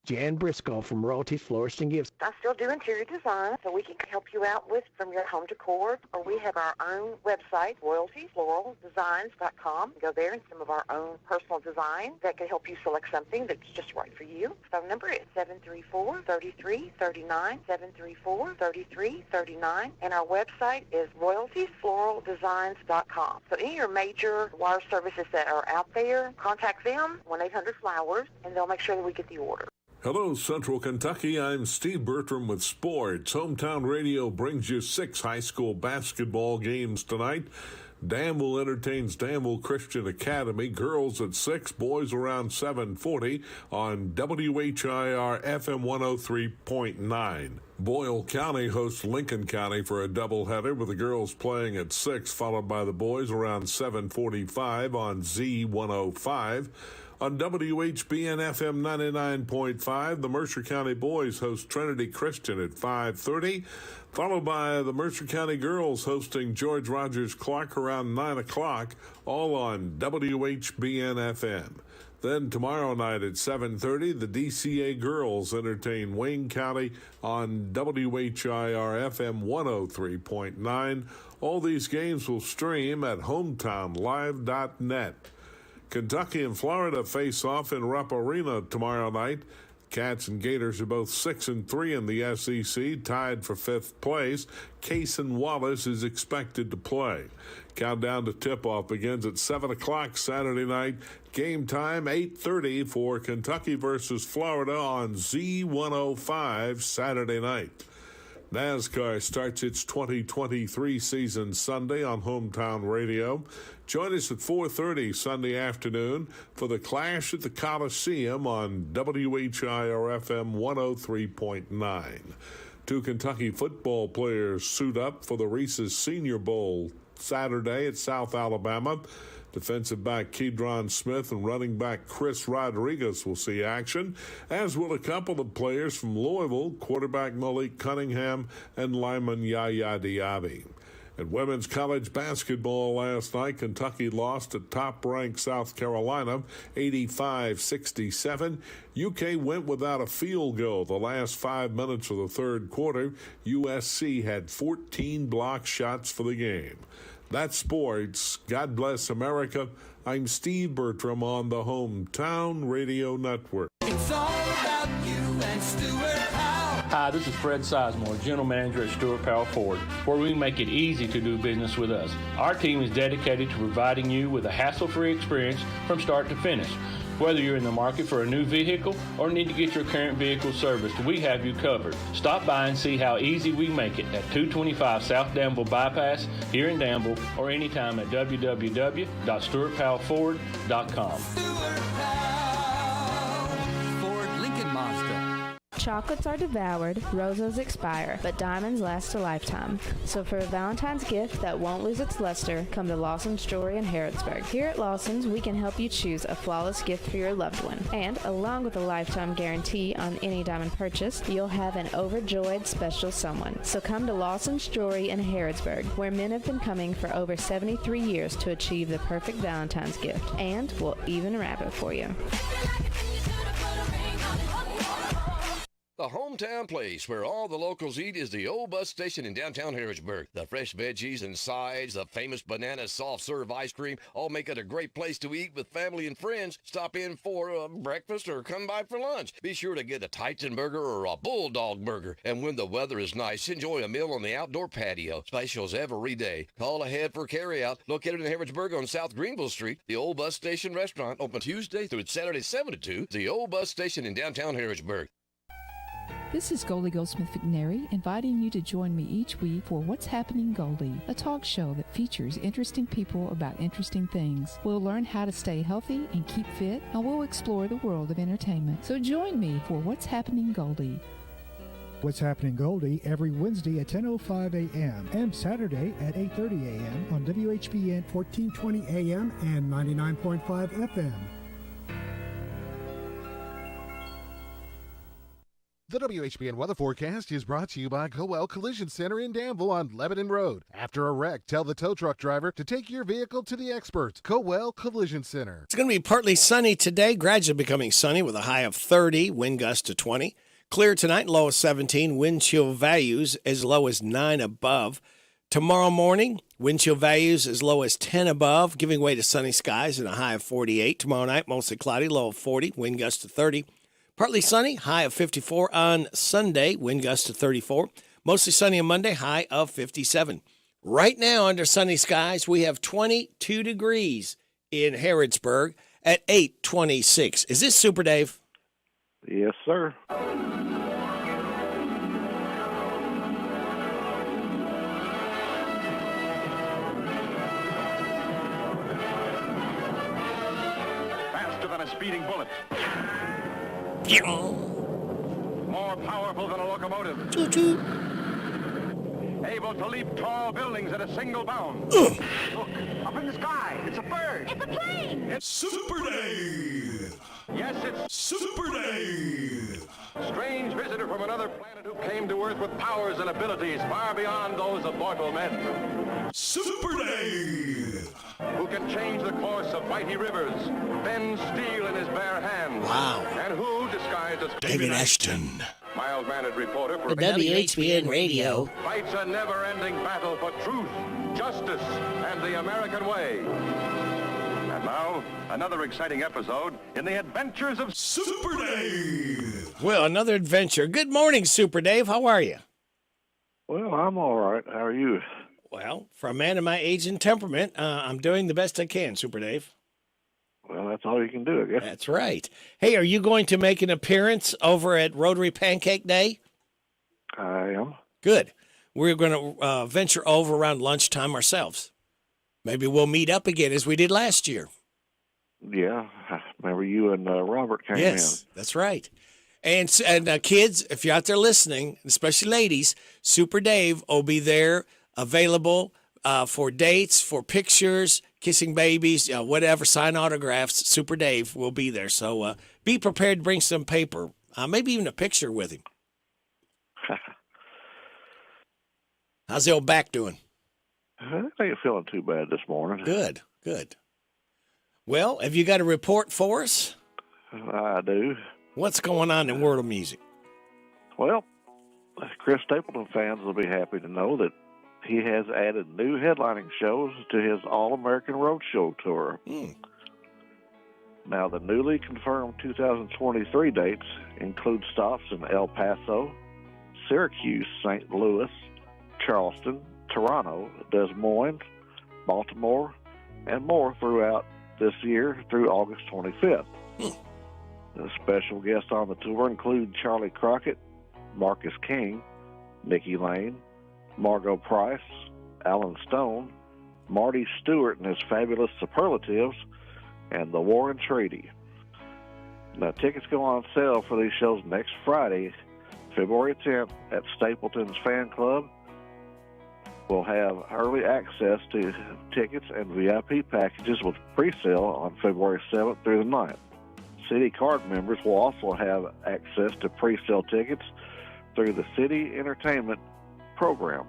Jan Briscoe from Royalty Florist and Gifts. I still do interior design, so we can help you out with from your home decor, or we have our own website, royaltyfloraldesigns.com. Go there and some of our own personal design that can help you select something that's just right for you. Phone number is 734-3339, 734-3339, and our website is royaltyfloraldesigns.com. So any of your major wire services that are out there, contact them, 1-800-FLOWERS, and they'll make sure that we get the order. Hello, Central Kentucky. I'm Steve Bertram with Sports. Hometown Radio brings you 6 high school basketball games tonight. Danville entertains Danville Christian Academy. Girls at 6, boys around 7:40 on WHIR FM 103.9. Boyle County hosts Lincoln County for a doubleheader, with the girls playing at 6, followed by the boys around 7:45 on Z105. On WHBN FM 99.5, the Mercer County boys host Trinity Christian at 5:30, followed by the Mercer County girls hosting George Rogers Clark around 9 o'clock, all on WHBN FM. Then tomorrow night at 7:30, the DCA girls entertain Wayne County on WHIR FM 103.9. All these games will stream at hometownlive.net. Kentucky and Florida face off in Rupp Arena tomorrow night. Cats and Gators are both 6-3 in the SEC, tied for 5th place. Case and Wallace is expected to play. Countdown to tip-off begins at 7 o'clock Saturday night. Game time 8:30 for Kentucky versus Florida on Z105 Saturday night. NASCAR starts its 2023 season Sunday on Hometown Radio. Join us at 4:30 Sunday afternoon for the Clash at the Coliseum on WHIR FM 103.9. 2 Kentucky football players suit up for the Reese's Senior Bowl Saturday at South Alabama. Defensive back Kedron Smith and running back Chris Rodriguez will see action, as will a couple of players from Louisville, quarterback Malik Cunningham and lineman Yaya Diaby. In women's college basketball last night, Kentucky lost to top-ranked South Carolina 85-67. UK went without a field goal the last 5 minutes of the third quarter. USC had 14 block shots for the game. That's sports. God bless America. I'm Steve Bertram on the Hometown Radio Network. It's all about you and Stuart Powell. Hi, this is Fred Sizemore, General Manager at Stuart Powell Ford, where we make it easy to do business with us. Our team is dedicated to providing you with a hassle-free experience from start to finish. Whether you're in the market for a new vehicle or need to get your current vehicle serviced, we have you covered. Stop by and see how easy we make it at 225 South Danville Bypass here in Danville, or anytime at www.stuartpowellford.com. Stuart Powell, Ford Lincoln Mazda. Chocolates are devoured, roses expire, but diamonds last a lifetime. So for a Valentine's gift that won't lose its luster, come to Lawson's Jewelry in Harrodsburg. Here at Lawson's, we can help you choose a flawless gift for your loved one. And along with a lifetime guarantee on any diamond purchase, you'll have an overjoyed special someone. So come to Lawson's Jewelry in Harrodsburg, where men have been coming for over 73 years to achieve the perfect Valentine's gift. And we'll even wrap it for you. The hometown place where all the locals eat is the old bus station in downtown Harrodsburg. The fresh veggies and sides, the famous banana soft serve ice cream, all make it a great place to eat with family and friends. Stop in for breakfast or come by for lunch. Be sure to get a Titan burger or a Bulldog burger. And when the weather is nice, enjoy a meal on the outdoor patio. Specials every day. Call ahead for carryout. Located in Harrodsburg on South Greenville Street, the old bus station restaurant open Tuesday through Saturday 7 to 2. The old bus station in downtown Harrodsburg. This is Goldie Goldsmith McNary inviting you to join me each week for What's Happening Goldie, a talk show that features interesting people about interesting things. We'll learn how to stay healthy and keep fit, and we'll explore the world of entertainment. So join me for What's Happening Goldie. What's Happening Goldie every Wednesday at 10:05 a.m. and Saturday at 8:30 a.m. on WHBN 1420 a.m. and 99.5 FM. The WHBN weather forecast is brought to you by Coel Collision Center in Danville on Lebanon Road. After a wreck, tell the tow truck driver to take your vehicle to the experts. Coel Collision Center. It's going to be partly sunny today, gradually becoming sunny with a high of 30, wind gust to 20. Clear tonight, low of 17, wind chill values as low as 9 above. Tomorrow morning, wind chill values as low as 10 above, giving way to sunny skies and a high of 48. Tomorrow night, mostly cloudy, low of 40, wind gust to 30. Partly sunny, high of 54 on Sunday, wind gust to 34. Mostly sunny on Monday, high of 57. Right now, under sunny skies, we have 22 degrees in Harrodsburg at 8:26. Is this Super Dave? Yes, sir. Faster than a speeding bullet. More powerful than a locomotive. Choo-choo. Able to leap tall buildings at a single bound. Look, up in the sky. It's a bird. It's a plane. It's Super Dave. Yes, it's Super Dave. Strange visitor from another planet who came to Earth with powers and abilities far beyond those of mortal men. Super Dave. Who can change the course of mighty rivers, bend steel in his bare hands. Wow. And who, disguised as David Ashton. Mild-mannered reporter for WHBN Radio. Fights a never-ending battle for truth, justice, and the American way. And now, another exciting episode in the adventures of Super Dave. Well, another adventure. Good morning, Super Dave. How are you? Well, I'm all right. How are you? Well, for a man of my age and temperament, I'm doing the best I can, Super Dave. Well, that's all you can do, I guess. That's right. Hey, are you going to make an appearance over at Rotary Pancake Day? I am. Good. We're going to venture over around lunchtime ourselves. Maybe we'll meet up again as we did last year. Yeah, I remember you and Robert came in. Yes, that's right. And kids, if you're out there listening, especially ladies, Super Dave will be there, available for dates, for pictures, kissing babies, whatever, sign autographs. Super Dave will be there. So be prepared to bring some paper, maybe even a picture with him. How's the old back doing? I ain't feeling too bad this morning. Good, good. Well, have you got a report for us? I do. What's going on in world of music? Well, Chris Stapleton fans will be happy to know that he has added new headlining shows to his All-American Roadshow tour. Now, the newly confirmed 2023 dates include stops in El Paso, Syracuse, St. Louis, Charleston, Toronto, Des Moines, Baltimore, and more throughout this year through August 25th. The special guests on the tour include Charlie Crockett, Marcus King, Nikki Lane, Margot Price, Alan Stone, Marty Stewart and his fabulous Superlatives, and the Warren Treaty. Now, tickets go on sale for these shows next Friday, February 10th, at Stapleton's Fan Club. We'll have early access to tickets and VIP packages with pre-sale on February 7th through the 9th. City Card members will also have access to pre-sale tickets through the City Entertainment program.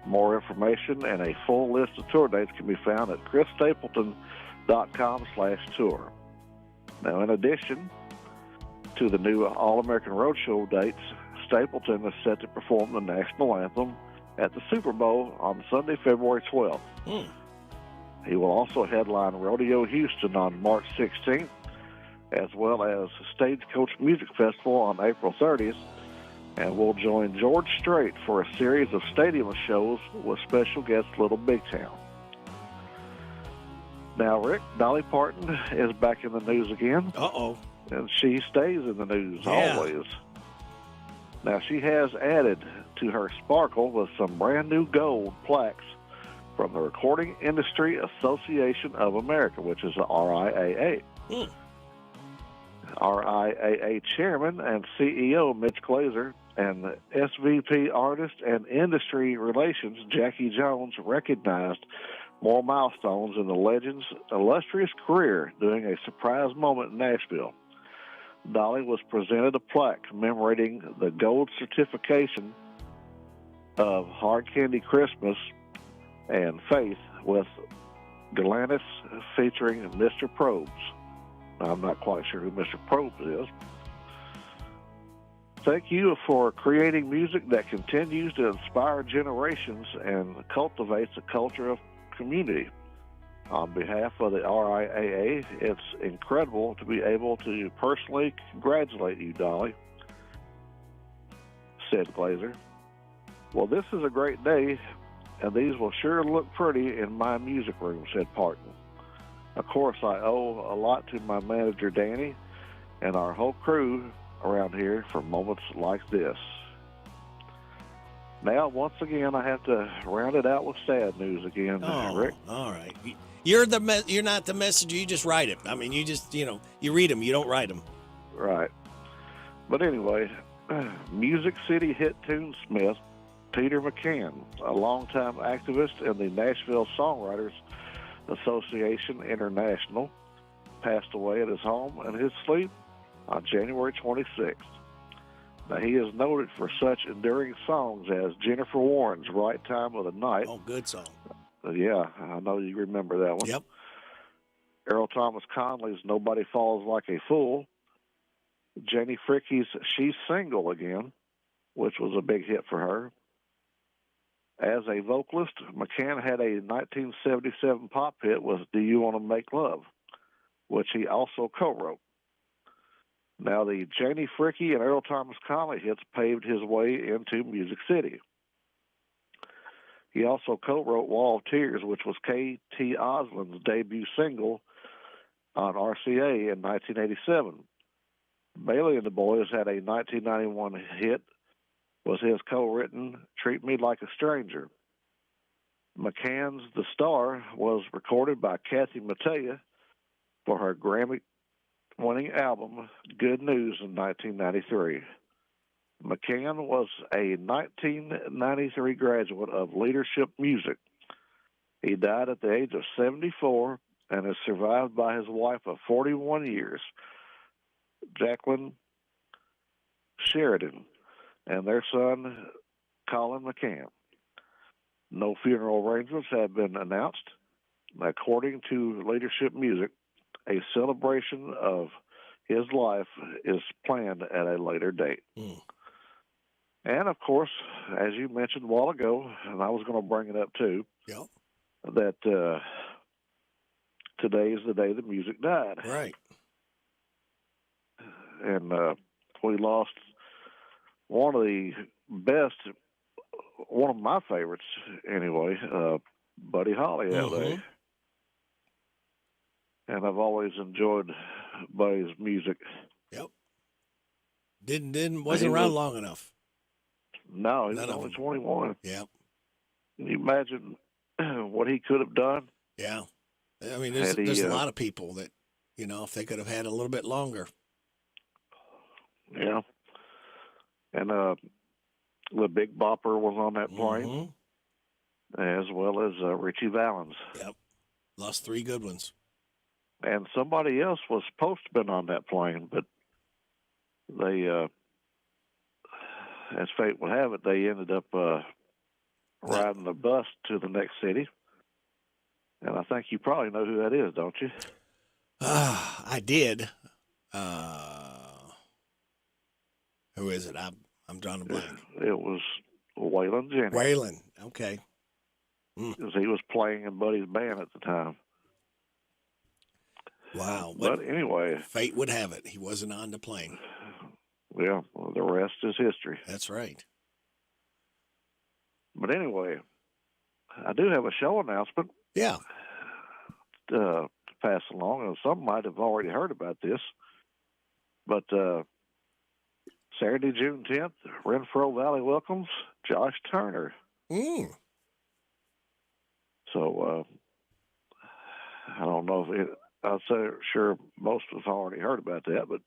More information and a full list of tour dates can be found at chrisstapleton.com/tour. Now, in addition to the new All-American Roadshow dates, Stapleton is set to perform the national anthem at the Super Bowl on Sunday, February 12th. He will also headline Rodeo Houston on March 16th, as well as Stagecoach Music Festival on April 30th, and will join George Strait for a series of stadium shows with special guest Little Big Town. Now, Rick, Dolly Parton is back in the news again. Uh-oh. And she stays in the news always. Now, she has added to her sparkle with some brand new gold plaques from the Recording Industry Association of America, which is the RIAA. RIAA Chairman and CEO Mitch Glazer and the SVP Artist and Industry Relations Jackie Jones recognized more milestones in the legend's illustrious career during a surprise moment in Nashville. Dolly was presented a plaque commemorating the gold certification of Hard Candy Christmas and Faith with Galantis featuring Mr. Probes. Now, I'm not quite sure who Mr. Probes is. Thank you for creating music that continues to inspire generations and cultivates a culture of community. On behalf of the RIAA, it's incredible to be able to personally congratulate you, Dolly, said Glazer. Well, this is a great day, and these will sure look pretty in my music room, said Parton. Of course, I owe a lot to my manager, Danny, and our whole crew around here for moments like this. Now, once again, I have to round it out with sad news again, Rick. All right. You're not the messenger. You just write it. I mean, you just, you read them. You don't write them. Right. But anyway, Music City hit tunesmith Peter McCann, a longtime activist in the Nashville Songwriters Association International, passed away at his home in his sleep on January 26th. Now, he is noted for such enduring songs as Jennifer Warren's Right Time of the Night. Oh, good song. Yeah, I know you remember that one. Yep. Earl Thomas Conley's Nobody Falls Like a Fool. Janie Fricke's She's Single Again, which was a big hit for her. As a vocalist, McCann had a 1977 pop hit with Do You Want to Make Love, which he also co-wrote. Now, the Janie Fricke and Earl Thomas Conley hits paved his way into Music City. He also co-wrote Wall of Tears, which was K.T. Oslin's debut single on RCA in 1987. Bailey and the Boys had a 1991 hit, was his co-written Treat Me Like a Stranger. McCann's The Star was recorded by Kathy Mattea for her Grammy-winning album Good News in 1993. McCann was a 1993 graduate of Leadership Music. He died at the age of 74 and is survived by his wife of 41 years, Jacqueline Sheridan, and their son, Colin McCann. No funeral arrangements have been announced. According to Leadership Music, a celebration of his life is planned at a later date. And, of course, as you mentioned a while ago, and I was going to bring it up too, that today is the day the music died. Right. And we lost one of the best, one of my favorites anyway, Buddy Holly that day. And I've always enjoyed Buddy's music. Yep. Wasn't around long enough. No, he was only 21. Yep. Can you imagine what he could have done? Yeah. I mean, there's a lot of people that, if they could have had a little bit longer. Yeah. And the Big Bopper was on that plane, as well as Richie Valens. Yep. Lost 3 good ones. And somebody else was supposed to have been on that plane, but they, as fate would have it, they ended up riding the bus to the next city. And I think you probably know who that is, don't you? I did. Who is it? I'm drawing a blank. It was Waylon Jennings. Waylon, okay. Because he was playing in Buddy's band at the time. Wow. But anyway. Fate would have it. He wasn't on the plane. Yeah, well, the rest is history. That's right. But anyway, I do have a show announcement. Yeah. To pass along, and some might have already heard about this. But Saturday, June 10th, Renfro Valley welcomes Josh Turner. So I don't know if I'm sure most of us already heard about that, but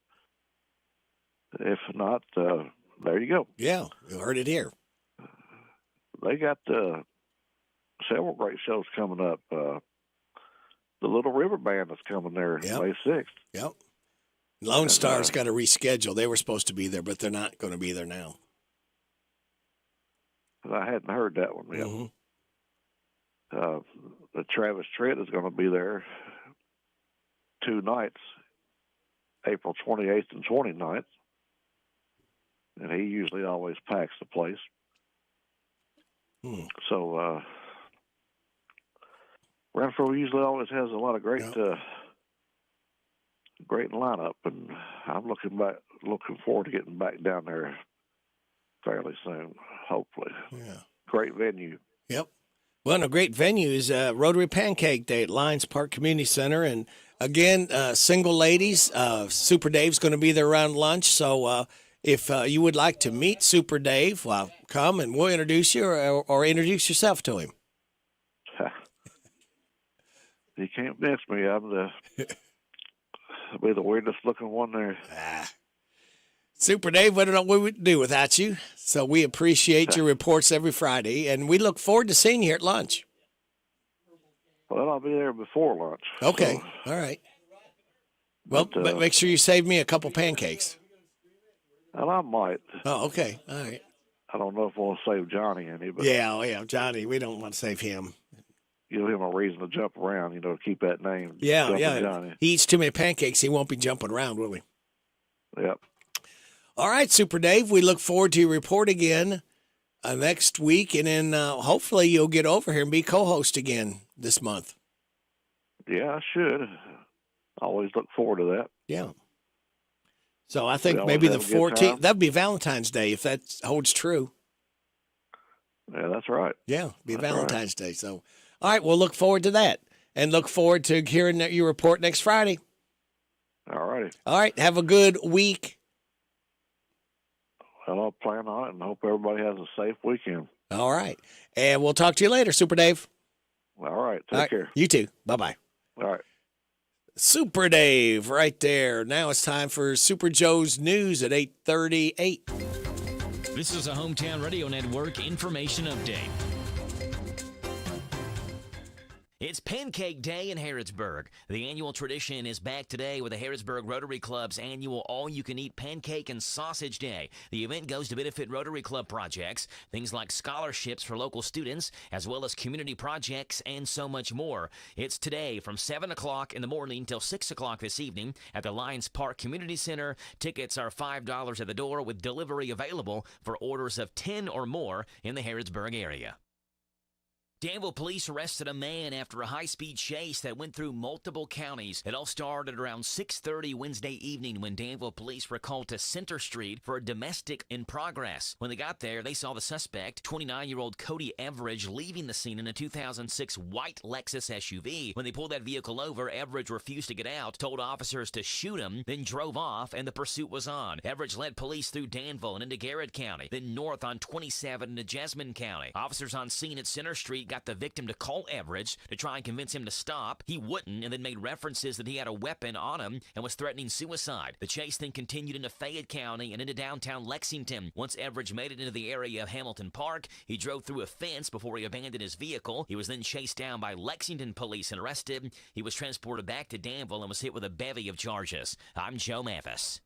if not, there you go. Yeah, you heard it here. They got several great shows coming up. The Little River Band is coming there May 6th. Yep. Lone Star's got to reschedule. They were supposed to be there, but they're not going to be there now. I hadn't heard that one yet. Mm-hmm. The Travis Tritt is going to be there 2 nights, April 28th and 29th. And he usually always packs the place. So Renfro usually always has a lot of great great lineup, and I'm looking forward to getting back down there fairly soon, hopefully. Yeah. Great venue. Yep. Well, and a great venue is Rotary Pancake Day at Lions Park Community Center. And again, single ladies, Super Dave's going to be there around lunch. So if you would like to meet Super Dave, well, come and we'll introduce you or introduce yourself to him. You can't miss me. I'll be the weirdest looking one there. Super Dave, I don't know what we would do without you. So we appreciate your reports every Friday, and we look forward to seeing you here at lunch. Well, I'll be there before lunch. Okay. So. All right. Well, but make sure you save me a couple pancakes. And I might. Oh, okay. All right. I don't know if we'll save Johnny any, but yeah, Johnny. We don't want to save him. Give him a reason to jump around, keep that name. Yeah. Johnny. He eats too many pancakes. He won't be jumping around, will he? Yep. All right, Super Dave. We look forward to your report again next week, and then hopefully you'll get over here and be co-host again this month. Yeah, I should. Always look forward to that. Yeah. So I think maybe the 14th, that'd be Valentine's Day if that holds true. Yeah, that's right. Yeah, be Valentine's Day. So, all right, we'll look forward to that and look forward to hearing your report next Friday. All righty. All right, have a good week. Well, I'll plan on it and hope everybody has a safe weekend. All right. And we'll talk to you later, Super Dave. All right. Take care. You too. Bye-bye. All right. Super Dave right there. Now it's time for Super Joe's News at 8:38. This is a Hometown Radio Network information update. It's Pancake Day in Harrodsburg. The annual tradition is back today with the Harrodsburg Rotary Club's annual all-you-can-eat pancake and sausage day. The event goes to benefit Rotary Club projects, things like scholarships for local students, as well as community projects and so much more. It's today from 7 o'clock in the morning till 6 o'clock this evening at the Lions Park Community Center. Tickets are $5 at the door with delivery available for orders of 10 or more in the Harrodsburg area. Danville police arrested a man after a high-speed chase that went through multiple counties. It all started around 6:30 Wednesday evening when Danville police were called to Center Street for a domestic in progress. When they got there, they saw the suspect, 29-year-old Cody Everidge, leaving the scene in a 2006 white Lexus SUV. When they pulled that vehicle over, Everidge refused to get out, told officers to shoot him, then drove off, and the pursuit was on. Everidge led police through Danville and into Garrett County, then north on 27 into Jessamine County. Officers on scene at Center Street got the victim to call Everidge to try and convince him to stop. He wouldn't, and then made references that he had a weapon on him and was threatening suicide. The chase then continued into Fayette County and into downtown Lexington. Once Everidge made it into the area of Hamilton Park, he drove through a fence before he abandoned his vehicle. He was then chased down by Lexington police and arrested. He was transported back to Danville and was hit with a bevy of charges. I'm Joe Mathis.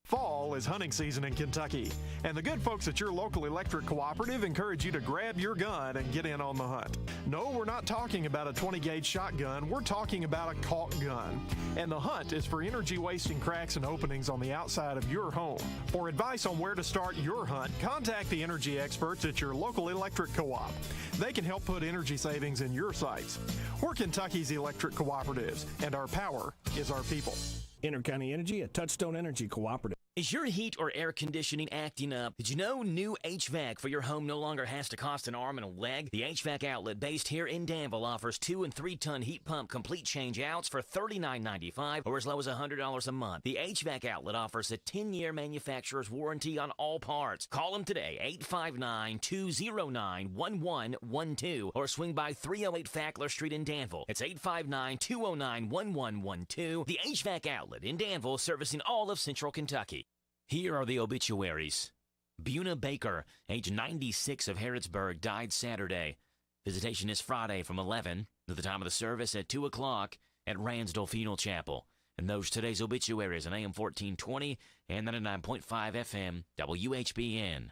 Fall is hunting season in Kentucky, and the good folks at your local electric cooperative encourage you to grab your gun and get in on the hunt. No, we're not talking about a 20-gauge shotgun, we're talking about a caulk gun. And the hunt is for energy-wasting cracks and openings on the outside of your home. For advice on where to start your hunt, contact the energy experts at your local electric co-op. They can help put energy savings in your sights. We're Kentucky's electric cooperatives, and our power is our people. Intercounty Energy, a Touchstone Energy cooperative. Is your heat or air conditioning acting up? Did you know new HVAC for your home no longer has to cost an arm and a leg? The HVAC outlet based here in Danville offers 2 and 3 ton heat pump complete change outs for $39.95 or as low as $100 a month. The HVAC outlet offers a 10-year manufacturer's warranty on all parts. Call them today, 859-209-1112 or swing by 308 Fackler Street in Danville. It's 859-209-1112. The HVAC outlet in Danville, servicing all of Central Kentucky. Here are the obituaries. Buna Baker, age 96 of Harrodsburg, died Saturday. Visitation is Friday from 11 to the time of the service at 2 o'clock at Ransdell Funeral Chapel. And those today's obituaries on AM 1420 and 99.5 FM WHBN.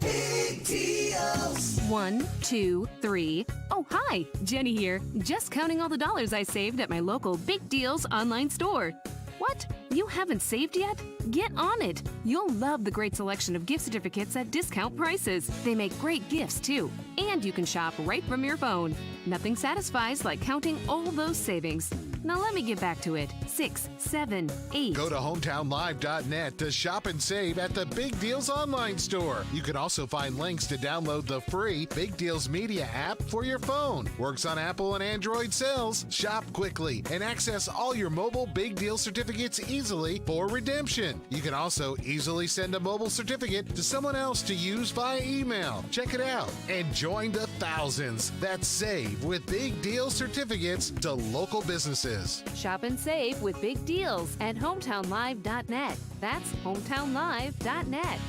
Big deals. 1, 2, 3. Oh, hi, Jenny here. Just counting all the dollars I saved at my local Big Deals online store. What? You haven't saved yet? Get on it. You'll love the great selection of gift certificates at discount prices. They make great gifts, too. And you can shop right from your phone. Nothing satisfies like counting all those savings. Now let me get back to it. 6, 7, 8. Go to hometownlive.net to shop and save at the Big Deals online store. You can also find links to download the free Big Deals Media app for your phone. Works on Apple and Android cells. Shop quickly and access all your mobile Big Deal certificates easily for redemption. You can also easily send a mobile certificate to someone else to use via email. Check it out and join the thousands that save with Big Deal certificates to local businesses. Shop and save with Big Deals at hometownlive.net. That's hometownlive.net.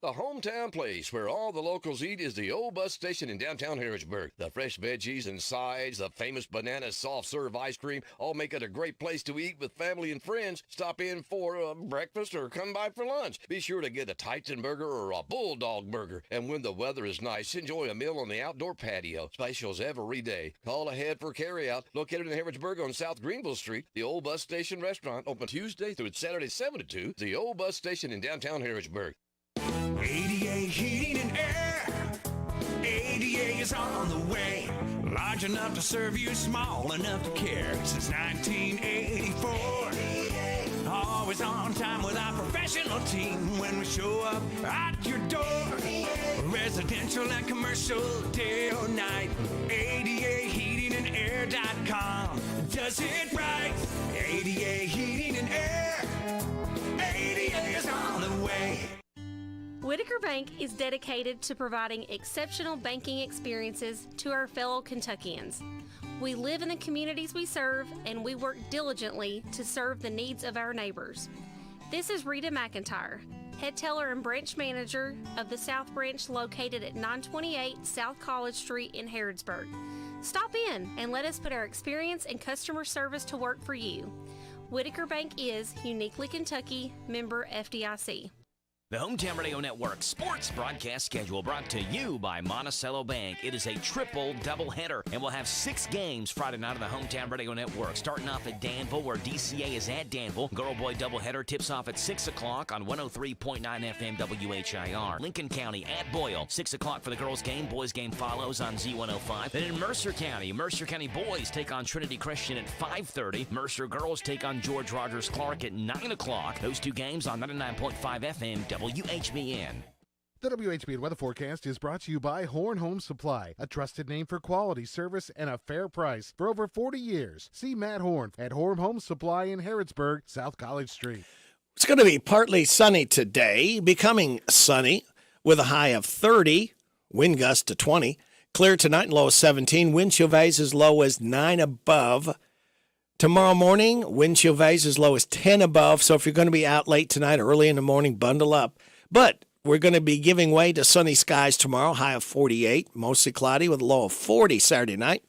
The hometown place where all the locals eat is the old bus station in downtown Harrodsburg. The fresh veggies and sides, the famous banana soft serve ice cream, all make it a great place to eat with family and friends. Stop in for breakfast or come by for lunch. Be sure to get a Titan burger or a Bulldog burger. And when the weather is nice, enjoy a meal on the outdoor patio. Specials every day. Call ahead for carryout. Located in Harrodsburg on South Greenville Street, the old bus station restaurant, open Tuesday through Saturday 7 to 2. The old bus station in downtown Harrodsburg. ADA Heating and Air. ADA is on the way. Large enough to serve you, small enough to care. Since 1984. Always on time with our professional team when we show up at your door. Residential and commercial, day or night. ADAHeatingandAir.com does it right. ADA Heating and Air. ADA is on the way. Whitaker Bank is dedicated to providing exceptional banking experiences to our fellow Kentuckians. We live in the communities we serve, and we work diligently to serve the needs of our neighbors. This is Rita McIntyre, head teller and branch manager of the South Branch located at 928 South College Street in Harrodsburg. Stop in and let us put our experience and customer service to work for you. Whitaker Bank is uniquely Kentucky, member FDIC. The Hometown Radio Network sports broadcast schedule brought to you by Monticello Bank. It is a triple doubleheader, and we'll have 6 games Friday night on the Hometown Radio Network. Starting off at Danville, where DCA is at Danville. Girl-boy doubleheader tips off at 6 o'clock on 103.9 FM WHIR. Lincoln County at Boyle, 6 o'clock for the girls' game. Boys' game follows on Z105. Then in Mercer County boys take on Trinity Christian at 5:30. Mercer girls take on George Rogers Clark at 9 o'clock. Those 2 games on 99.5 FM WHBN. The WHBN weather forecast is brought to you by Horn Home Supply, a trusted name for quality service and a fair price for over 40 years. See Matt Horn at Horn Home Supply in Harrodsburg, South College Street. It's going to be partly sunny today, becoming sunny with a high of 30, wind gust to 20. Clear tonight and low of 17. Wind chill values as low as 9 above. Tomorrow morning, wind chill values as low as 10 above. So if you're going to be out late tonight or early in the morning, bundle up. But we're going to be giving way to sunny skies tomorrow, high of 48, mostly cloudy with a low of 40 Saturday night.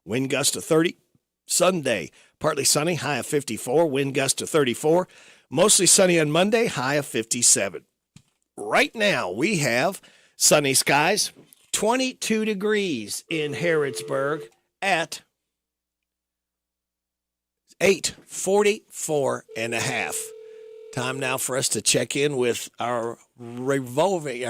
Wind gust to 30. Sunday, partly sunny, high of 54, wind gust to 34. Mostly sunny on Monday, high of 57. Right now, we have sunny skies, 22 degrees in Harrodsburg at 8:44 and a half. Time now for us to check in with our roving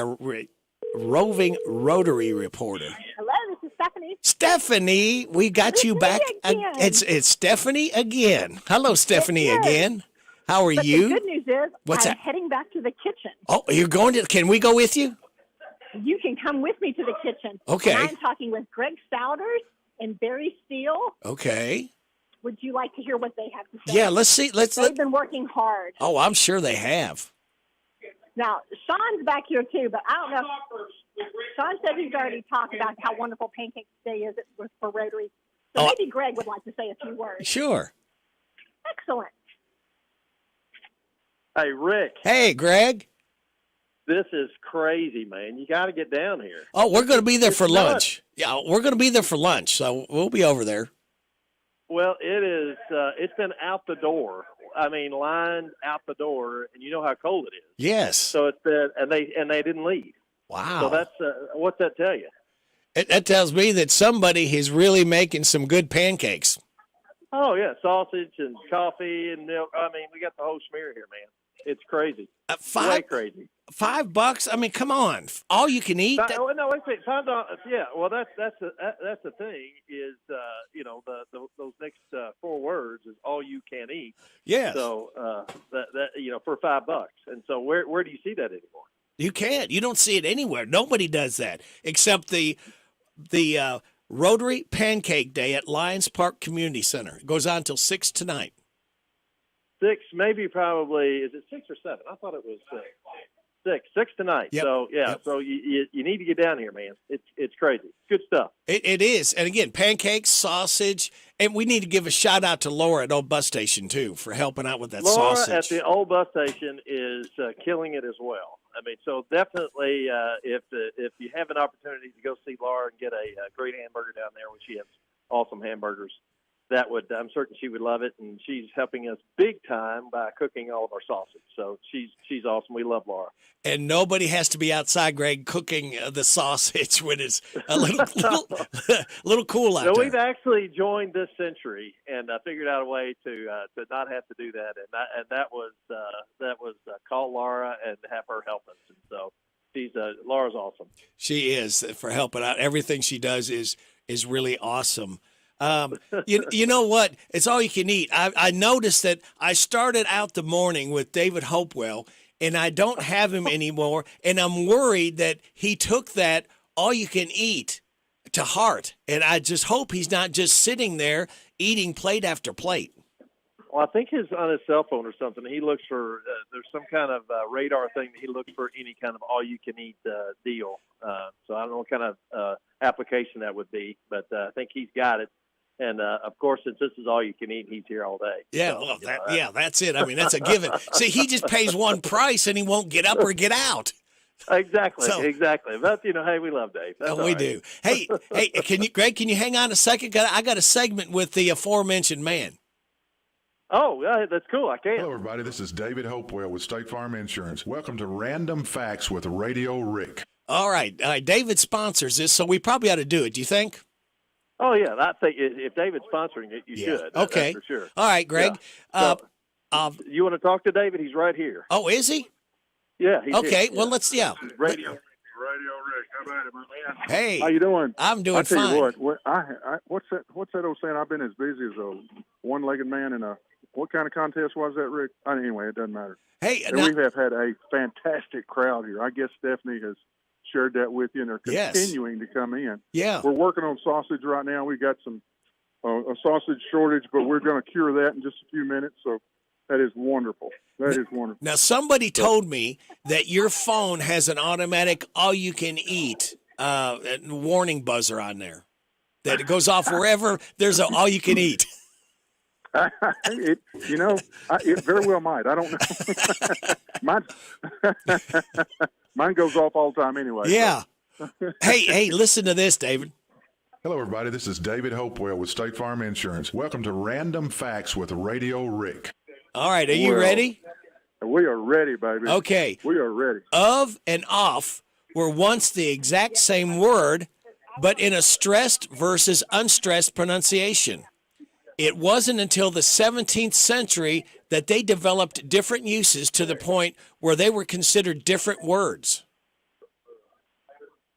Rotary reporter. Hello, this is Stephanie. Stephanie, we got you back. It's Stephanie again. Hello, Stephanie again. How are but you? The good news is What's I'm that? heading back to the kitchen. Oh, you're going to? Can we go with you? You can come with me to the kitchen. Okay. And I'm talking with Greg Souders and Barry Steele. Okay. Would you like to hear what they have to say? Yeah, let's see. They've been working hard. Oh, I'm sure they have. Now, Sean's back here too, but I don't know. Sean said he's already talked about how wonderful Pancake Day is for Rotary. So maybe Greg would like to say a few words. Sure. Excellent. Hey, Rick. Hey, Greg. This is crazy, man. You got to get down here. Oh, we're going to be there It's for nuts. lunch. Yeah, we're going to be there for lunch, so we'll be over there. Well, it is. It's been out the door. I mean, lined out the door, and you know how cold it is. Yes. So it's been, and they didn't leave. Wow. So that's what's that tell you? That tells me that somebody is really making some good pancakes. Oh yeah, sausage and coffee and milk. I mean, we got the whole smear here, man. It's crazy. Way crazy. $5? I mean, come on. All you can eat. No, wait a minute. $5. Yeah. Well, that's the thing is those next 4 words is all you can eat. Yeah. So that for $5, and so where do you see that anymore? You can't. You don't see it anywhere. Nobody does that except the Rotary Pancake Day at Lions Park Community Center. It goes on until 6 tonight. 6, maybe probably. Is it 6 or 7? I thought it was 6 tonight. Yep. So yeah. Yep. So you need to get down here, man. It's crazy. Good stuff. It is. And again, pancakes, sausage, and we need to give a shout out to Laura at Old Bus Station too for helping out with that Laura sausage. at the old bus station is killing it as well. I mean, so definitely if you have an opportunity to go see Laura and get a great hamburger down there, where she has awesome hamburgers, I'm certain she would love it, and she's helping us big time by cooking all of our sausage. So she's awesome. We love Laura. And nobody has to be outside, Greg, cooking the sausage when it's a little cool out So there. we've actually joined this century, and I figured out a way to not have to do that, and that was call Laura and have her help us. And so Laura's awesome. She is, for helping out. Everything she does is really awesome. You know what? It's all you can eat. I noticed that I started out the morning with David Hopewell, and I don't have him anymore, and I'm worried that he took that all you can eat to heart, and I just hope he's not just sitting there eating plate after plate. Well, I think he's on his cell phone or something. He looks for there's some kind of radar thing that he looks for any kind of all-you-can-eat deal. So I don't know what kind of application that would be, but I think he's got it. And, of course, since this is all you can eat, he's here all day. Yeah, so, well, that's it. I mean, that's a given. See, he just pays one price, and he won't get up or get out. Exactly. But, hey, we love Dave. That's we do. Hey, Greg, can you hang on a second? I got a segment with the aforementioned man. Oh, that's cool. I can. Hello, everybody. This is David Hopewell with State Farm Insurance. Welcome to Random Facts with Radio Rick. All right. David sponsors this, so we probably ought to do it. Do you think? Oh, yeah. I think if David's sponsoring it, you should. Okay. That's for sure. All right, Greg. Yeah. You want to talk to David? He's right here. Oh, is he? Yeah. He's okay. Here. Well, let's, Radio Rick. How about it, my man? Hey. How you doing? I'm doing fine. fine. You what what's that old saying? I've been as busy as a one-legged man in a, what kind of contest was that, Rick? Anyway, it doesn't matter. Hey. And we have had a fantastic crowd here. I guess Stephanie has shared that with you, and they're continuing to come in. Yeah. We're working on sausage right now. We've got some a sausage shortage, but we're going to cure that in just a few minutes. So that is wonderful. That is wonderful. Now, somebody told me that your phone has an automatic all-you-can-eat warning buzzer on there, that it goes off wherever there's an all-you-can-eat. It very well might. I don't know. Mine goes off all the time anyway. Yeah. So. Hey, listen to this, David. Hello, everybody. This is David Hopewell with State Farm Insurance. Welcome to Random Facts with Radio Rick. All right. Are you ready? We are ready, baby. Okay. We are ready. Of and off were once the exact same word, but in a stressed versus unstressed pronunciation. It wasn't until the 17th century that they developed different uses to the point where they were considered different words.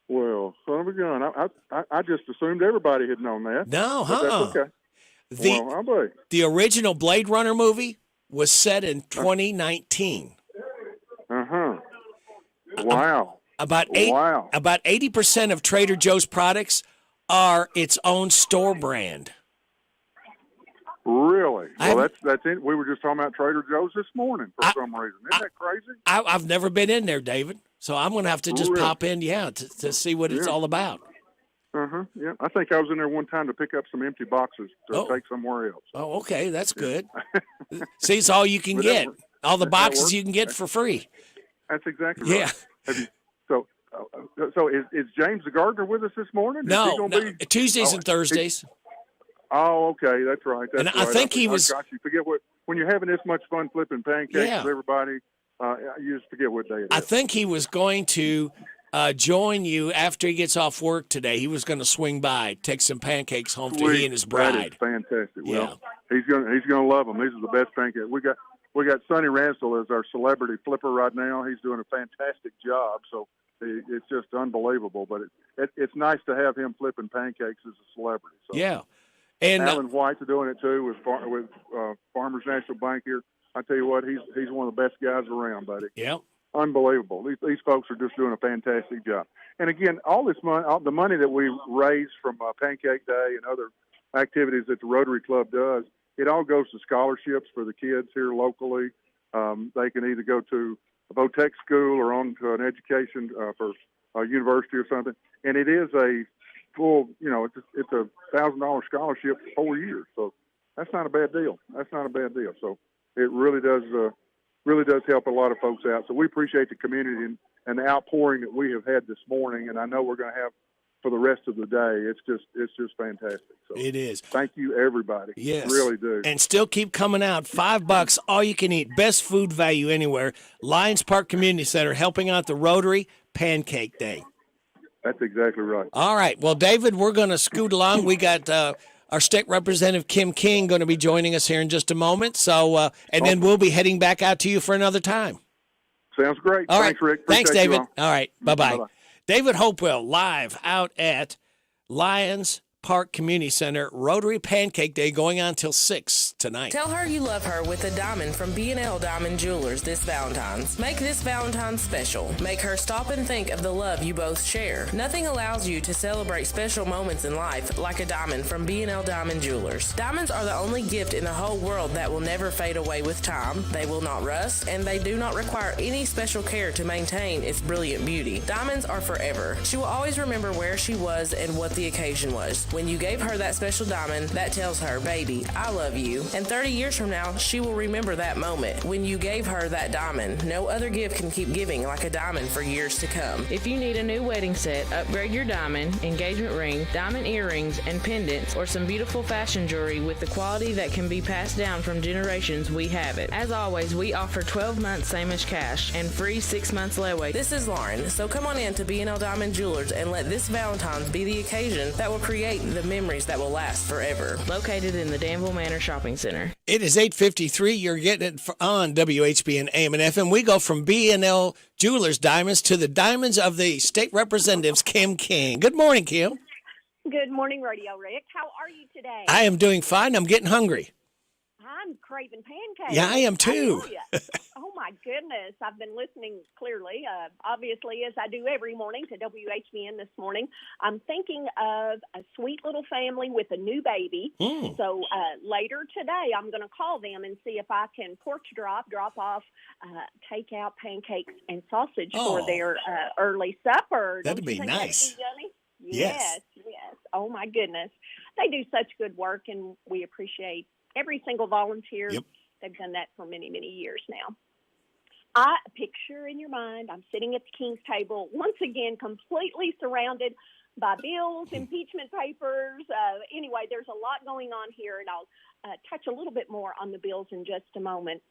Well, son of a gun. I just assumed everybody had known that. No, But that's okay. The original Blade Runner movie was set in 2019. Wow. About 80% of Trader Joe's products are its own store brand. Really? Well, that's it. We were just talking about Trader Joe's this morning for some reason. Isn't that crazy? I've never been in there, David, so I'm going to have to just pop in, to see what it's all about. Yeah, I think I was in there one time to pick up some empty boxes to take somewhere else. Oh, okay, that's good. See, it's all you can get. All the boxes you can get for free. That's exactly right. Yeah. So is James the gardener with us this morning? No, Tuesdays and Thursdays. Oh, okay, that's right. And I think he was. Gosh, you forget when you're having this much fun flipping pancakes with everybody. You just forget what day it is. I think he was going to join you after he gets off work today. He was going to swing by, take some pancakes home to he and his bride. That is fantastic. Well, he's gonna love them. These are the best pancakes. We got Sonny Ransel as our celebrity flipper right now. He's doing a fantastic job. So it's just unbelievable. But it's nice to have him flipping pancakes as a celebrity. So. Yeah. And Alan White's doing it too with Farmers National Bank here. I tell you what, he's one of the best guys around, buddy. Yeah. Unbelievable. These folks are just doing a fantastic job. And again, all this money, the money that we raise from Pancake Day and other activities that the Rotary Club does, it all goes to scholarships for the kids here locally. They can either go to a Votech school or on to an education for a university or something. And it is a full, it's a $1,000 scholarship for 4 years. So that's not a bad deal. So it really does help a lot of folks out. So we appreciate the community and the outpouring that we have had this morning. And I know we're going to have for the rest of the day. It's just fantastic. So it is. Thank you, everybody. Yes. Really do. And still keep coming out. $5, all you can eat. Best food value anywhere. Lions Park Community Center helping out the Rotary Pancake Day. That's exactly right. All right. Well, David, we're going to scoot along. We got our state representative, Kim King, going to be joining us here in just a moment. So, and then we'll be heading back out to you for another time. Sounds great. All Thanks, right. Rick. Thanks, Appreciate David. All right. Bye-bye. Bye-bye. David Hopewell live out at Lions Park Community Center, Rotary Pancake Day going on till 6 tonight. Tell her you love her with a diamond from B&L Diamond Jewelers this Valentine's. Make this Valentine's special. Make her stop and think of the love you both share. Nothing allows you to celebrate special moments in life like a diamond from B&L Diamond Jewelers. Diamonds are the only gift in the whole world that will never fade away with time. They will not rust, and they do not require any special care to maintain its brilliant beauty. Diamonds are forever. She will always remember where she was and what the occasion was. When you gave her that special diamond, that tells her, baby, I love you. And 30 years from now, she will remember that moment when you gave her that diamond. No other gift can keep giving like a diamond for years to come. If you need a new wedding set, upgrade your diamond, engagement ring, diamond earrings, and pendants, or some beautiful fashion jewelry with the quality that can be passed down from generations, we have it. As always, we offer 12 months same as cash and free 6 months layaway. This is Lauren, so come on in to B&L Diamond Jewelers and let this Valentine's be the occasion that will create the memories that will last forever. Located in the Danville Manor Shopping Center. It is 8:53. You're getting it on WHBN AM and FM. We go from B&L Jewelers Diamonds to the diamonds of the state representatives, Kim King. Good morning, Kim. Good morning, Radio Rick. How are you today? I am doing fine. I'm getting hungry. I'm craving pancakes. Yeah, I am too. Oh, my goodness. I've been listening clearly, obviously, as I do every morning to WHBN this morning. I'm thinking of a sweet little family with a new baby. So later today, I'm going to call them and see if I can porch drop off takeout pancakes and sausage for their early supper. That'd be nice. That'd be yummy? Yes. Oh, my goodness. They do such good work, and we appreciate every single volunteer. Yep. They've done that for many, many years now. I picture in your mind, I'm sitting at the King's table, once again, completely surrounded by bills, impeachment papers. Anyway, there's a lot going on here, and I'll touch a little bit more on the bills in just a moment.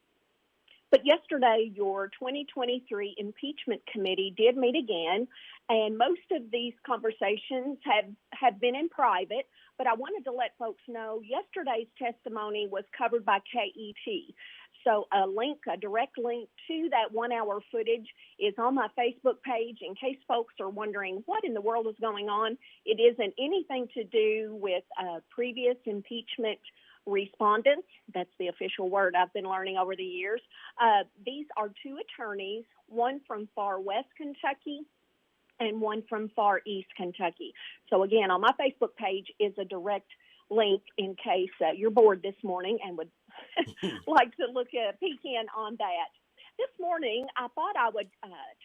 But yesterday, your 2023 impeachment committee did meet again, and most of these conversations have been in private, but I wanted to let folks know yesterday's testimony was covered by KET. So a direct link to that 1 hour footage is on my Facebook page in case folks are wondering what in the world is going on. It isn't anything to do with previous impeachment respondents. That's the official word I've been learning over the years. These are two attorneys, one from far west Kentucky and one from far east Kentucky. So again, on my Facebook page is a direct link in case you're bored this morning and would like to peek in on that. This morning, I thought I would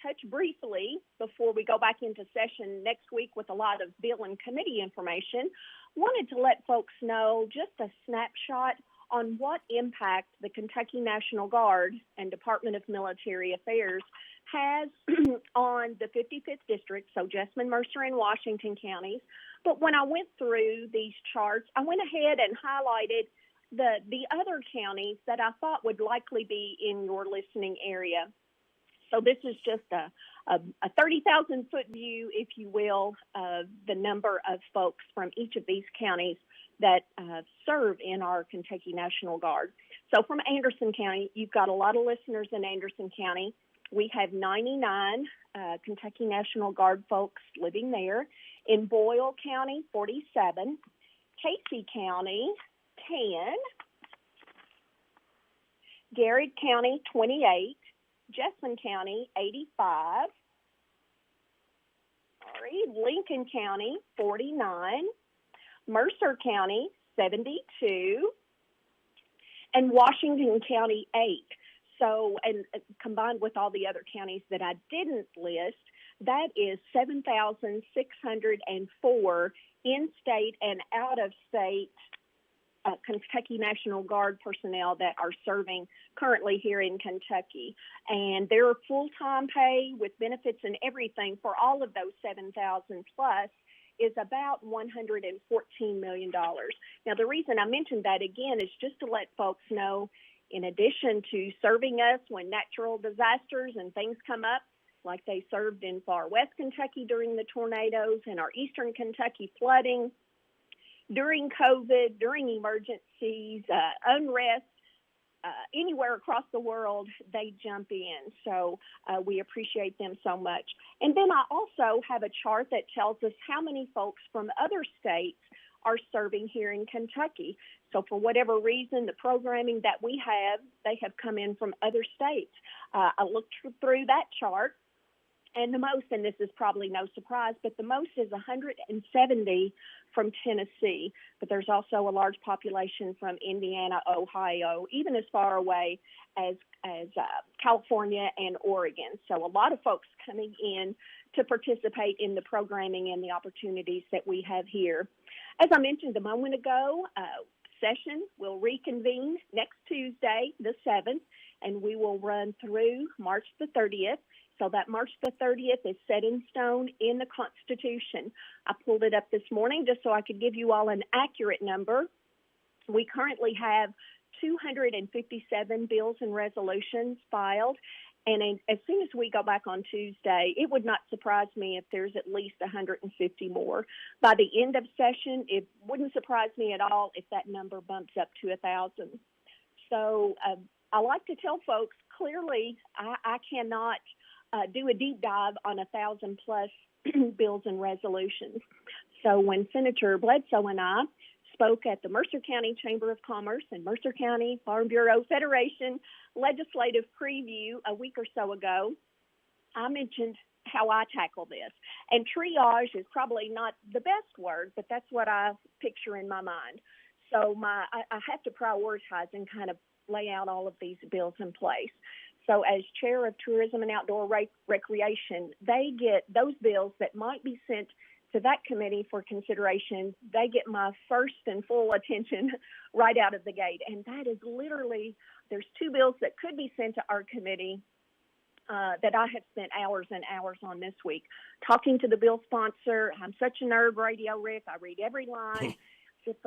touch briefly before we go back into session next week with a lot of bill and committee information. Wanted to let folks know just a snapshot on what impact the Kentucky National Guard and Department of Military Affairs has on the 55th District, so Jessamine, Mercer, and Washington counties. But when I went through these charts, I went ahead and highlighted the other counties that I thought would likely be in your listening area. So this is just a 30,000-foot view, if you will, of the number of folks from each of these counties that serve in our Kentucky National Guard. So from Anderson County, you've got a lot of listeners in Anderson County. We have 99 Kentucky National Guard folks living there. In Boyle County, 47. Casey County, 10. Garrett County, 28. Jessamine County, 85. Lincoln County, 49. Mercer County, 72. And Washington County, 8. So, and combined with all the other counties that I didn't list, that is 7,604 in-state and out-of-state Kentucky National Guard personnel that are serving currently here in Kentucky. And their full-time pay with benefits and everything for all of those 7,000 plus is about $114 million. Now, the reason I mentioned that again is just to let folks know, in addition to serving us when natural disasters and things come up, like they served in far west Kentucky during the tornadoes and our eastern Kentucky flooding, during COVID, during emergencies, unrest, anywhere across the world, they jump in. So we appreciate them so much. And then I also have a chart that tells us how many folks from other states are serving here in Kentucky. So for whatever reason, the programming that we have, they have come in from other states. I looked through that chart, and the most, and this is probably no surprise, but the most is 170 from Tennessee. But there's also a large population from Indiana, Ohio, even as far away as California and Oregon. So a lot of folks coming in to participate in the programming and the opportunities that we have here. As I mentioned a moment ago, session will reconvene next Tuesday, the 7th, and we will run through March the 30th. So that March the 30th is set in stone in the Constitution. I pulled it up this morning just so I could give you all an accurate number. We currently have 257 bills and resolutions filed. And as soon as we go back on Tuesday, it would not surprise me if there's at least 150 more. By the end of session, it wouldn't surprise me at all if that number bumps up to 1,000. So I like to tell folks, clearly, I cannot do a deep dive on 1,000 plus bills and resolutions. So when Senator Bledsoe and I spoke at the Mercer County Chamber of Commerce and Mercer County Farm Bureau Federation legislative preview a week or so ago, I mentioned how I tackle this. And triage is probably not the best word, but that's what I picture in my mind. So I have to prioritize and kind of lay out all of these bills in place. So as chair of Tourism and Outdoor Recreation, they get those bills that might be sent to that committee for consideration. They get my first and full attention right out of the gate. And that is literally, there's two bills that could be sent to our committee that I have spent hours and hours on this week. Talking to the bill sponsor, I'm such a nerd, Radio Rick, I read every line. If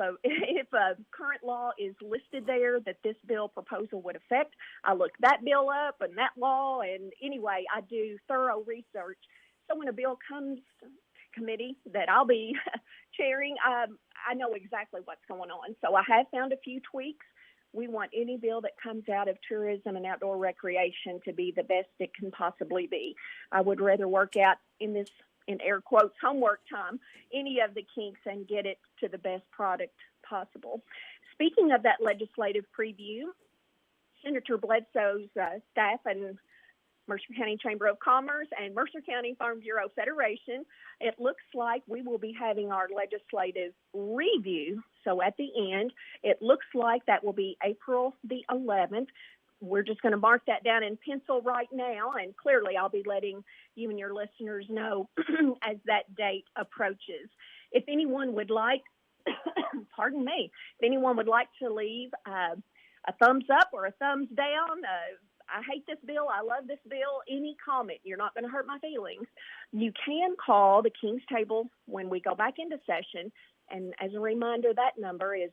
a current law is listed there that this bill proposal would affect, I look that bill up and that law, and anyway, I do thorough research. So when a bill comes to committee that I'll be chairing, I know exactly what's going on. So I have found a few tweaks. We want any bill that comes out of tourism and outdoor recreation to be the best it can possibly be. I would rather work out in this, in air quotes, homework time, any of the kinks and get it to the best product possible. speaking of that legislative preview, Senator Bledsoe's staff and Mercer County Chamber of Commerce and Mercer County Farm Bureau Federation, it looks like we will be having our legislative review. So at the end, it looks like that will be April the 11th. We're just going to mark that down in pencil right now, and clearly I'll be letting you and your listeners know as that date approaches. If anyone would like, pardon me, if anyone would like to leave a thumbs up or a thumbs down, I hate this bill, I love this bill, any comment, you're not going to hurt my feelings, you can call the King's Table when we go back into session. And as a reminder, that number is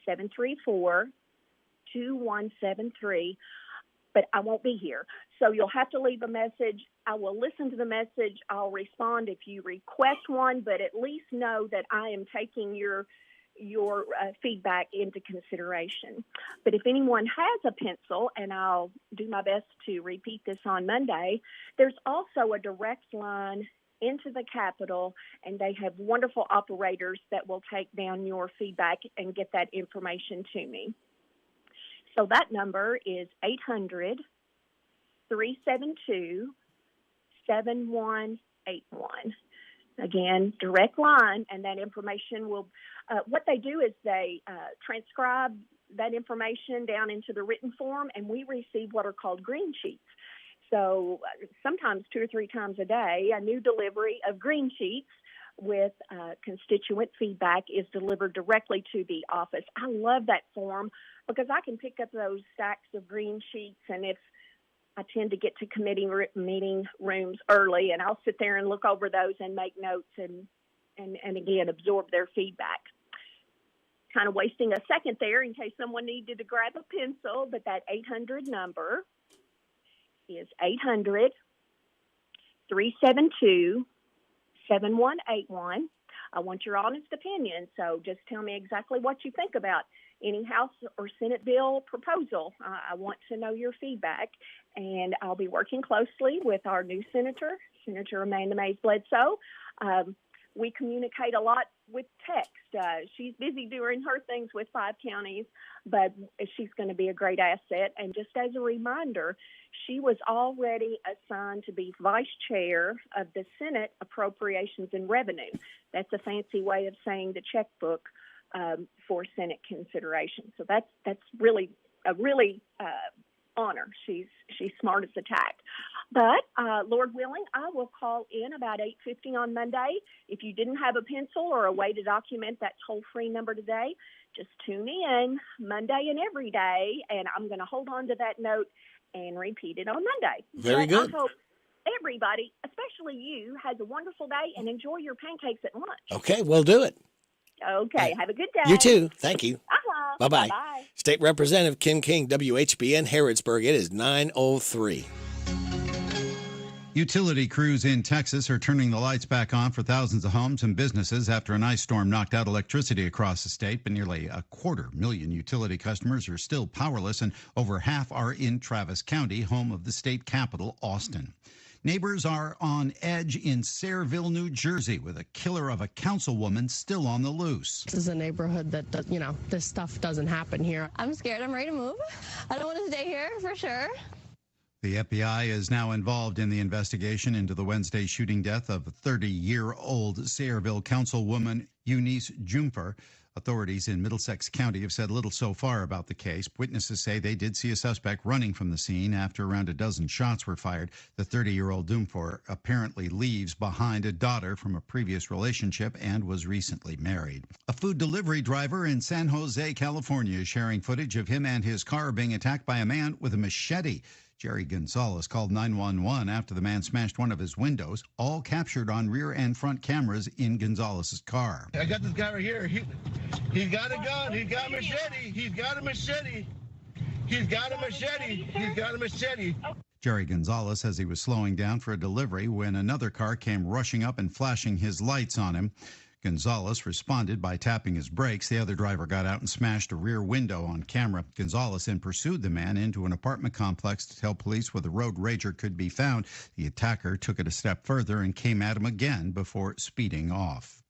859-734-2173. But I won't be here. So you'll have to leave a message. I will listen to the message. I'll respond if you request one, but at least know that I am taking your feedback into consideration. But if anyone has a pencil, and I'll do my best to repeat this on Monday, there's also a direct line into the Capitol, and they have wonderful operators that will take down your feedback and get that information to me. So that number is 800-372-7181. Again, direct line, and that information will, what they do is they transcribe that information down into the written form, and we receive what are called green sheets. So sometimes 2 or 3 times a day, a new delivery of green sheets with constituent feedback is delivered directly to the office. I love that form because I can pick up those stacks of green sheets, and if I tend to get to committee meeting rooms early, and I'll sit there and look over those and make notes and again, absorb their feedback. Kind of wasting a second there in case someone needed to grab a pencil, but that 800 number is 800-372-7181. I want your honest opinion, so just tell me exactly what you think about any House or Senate bill proposal. I want to know your feedback, and I'll be working closely with our new senator, Senator Amanda Mays Bledsoe. We communicate a lot with text. She's busy doing her things with 5 counties, but she's going to be a great asset. And just as a reminder, she was already assigned to be vice chair of the Senate Appropriations and Revenue. That's a fancy way of saying the checkbook for Senate consideration. So that's really a honor. She's smart as a tack. But Lord willing, I will call in about 8:50 on Monday. If you didn't have a pencil or a way to document that toll-free number today, just tune in Monday and every day, and I'm going to hold on to that note and repeat it on Monday. Very good. I hope everybody, especially you, has a wonderful day and enjoy your pancakes at lunch. Okay, we'll do it. Okay, have a good day. You too. Thank you. Bye-bye. Bye-bye. State Representative Ken King, WHBN Harrodsburg. It is 9:03. Utility crews in Texas are turning the lights back on for thousands of homes and businesses after an ice storm knocked out electricity across the state, but nearly 250,000 utility customers are still powerless, and over half are in Travis County, home of the state capital, Austin. Neighbors are on edge in Sayreville, New Jersey, with a killer of a councilwoman still on the loose. This is a neighborhood that, this stuff doesn't happen here. I'm scared. I'm ready to move. I don't want to stay here for sure. The FBI is now involved in the investigation into the Wednesday shooting death of 30-year-old Sayreville councilwoman Eunice Jumfer. Authorities in Middlesex County have said little so far about the case. Witnesses say they did see a suspect running from the scene after around a dozen shots were fired. The 30-year-old Jumfer apparently leaves behind a daughter from a previous relationship and was recently married. A food delivery driver in San Jose, California, is sharing footage of him and his car being attacked by a man with a machete. Jerry Gonzalez called 911 after the man smashed one of his windows, all captured on rear and front cameras in Gonzalez's car. I got this guy right here. He's got a gun. He's got a machete. He's got a machete. He's got a machete. He's got a machete. Jerry Gonzalez says he was slowing down for a delivery when another car came rushing up and flashing his lights on him. Gonzalez responded by tapping his brakes. The other driver got out and smashed a rear window on camera. Gonzalez then pursued the man into an apartment complex to tell police where the road rager could be found. The attacker took it a step further and came at him again before speeding off.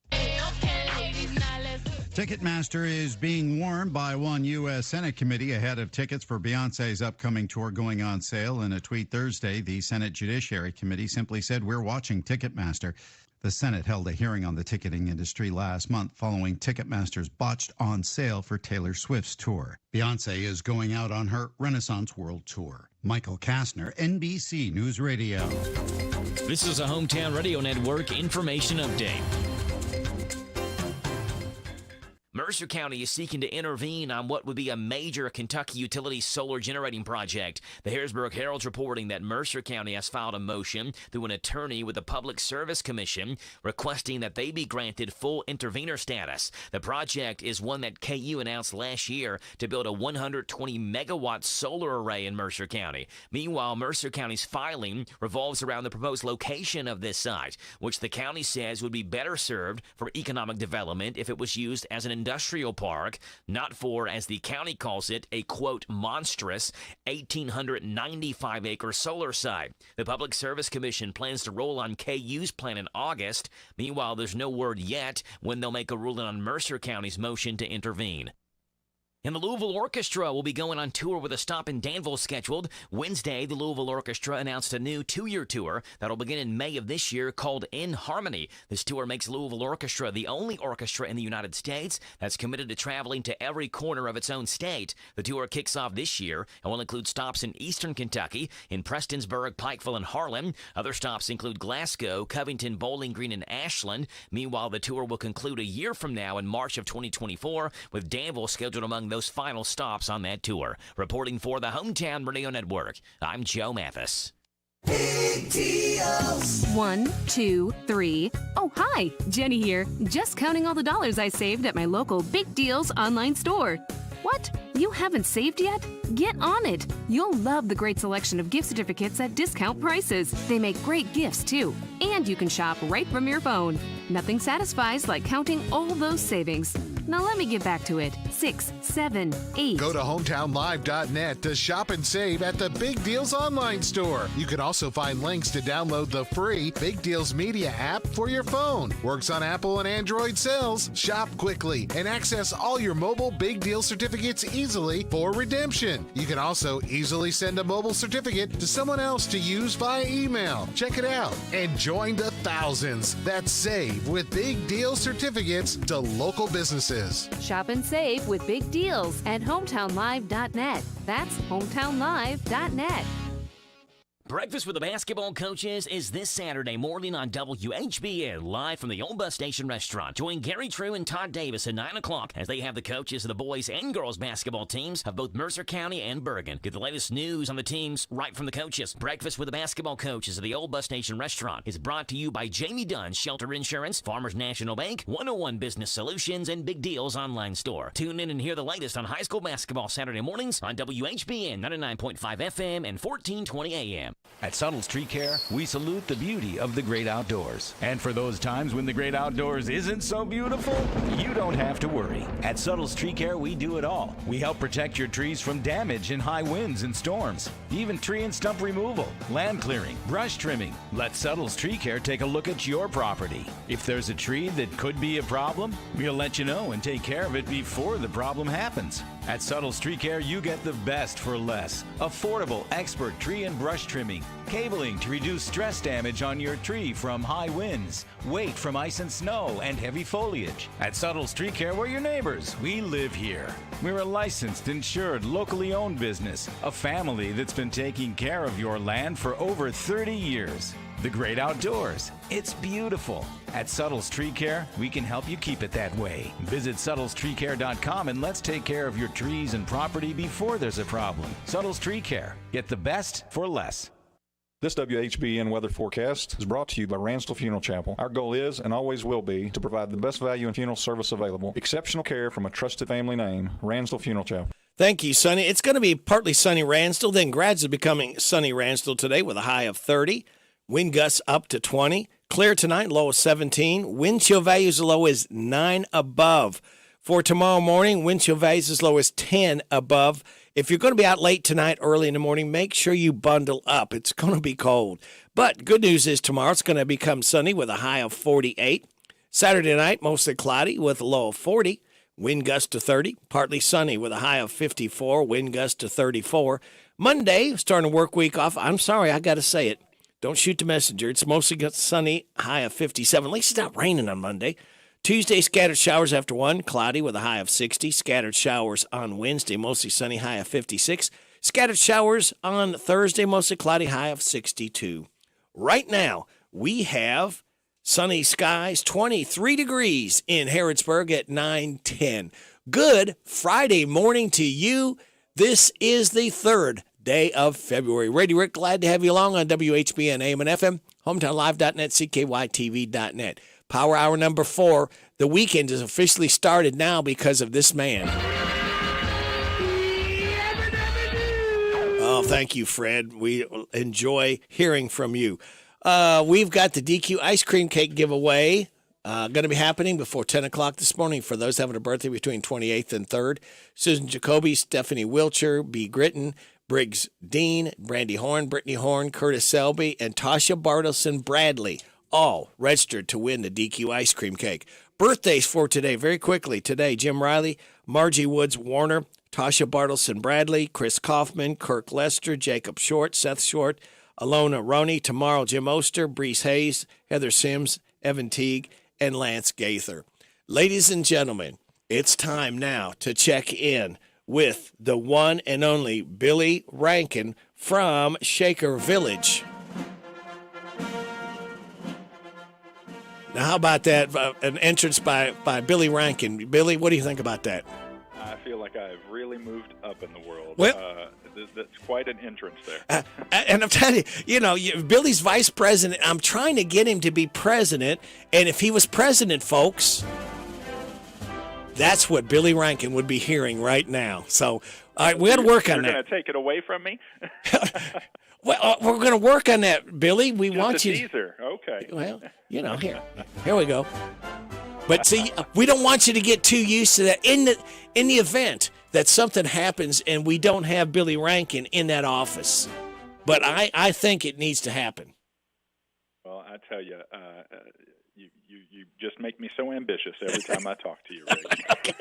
Ticketmaster is being warned by one U.S. Senate committee ahead of tickets for Beyonce's upcoming tour going on sale. In a tweet Thursday, the Senate Judiciary Committee simply said, "We're watching Ticketmaster." The Senate held a hearing on the ticketing industry last month following Ticketmaster's botched on sale for Taylor Swift's tour. Beyonce is going out on her Renaissance World Tour. Michael Kastner, NBC News Radio. This is a Hometown Radio Network information update. Mercer County is seeking to intervene on what would be a major Kentucky utility solar generating project. The Harrodsburg Herald's reporting that Mercer County has filed a motion through an attorney with the Public Service Commission requesting that they be granted full intervener status. The project is one that KU announced last year to build a 120-megawatt solar array in Mercer County. Meanwhile, Mercer County's filing revolves around the proposed location of this site, which the county says would be better served for economic development if it was used as an industrial park, not for, as the county calls it, a, quote, monstrous 1,895-acre solar site. The Public Service Commission plans to roll on KU's plan in August. Meanwhile, there's no word yet when they'll make a ruling on Mercer County's motion to intervene. And the Louisville Orchestra will be going on tour with a stop in Danville scheduled. Wednesday, the Louisville Orchestra announced a new 2-year tour that'll begin in May of this year called In Harmony. This tour makes Louisville Orchestra the only orchestra in the United States that's committed to traveling to every corner of its own state. The tour kicks off this year and will include stops in eastern Kentucky, in Prestonsburg, Pikeville, and Harlan. Other stops include Glasgow, Covington, Bowling Green, and Ashland. Meanwhile, the tour will conclude a year from now in March of 2024, with Danville scheduled among those final stops on that tour. Reporting for the Hometown Radio Network, I'm Joe Mathis. Big deals. 1, 2, 3. Oh, hi, Jenny here. Just counting all the dollars I saved at my local Big Deals online store. What? You haven't saved yet? Get on it. You'll love the great selection of gift certificates at discount prices. They make great gifts, too. And you can shop right from your phone. Nothing satisfies like counting all those savings. Now let me get back to it. 6, 7, 8. Go to hometownlive.net to shop and save at the Big Deals online store. You can also find links to download the free Big Deals Media app for your phone. Works on Apple and Android cells. Shop quickly and access all your mobile Big Deal certificates easily for redemption. You can also easily send a mobile certificate to someone else to use via email. Check it out and join the thousands that save with Big Deal certificates to local businesses. Shop and save with Big Deals at hometownlive.net. That's hometownlive.net. Breakfast with the Basketball Coaches is this Saturday morning on WHBN, live from the Old Bus Station Restaurant. Join Gary True and Todd Davis at 9 o'clock as they have the coaches of the boys and girls basketball teams of both Mercer County and Bergen. Get the latest news on the teams right from the coaches. Breakfast with the Basketball Coaches of the Old Bus Station Restaurant is brought to you by Jamie Dunn Shelter Insurance, Farmers National Bank, 101 Business Solutions, and Big Deals Online Store. Tune in and hear the latest on high school basketball Saturday mornings on WHBN 99.5 FM and 1420 AM. At Subtle's Tree Care, we salute the beauty of the great outdoors. And for those times when the great outdoors isn't so beautiful, you don't have to worry. At Subtle's Tree Care, we do it all. We help protect your trees from damage in high winds and storms, even tree and stump removal, land clearing, brush trimming. Let Subtle's Tree Care take a look at your property. If there's a tree that could be a problem, we'll let you know and take care of it before the problem happens. At Subtle's Tree Care, you get the best for less. Affordable, expert tree and brush trimming, cabling to reduce stress damage on your tree from high winds, weight from ice and snow, and heavy foliage. At Subtle's Tree Care, we're your neighbors. We live here. We're a licensed, insured, locally owned business, a family that's been taking care of your land for over 30 years. The great outdoors. It's beautiful. At Subtle's Tree Care, we can help you keep it that way. Visit SuttlesTreeCare.com and let's take care of your trees and property before there's a problem. Subtle's Tree Care. Get the best for less. This WHBN weather forecast is brought to you by Ransdell Funeral Chapel. Our goal is and always will be to provide the best value in funeral service available. Exceptional care from a trusted family name, Ransdell Funeral Chapel. Thank you, Sonny. It's going to be partly sunny Ransdell, then gradually becoming sunny Ransdell today with a high of 30. Wind gusts up to 20. Clear tonight, low of 17. Wind chill values as low as 9 above. For tomorrow morning, wind chill values as low as 10 above. If you're going to be out late tonight, early in the morning, make sure you bundle up. It's going to be cold. But good news is tomorrow it's going to become sunny with a high of 48. Saturday night, mostly cloudy with a low of 40. wind gust to 30. Partly sunny with a high of 54, wind gust to 34. Monday, starting work week off. I'm sorry, I got to say it. Don't shoot the messenger. It's mostly sunny, high of 57. At least it's not raining on Monday. Tuesday, scattered showers after 1, cloudy with a high of 60. Scattered showers on Wednesday, mostly sunny, high of 56. Scattered showers on Thursday, mostly cloudy, high of 62. Right now, we have sunny skies, 23 degrees in Harrodsburg at 9:10. Good Friday morning to you. This is the 3rd day of February. Radio Rick, glad to have you along on WHBN AM and FM, HometownLive.net, CKYTV.net. Power Hour number 4. The weekend has officially started now because of this man. Oh, thank you, Fred. We enjoy hearing from you. We've got the DQ ice cream cake giveaway going to be happening before 10 o'clock this morning for those having a birthday between 28th and 3rd. Susan Jacoby, Stephanie Wilcher, B. Gritton, Briggs Dean, Brandy Horn, Brittany Horn, Curtis Selby, and Tasha Bartleson Bradley, all registered to win the DQ ice cream cake. Birthdays for today, very quickly. Today, Jim Riley, Margie Woods Warner, Tasha Bartleson Bradley, Chris Kaufman, Kirk Lester, Jacob Short, Seth Short, Alona Roney. Tomorrow, Jim Oster, Brees Hayes, Heather Sims, Evan Teague, and Lance Gaither. Ladies and gentlemen, it's time now to check in with the one and only Billy Rankin from Shaker Village. Now, how about that? An entrance by Billy Rankin. Billy, what do you think about that? I feel like I've really moved up in the world. Well, that's quite an entrance there. And I'm telling you, Billy's vice president. I'm trying to get him to be president. And if he was president, folks, that's what Billy Rankin would be hearing right now. So, all right, we got to work on that. You're going to take it away from me? Well, we're going to work on that, Billy. We want you. Teaser. Okay. Well, here we go. But see, we don't want you to get too used to that. In the event that something happens and we don't have Billy Rankin in that office, but I think it needs to happen. Well, I tell you, you just make me so ambitious every time I talk to you, Rick.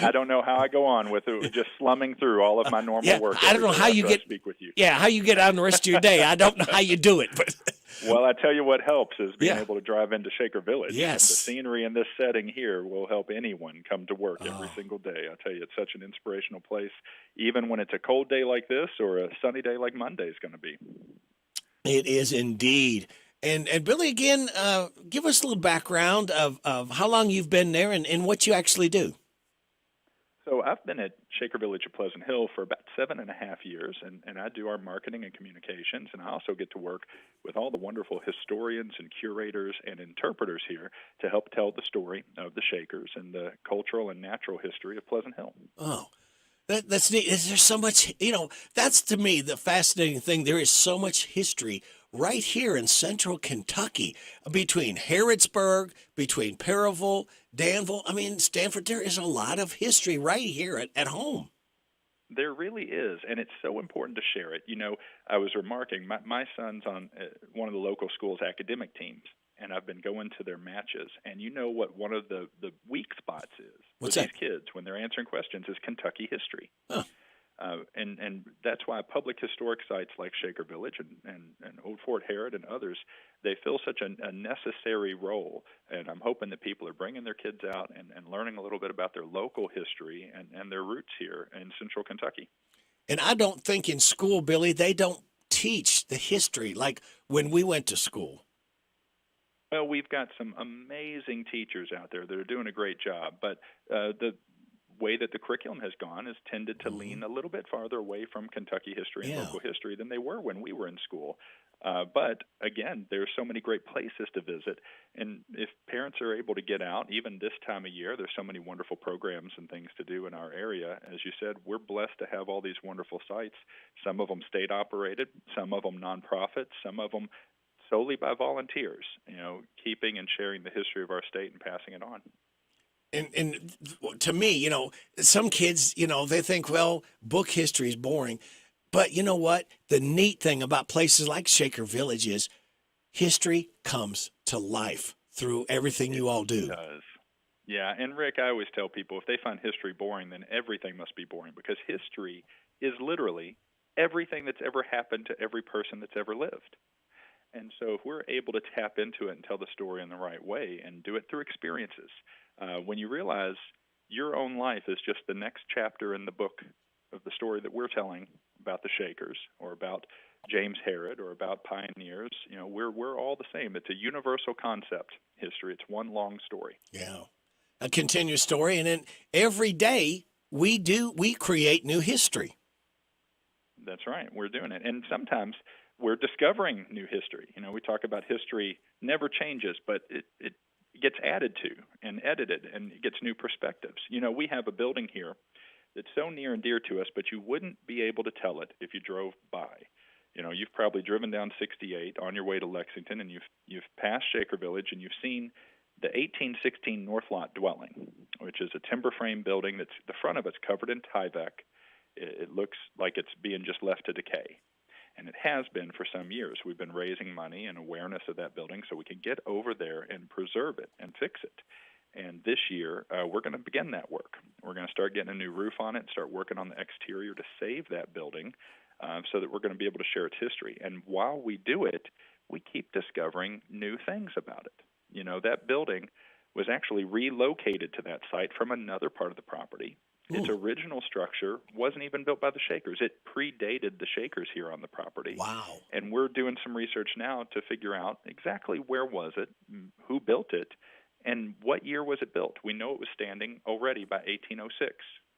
I don't know how I go on with it, just slumming through all of my normal work. I don't know how you get. Speak with you. Yeah, how you get on the rest of your day. I don't know how you do it, but. Well, I tell you what helps is being able to drive into Shaker Village. Yes. The scenery in this setting here will help anyone come to work every single day. I tell you, it's such an inspirational place, even when it's a cold day like this or a sunny day like Monday is going to be. It is indeed. And Billy, again, give us a little background of how long you've been there and what you actually do. So I've been at Shaker Village of Pleasant Hill for about 7.5 years, and I do our marketing and communications, and I also get to work with all the wonderful historians and curators and interpreters here to help tell the story of the Shakers and the cultural and natural history of Pleasant Hill. Oh, that's neat. There's so much, that's to me the fascinating thing. There is so much history right here in central Kentucky, between Harrodsburg, between Perryville, Danville. I mean, Stanford, there is a lot of history right here at home. There really is, and it's so important to share it. I was remarking, my son's on one of the local schools' academic teams, and I've been going to their matches. And you know what one of the weak spots is with these kids when they're answering questions is Kentucky history. Huh. And that's why public historic sites like Shaker Village and Old Fort Herod and others, they fill such a necessary role. And I'm hoping that people are bringing their kids out and learning a little bit about their local history and their roots here in central Kentucky. And I don't think in school, Billy, they don't teach the history like when we went to school. Well, we've got some amazing teachers out there that are doing a great job, but the way that the curriculum has gone has tended to lean a little bit farther away from Kentucky history and local history than they were when we were in school. But again, there are so many great places to visit. And if parents are able to get out, even this time of year, there's so many wonderful programs and things to do in our area. As you said, we're blessed to have all these wonderful sites, some of them state operated, some of them nonprofit, some of them solely by volunteers, keeping and sharing the history of our state and passing it on. And to me, some kids, they think, well, book history is boring. But you know what? The neat thing about places like Shaker Village is history comes to life through everything you all do. It does. Yeah, and Rick, I always tell people if they find history boring, then everything must be boring, because history is literally everything that's ever happened to every person that's ever lived. And so if we're able to tap into it and tell the story in the right way and do it through experiences, when you realize your own life is just the next chapter in the book of the story that we're telling about the Shakers or about James Herod or about pioneers, we're all the same. It's a universal concept, history. It's one long story. Yeah. A continuous story, and then every day we create new history. That's right. We're doing it. And sometimes we're discovering new history. We talk about history never changes, but it gets added to and edited, and it gets new perspectives. We have a building here that's so near and dear to us, but you wouldn't be able to tell it if you drove by. You've probably driven down 68 on your way to Lexington, and you've passed Shaker Village, and you've seen the 1816 North Lot dwelling, which is a timber frame building that's the front of it's covered in Tyvek. It looks like it's being just left to decay. And it has been for some years. We've been raising money and awareness of that building so we can get over there and preserve it and fix it. And this year, we're going to begin that work. We're going to start getting a new roof on it and start working on the exterior to save that building so that we're going to be able to share its history. And while we do it, we keep discovering new things about it. That building was actually relocated to that site from another part of the property. Its original structure wasn't even built by the Shakers. It predated the Shakers here on the property. Wow. And we're doing some research now to figure out exactly where was it, who built it, and what year was it built. We know it was standing already by 1806,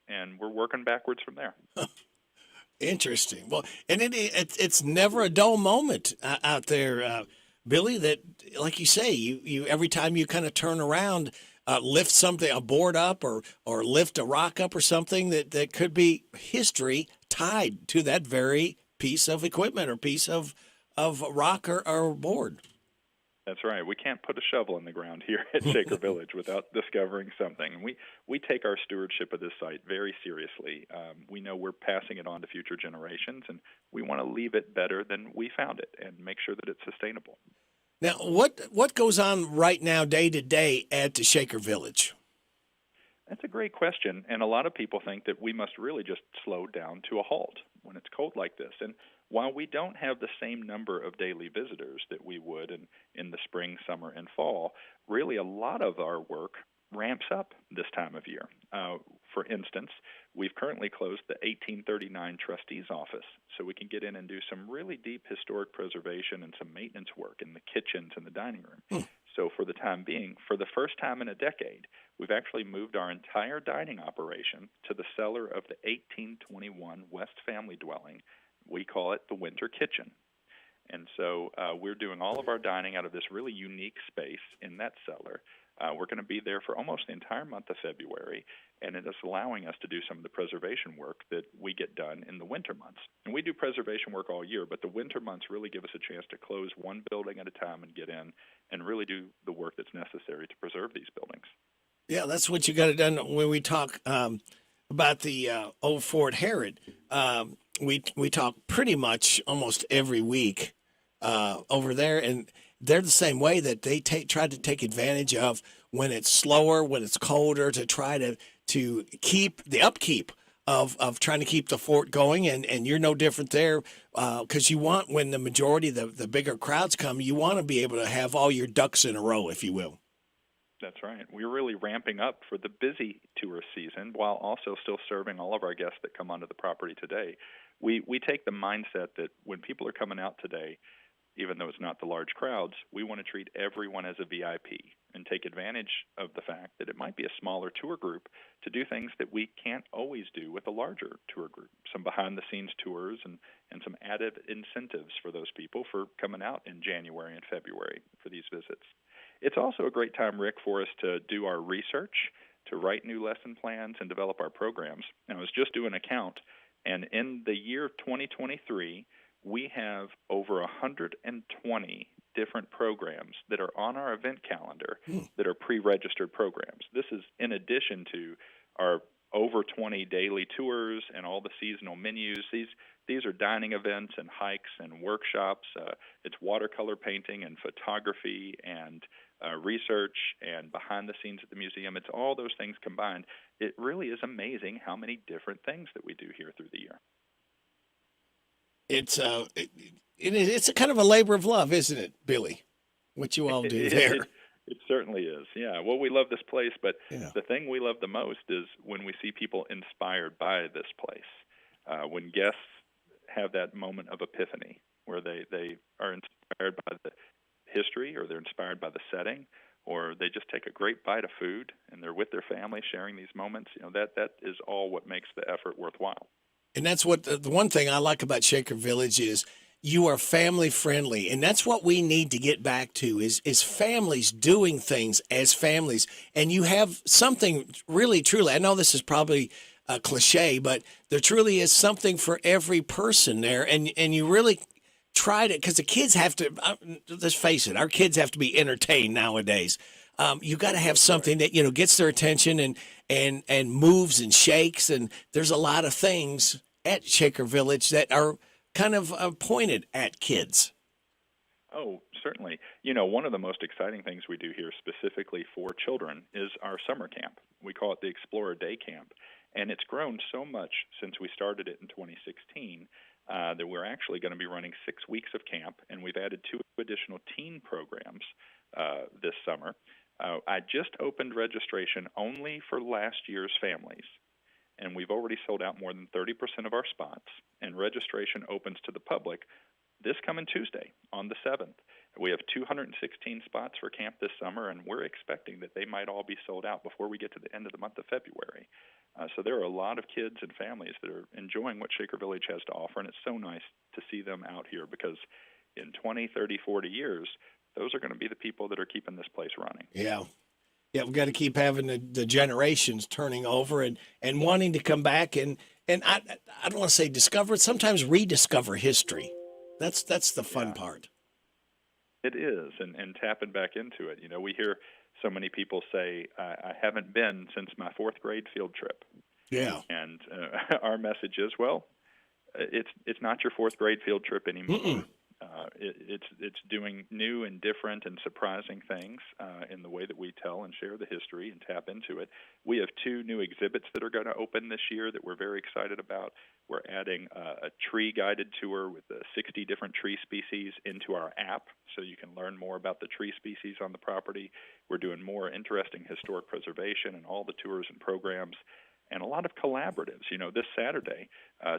and we're working backwards from there. Interesting. Well, and it's never a dull moment out there, Billy, that, like you say, you every time you kind of turn around, lift something, a board up or lift a rock up or something that could be history tied to that very piece of equipment or piece of rock or board. That's right. We can't put a shovel in the ground here at Shaker Village without discovering something. We take our stewardship of this site very seriously. We know we're passing it on to future generations, and we want to leave it better than we found it and make sure that it's sustainable. Now, what goes on right now, day to day, at the Shaker Village? That's a great question, and a lot of people think that we must really just slow down to a halt when it's cold like this. And while we don't have the same number of daily visitors that we would in the spring, summer, and fall, really a lot of our work ramps up this time of year. For instance, we've currently closed the 1839 trustee's office, so we can get in and do some really deep historic preservation and some maintenance work in the kitchens and the dining room. So for the time being, for the first time in a decade, we've actually moved our entire dining operation to the cellar of the 1821 West family dwelling. We call it the Winter Kitchen. And so we're doing all of our dining out of this really unique space in that cellar. We're going to be there for almost the entire month of February, and it is allowing us to do some of the preservation work that we get done in the winter months. And we do preservation work all year, but the winter months really give us a chance to close one building at a time and get in and really do the work that's necessary to preserve these buildings. Yeah, that's what you got to do when we talk about the old Fort Herod. We talk pretty much almost every week over there, and they're the same way that they try to take advantage of when it's slower, when it's colder, to try to keep the upkeep of trying to keep the fort going. And you're no different there because you want, when the majority, the bigger crowds come, you want to be able to have all your ducks in a row, if you will. That's right. We're really ramping up for the busy tourist season while also still serving all of our guests that come onto the property today. We take the mindset that when people are coming out today, even though it's not the large crowds, we want to treat everyone as a VIP and take advantage of the fact that it might be a smaller tour group to do things that we can't always do with a larger tour group, some behind-the-scenes tours and some added incentives for those people for coming out in January and February for these visits. It's also a great time, Rick, for us to do our research, to write new lesson plans, and develop our programs. And I was just doing a count, and in the year 2023, we have over 120 different programs that are on our event calendar that are pre-registered programs. This is in addition to our over 20 daily tours and all the seasonal menus. These are dining events and hikes and workshops. It's watercolor painting and photography and research and behind the scenes at the museum. It's all those things combined. It really is amazing how many different things that we do here through the year. It's a kind of a labor of love, isn't it, Billy? What you all do there. It certainly is. Yeah. Well, we love this place, but the thing we love the most is when we see people inspired by this place. When guests have that moment of epiphany where they are inspired by the history, or they're inspired by the setting, or they just take a great bite of food and they're with their family sharing these moments, that is all what makes the effort worthwhile. And that's what the one thing I like about Shaker Village is you are family friendly. And that's what we need to get back to is families doing things as families. And you have something really, truly, I know this is probably a cliche, but there truly is something for every person there. And you really try to, because the kids have to, let's face it, our kids have to be entertained nowadays. You got to have something that, gets their attention and moves and shakes. And there's a lot of things at Shaker Village that are kind of pointed at kids. Oh, certainly. One of the most exciting things we do here specifically for children is our summer camp. We call it the Explorer Day Camp. And it's grown so much since we started it in 2016 that we're actually going to be running 6 weeks of camp, and we've added 2 additional teen programs this summer. I just opened registration only for last year's families, and we've already sold out more than 30% of our spots, and registration opens to the public this coming Tuesday on the 7th. We have 216 spots for camp this summer, and we're expecting that they might all be sold out before we get to the end of the month of February. So there are a lot of kids and families that are enjoying what Shaker Village has to offer, and it's so nice to see them out here because in 20, 30, 40 years, those are going to be the people that are keeping this place running. Yeah. Yeah, we've got to keep having the generations turning over and wanting to come back and I don't want to say discover it, sometimes rediscover history. That's the fun part. It is, and tapping back into it. We hear so many people say, I haven't been since my 4th grade field trip. Yeah. And our message is, well, it's not your 4th grade field trip anymore. It's doing new and different and surprising things in the way that we tell and share the history and tap into it. We have 2 new exhibits that are going to open this year that we're very excited about. We're adding a tree-guided tour with 60 different tree species into our app so you can learn more about the tree species on the property. We're doing more interesting historic preservation and all the tours and programs. And a lot of collaboratives. This Saturday,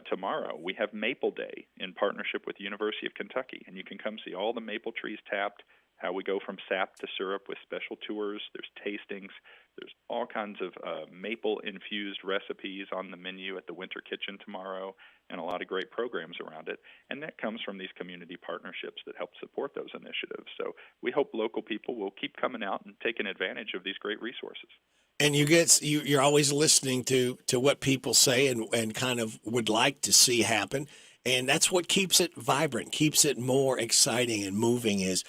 tomorrow, we have Maple Day in partnership with the University of Kentucky, and you can come see all the maple trees tapped, how we go from sap to syrup with special tours. There's tastings. There's all kinds of maple-infused recipes on the menu at the Winter Kitchen tomorrow, and a lot of great programs around it. And that comes from these community partnerships that help support those initiatives. So we hope local people will keep coming out and taking advantage of these great resources. And you're always listening to what people say and kind of would like to see happen. And that's what keeps it vibrant, keeps it more exciting and moving is,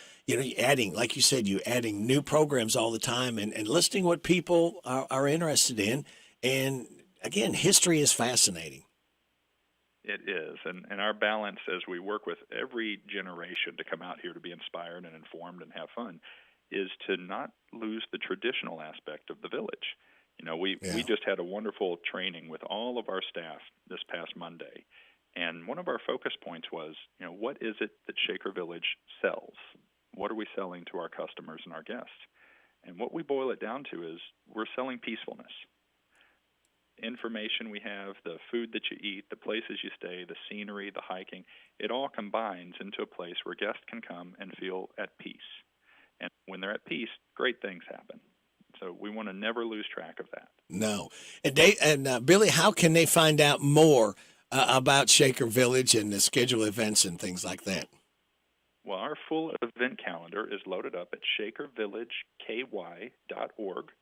adding, like you said, adding new programs all the time and listening what people are interested in. And again, history is fascinating. It is. And our balance as we work with every generation to come out here to be inspired and informed and have fun is to not lose the traditional aspect of the village. We just had a wonderful training with all of our staff this past Monday, and one of our focus points was, what is it that Shaker Village sells? What are we selling to our customers and our guests? And what we boil it down to is we're selling peacefulness. Information we have, the food that you eat, the places you stay, the scenery, the hiking, it all combines into a place where guests can come and feel at peace. And when they're at peace, great things happen. So we want to never lose track of that. No. And Billy, how can they find out more about Shaker Village and the schedule events and things like that? Well, our full event calendar is loaded up at shakervillageky.org.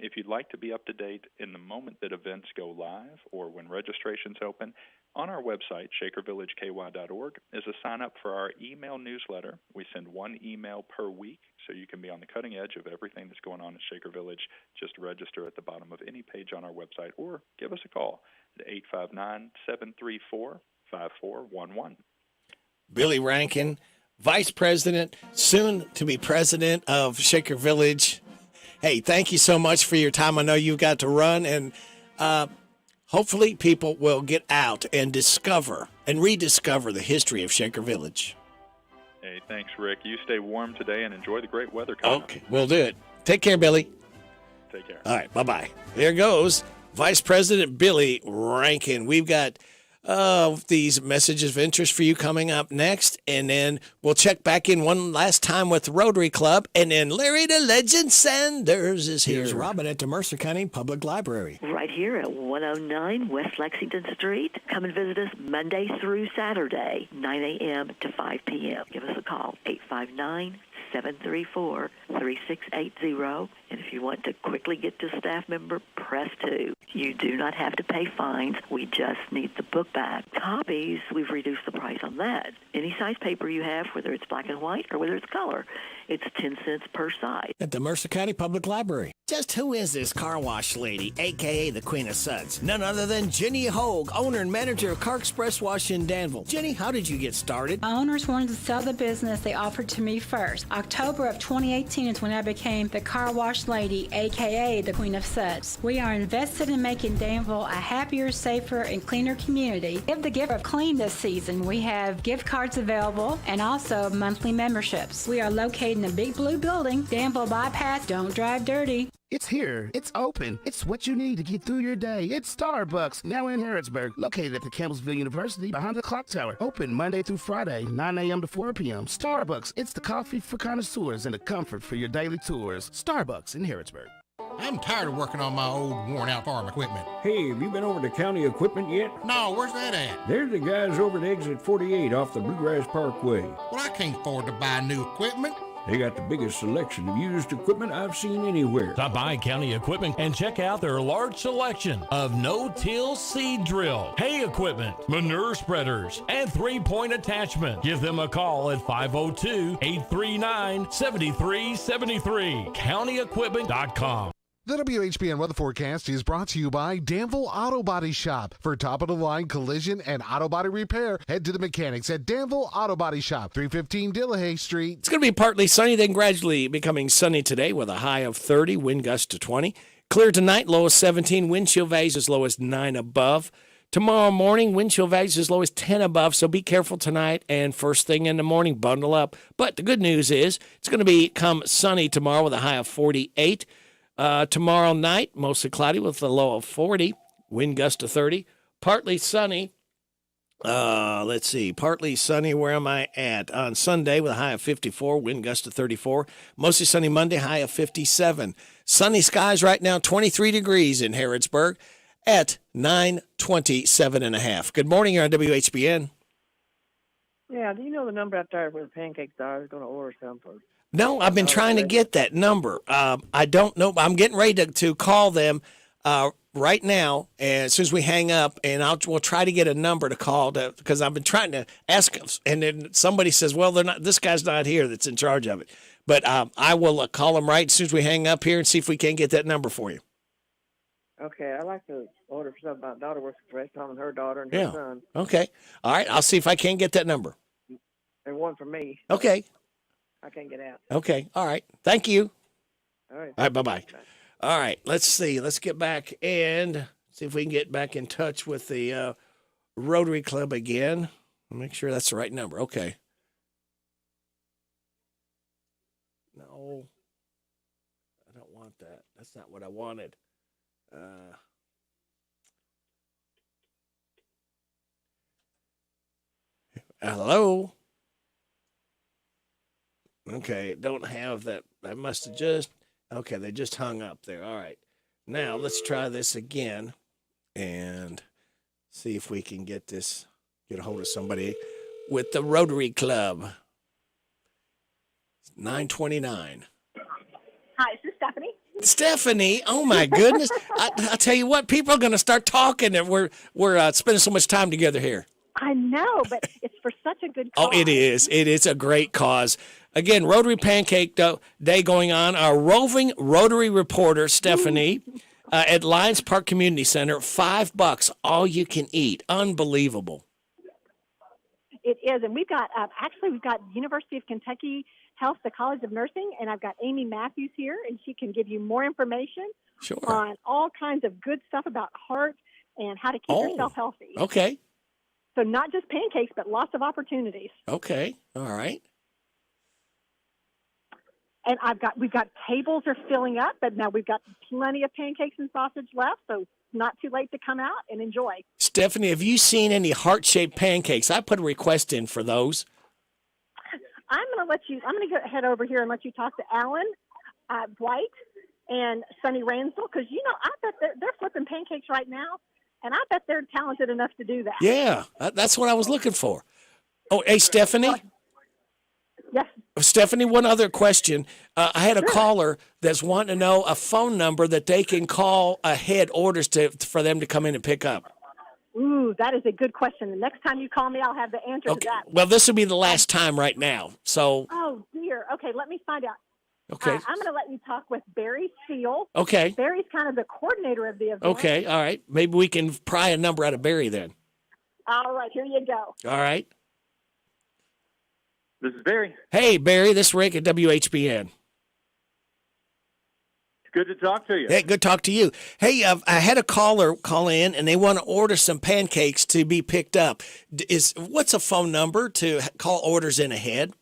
If you'd like to be up to date in the moment that events go live or when registration's open, on our website, shakervillageky.org, is a sign-up for our email newsletter. We send 1 email per week, so you can be on the cutting edge of everything that's going on at Shaker Village. Just register at the bottom of any page on our website or give us a call at 859-734-5411. Billy Rankin, Vice President, soon to be President of Shaker Village. Hey, thank you so much for your time. I know you've got to run, and hopefully people will get out and discover and rediscover the history of Shaker Village. Hey, thanks, Rick. You stay warm today and enjoy the great weather coming Okay, we'll do it. Take care, Billy. Take care. All right, bye-bye. There goes Vice President Billy Rankin. We've got these messages of interest for you coming up next, and then we'll check back in one last time with Rotary Club, and then Larry the Legend Sanders is here. Here's Robin at the Mercer County Public Library. Right here at 109 West Lexington Street. Come and visit us Monday through Saturday, 9 a.m. to 5 p.m. Give us a call, 859-734-3680. And if you want to quickly get to a staff member, press 2. You do not have to pay fines. We just need the book back. Copies, we've reduced the price on that. Any size paper you have, whether it's black and white or whether it's color, it's 10 cents per side. At the Mercer County Public Library. Just who is this car wash lady, a.k.a. the Queen of Suds? None other than Jenny Hogue, owner and manager of Car Express Wash in Danville. Jenny, how did you get started? My owners wanted to sell the business. They offered to me first. October of 2018 is when I became the car wash lady, a.k.a. the Queen of Suds. We are invested in making Danville a happier, safer, and cleaner community. Give the gift of clean this season. We have gift cards available and also monthly memberships. We are located in the Big Blue Building, Danville Bypass. Don't drive dirty. It's here. It's open. It's what you need to get through your day. It's Starbucks, now in Harrodsburg, located at the Campbellsville University behind the clock tower. Open Monday through Friday, 9 a.m. to 4 p.m. Starbucks, it's the coffee for connoisseurs and the comfort for your daily tours. Starbucks in Harrodsburg. I'm tired of working on my old, worn-out farm equipment. Hey, have you been over to County Equipment yet? No, where's that at? They're the guys over at Exit 48 off the Bluegrass Parkway. Well, I can't afford to buy new equipment. They got the biggest selection of used equipment I've seen anywhere. Stop by County Equipment and check out their large selection of no-till seed drill, hay equipment, manure spreaders, and three-point attachment. Give them a call at 502-839-7373. CountyEquipment.com. The WHBN weather forecast is brought to you by Danville Auto Body Shop. For top-of-the-line collision and auto body repair, head to the mechanics at Danville Auto Body Shop, 315 Dillahay Street. It's going to be partly sunny, then gradually becoming sunny today with a high of 30, wind gust to 20. Clear tonight, low as 17, wind chill values as low as 9 above. Tomorrow morning, wind chill values as low as 10 above, so be careful tonight, and first thing in the morning, bundle up. But the good news is it's going to become sunny tomorrow with a high of 48. Tomorrow night, mostly cloudy with a low of 40, wind gust to 30. Partly sunny. Let's see. Partly sunny. Where am I at? On Sunday with a high of 54, wind gust to 34. Mostly sunny Monday, high of 57. Sunny skies right now, 23 degrees in Harrodsburg at 9:27.5. Good morning. You're on WHBN. Yeah, do you know the number out there where the pancakes are? I was going to order some for. No, I've been trying to get that number. I don't know. I'm getting ready to call them right now, and as soon as we hang up, and we'll try to get a number to call because I've been trying to ask, and then somebody says, "Well, they're not. This guy's not here. That's in charge of it." But I will call them right as soon as we hang up here and see if we can get that number for you. Okay, I'd like to order for something. My daughter works for Restaurant, and her daughter and her son. Okay. All right. I'll see if I can get that number. And one for me. Okay. I can't get out. Okay. All right. Thank you. All right. All right. Bye-bye. All right. Let's see. Let's get back and see if we can get back in touch with the Rotary Club again. Make sure that's the right number. Okay. No. I don't want that. That's not what I wanted. Hello? Okay, don't have that. I must have just... Okay, they just hung up there. All right. Now, let's try this again and see if we can get a hold of somebody with the Rotary Club. 929. Hi, this is Stephanie. Stephanie, oh my goodness. I tell you what, people are going to start talking, and we're spending so much time together here. I know, but it's for such a good cause. Oh, it is. It is a great cause. Again, Rotary Pancake Day going on. Our roving Rotary reporter, Stephanie, at Lions Park Community Center, $5, all you can eat. Unbelievable. It is, and we've got we've got University of Kentucky Health, the College of Nursing, and I've got Amy Matthews here, and she can give you more information on all kinds of good stuff about heart and how to keep yourself healthy. Okay. So not just pancakes, but lots of opportunities. Okay. All right. And we've got tables are filling up, but now we've got plenty of pancakes and sausage left, so not too late to come out and enjoy. Stephanie, have you seen any heart-shaped pancakes? I put a request in for those. I'm going to go head over here and let you talk to Alan White and Sonny Ransel, because, I bet they're flipping pancakes right now, and I bet they're talented enough to do that. Yeah, that's what I was looking for. Oh, hey, Stephanie? Yes. Stephanie, one other question. I had a caller that's wanting to know a phone number that they can call ahead orders for them to come in and pick up. Ooh, that is a good question. The next time you call me, I'll have the answer to that. Well, this will be the last time right now. So. Oh, dear. Okay, let me find out. Okay. I'm going to let you talk with Barry Steele. Okay. Barry's kind of the coordinator of the event. Okay, all right. Maybe we can pry a number out of Barry then. All right, here you go. All right. This is Barry. Hey, Barry, this is Rick at WHBN. Good to talk to you. Hey, good to talk to you. Hey, I had a caller call in, and they want to order some pancakes to be picked up. What's a phone number to call orders in ahead?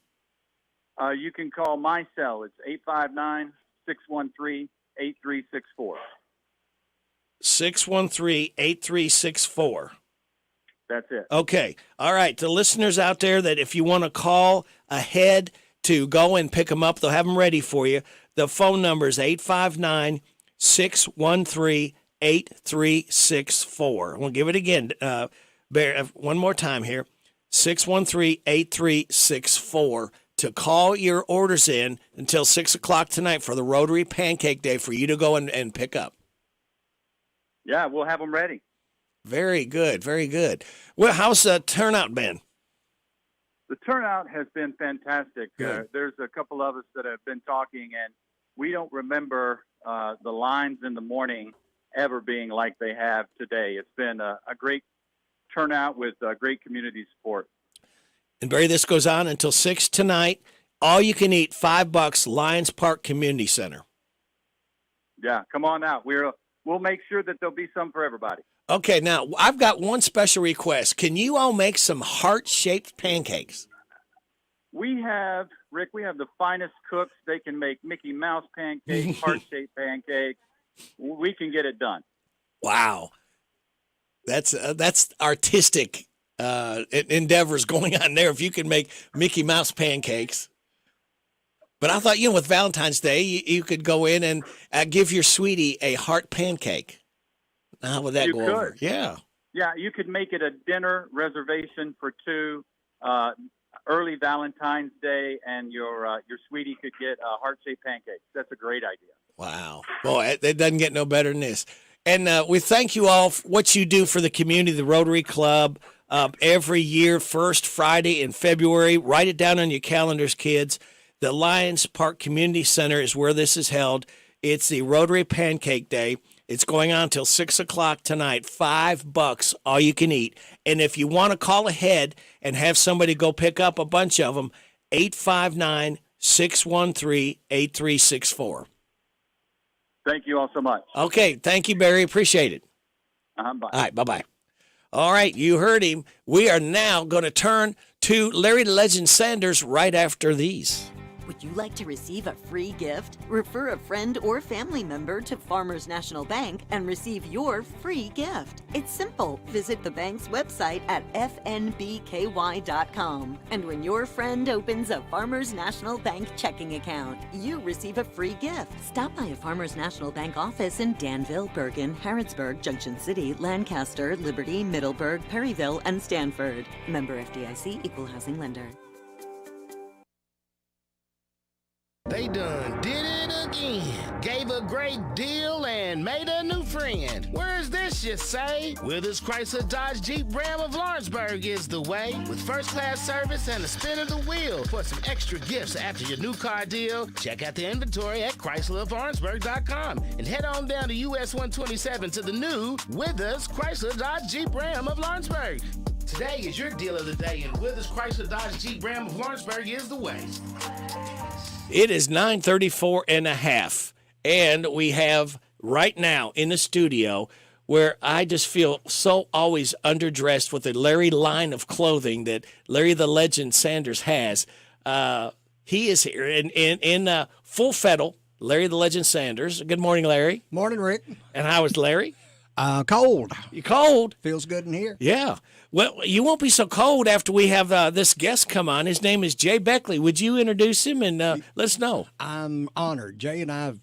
You can call my cell. It's 859-613-8364. 613-8364. That's it. Okay. All right. The listeners out there that if you want to call ahead to go and pick them up, they'll have them ready for you. The phone number is 859-613-8364. We'll give it again. One more time here. 613-8364 to call your orders in until 6 o'clock tonight for the Rotary Pancake Day for you to go and pick up. Yeah, we'll have them ready. Very good, very good. Well, how's the turnout been? The turnout has been fantastic. There's a couple of us that have been talking, and we don't remember the lines in the morning ever being like they have today. It's been a great turnout with great community support. And Barry, this goes on until 6 tonight. All you can eat, $5, Lions Park Community Center. Yeah, come on out. We'll make sure that there'll be some for everybody. Okay, now, I've got one special request. Can you all make some heart-shaped pancakes? Rick, we have the finest cooks. They can make Mickey Mouse pancakes, heart-shaped pancakes. We can get it done. Wow. That's artistic endeavors going on there if you can make Mickey Mouse pancakes. But I thought, with Valentine's Day, you could go in and give your sweetie a heart pancake. How would that go over? Yeah. Yeah, you could make it a dinner reservation for two, early Valentine's Day, and your sweetie could get heart-shaped pancakes. That's a great idea. Wow. Boy, it doesn't get no better than this. And we thank you all for what you do for the community, the Rotary Club, every year, first Friday in February. Write it down on your calendars, kids. The Lions Park Community Center is where this is held. It's the Rotary Pancake Day. It's going on till 6 o'clock tonight, $5, all you can eat. And if you want to call ahead and have somebody go pick up a bunch of them, 859-613-8364. Thank you all so much. Okay, thank you, Barry. Appreciate it. Bye. All right, bye-bye. All right, you heard him. We are now going to turn to Larry the Legend Sanders right after these. Would you like to receive a free gift? Refer a friend or family member to Farmers National Bank and receive your free gift. It's simple. Visit the bank's website at fnbky.com. And when your friend opens a Farmers National Bank checking account, you receive a free gift. Stop by a Farmers National Bank office in Danville, Bergen, Harrodsburg, Junction City, Lancaster, Liberty, Middleburg, Perryville, and Stanford. Member FDIC, Equal Housing Lender. They done did it again. Gave a great deal and made a new friend. Where's this, you say? Withers Chrysler Dodge Jeep Ram of Lawrenceburg is the way. With first-class service and a spin of the wheel. For some extra gifts after your new car deal, check out the inventory at ChryslerofLawrenceburg.com and head on down to US 127 to the new Withers Chrysler Dodge Jeep Ram of Lawrenceburg. Today is your deal of the day, and Withers Chrysler Dodge Jeep Ram of Lawrenceburg is the way. It is 9:34 and a half, and we have right now in the studio where I just feel so always underdressed with the Larry line of clothing that Larry the Legend Sanders has. He is here in full fettle, Larry the Legend Sanders. Good morning, Larry. Morning, Rick. And how is Larry? Cold. You cold? Feels good in here. Yeah. Well, you won't be so cold after we have this guest come on. His name is Jay Beckley. Would you introduce him and let us know? I'm honored. Jay and I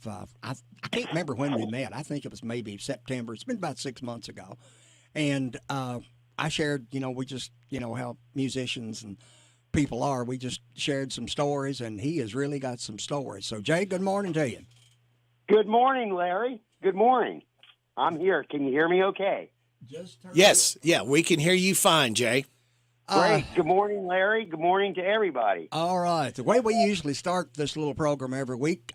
can't remember when we met. I think it was maybe September. It's been about 6 months ago. And I shared, we just, how musicians and people are. We just shared some stories, and he has really got some stories. So, Jay, good morning to you. Good morning, Larry. Good morning. I'm here. Can you hear me okay? Yes. Yeah, we can hear you fine, Jay. Great. Good morning, Larry. Good morning to everybody. All right. The way we usually start this little program every week,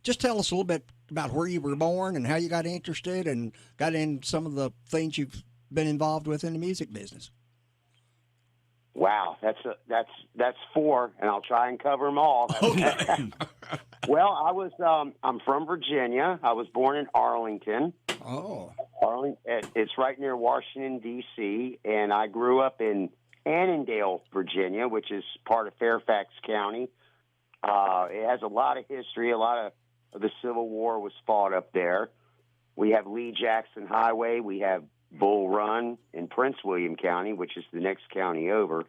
just tell us a little bit about where you were born and how you got interested and got in some of the things you've been involved with in the music business. Wow, that's four, and I'll try and cover them all. Okay. Well, I'm from Virginia. I was born in Arlington. Oh. It's right near Washington, D.C., and I grew up in Annandale, Virginia, which is part of Fairfax County. It has a lot of history. A lot of the Civil War was fought up there. We have Lee Jackson Highway. We have Bull Run in Prince William County, which is the next county over.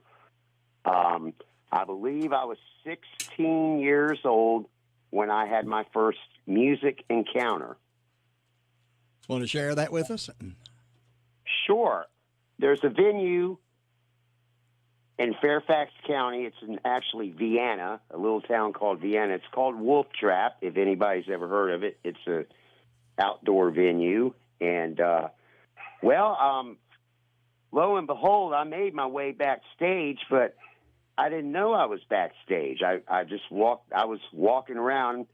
I believe I was 16 years old when I had my first music encounter. Want to share that with us? Sure. There's a venue in Fairfax County. It's in actually Vienna, a little town called Vienna. It's called Wolf Trap, if anybody's ever heard of it. It's a outdoor venue. And, lo and behold, I made my way backstage, but I didn't know I was backstage. I was walking around.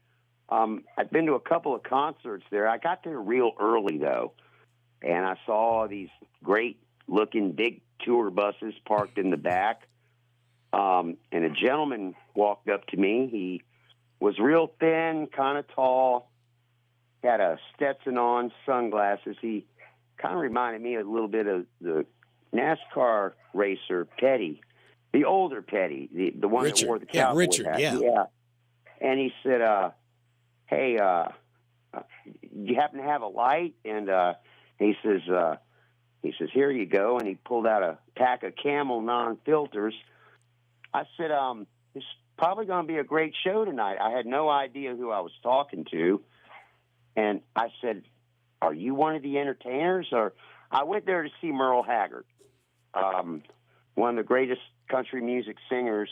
I'd been to a couple of concerts there. I got there real early, though, and I saw these great-looking big tour buses parked in the back, and a gentleman walked up to me. He was real thin, kind of tall, had a Stetson on, sunglasses. He kind of reminded me a little bit of the NASCAR racer Petty, the older Petty, the one Richard. that wore the cowboy Richard, hat. yeah. And he said, "Hey, you happen to have a light?" And he says, "Here you go." And he pulled out a pack of Camel non-filters. I said, "It's probably going to be a great show tonight." I had no idea who I was talking to, and I said, "Are you one of the entertainers?" Or I went there to see Merle Haggard, one of the greatest country music singers.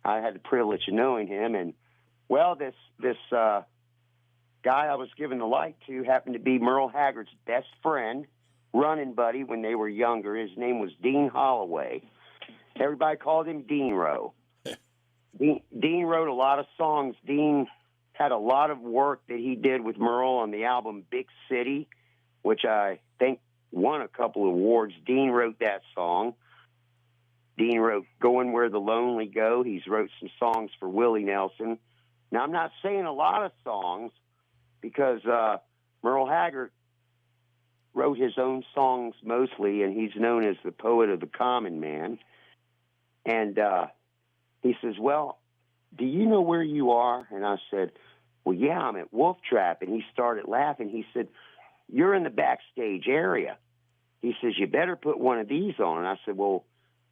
I had the privilege of knowing him, and this guy I was giving the light to happened to be Merle Haggard's best friend, running buddy when they were younger. His name was Dean Holloway. Everybody called him Dean Rowe. Dean wrote a lot of songs. Dean had a lot of work that he did with Merle on the album Big City, which I think won a couple of awards. Dean wrote that song. Dean wrote Going Where the Lonely Go. He's wrote some songs for Willie Nelson. Now, I'm not saying a lot of songs because Merle Haggard wrote his own songs mostly, and he's known as the poet of the common man. And he says, "Well, do you know where you are?" And I said, "Well, yeah, I'm at Wolf Trap." And he started laughing. He said, "You're in the backstage area." He says, "You better put one of these on." And I said, "Well,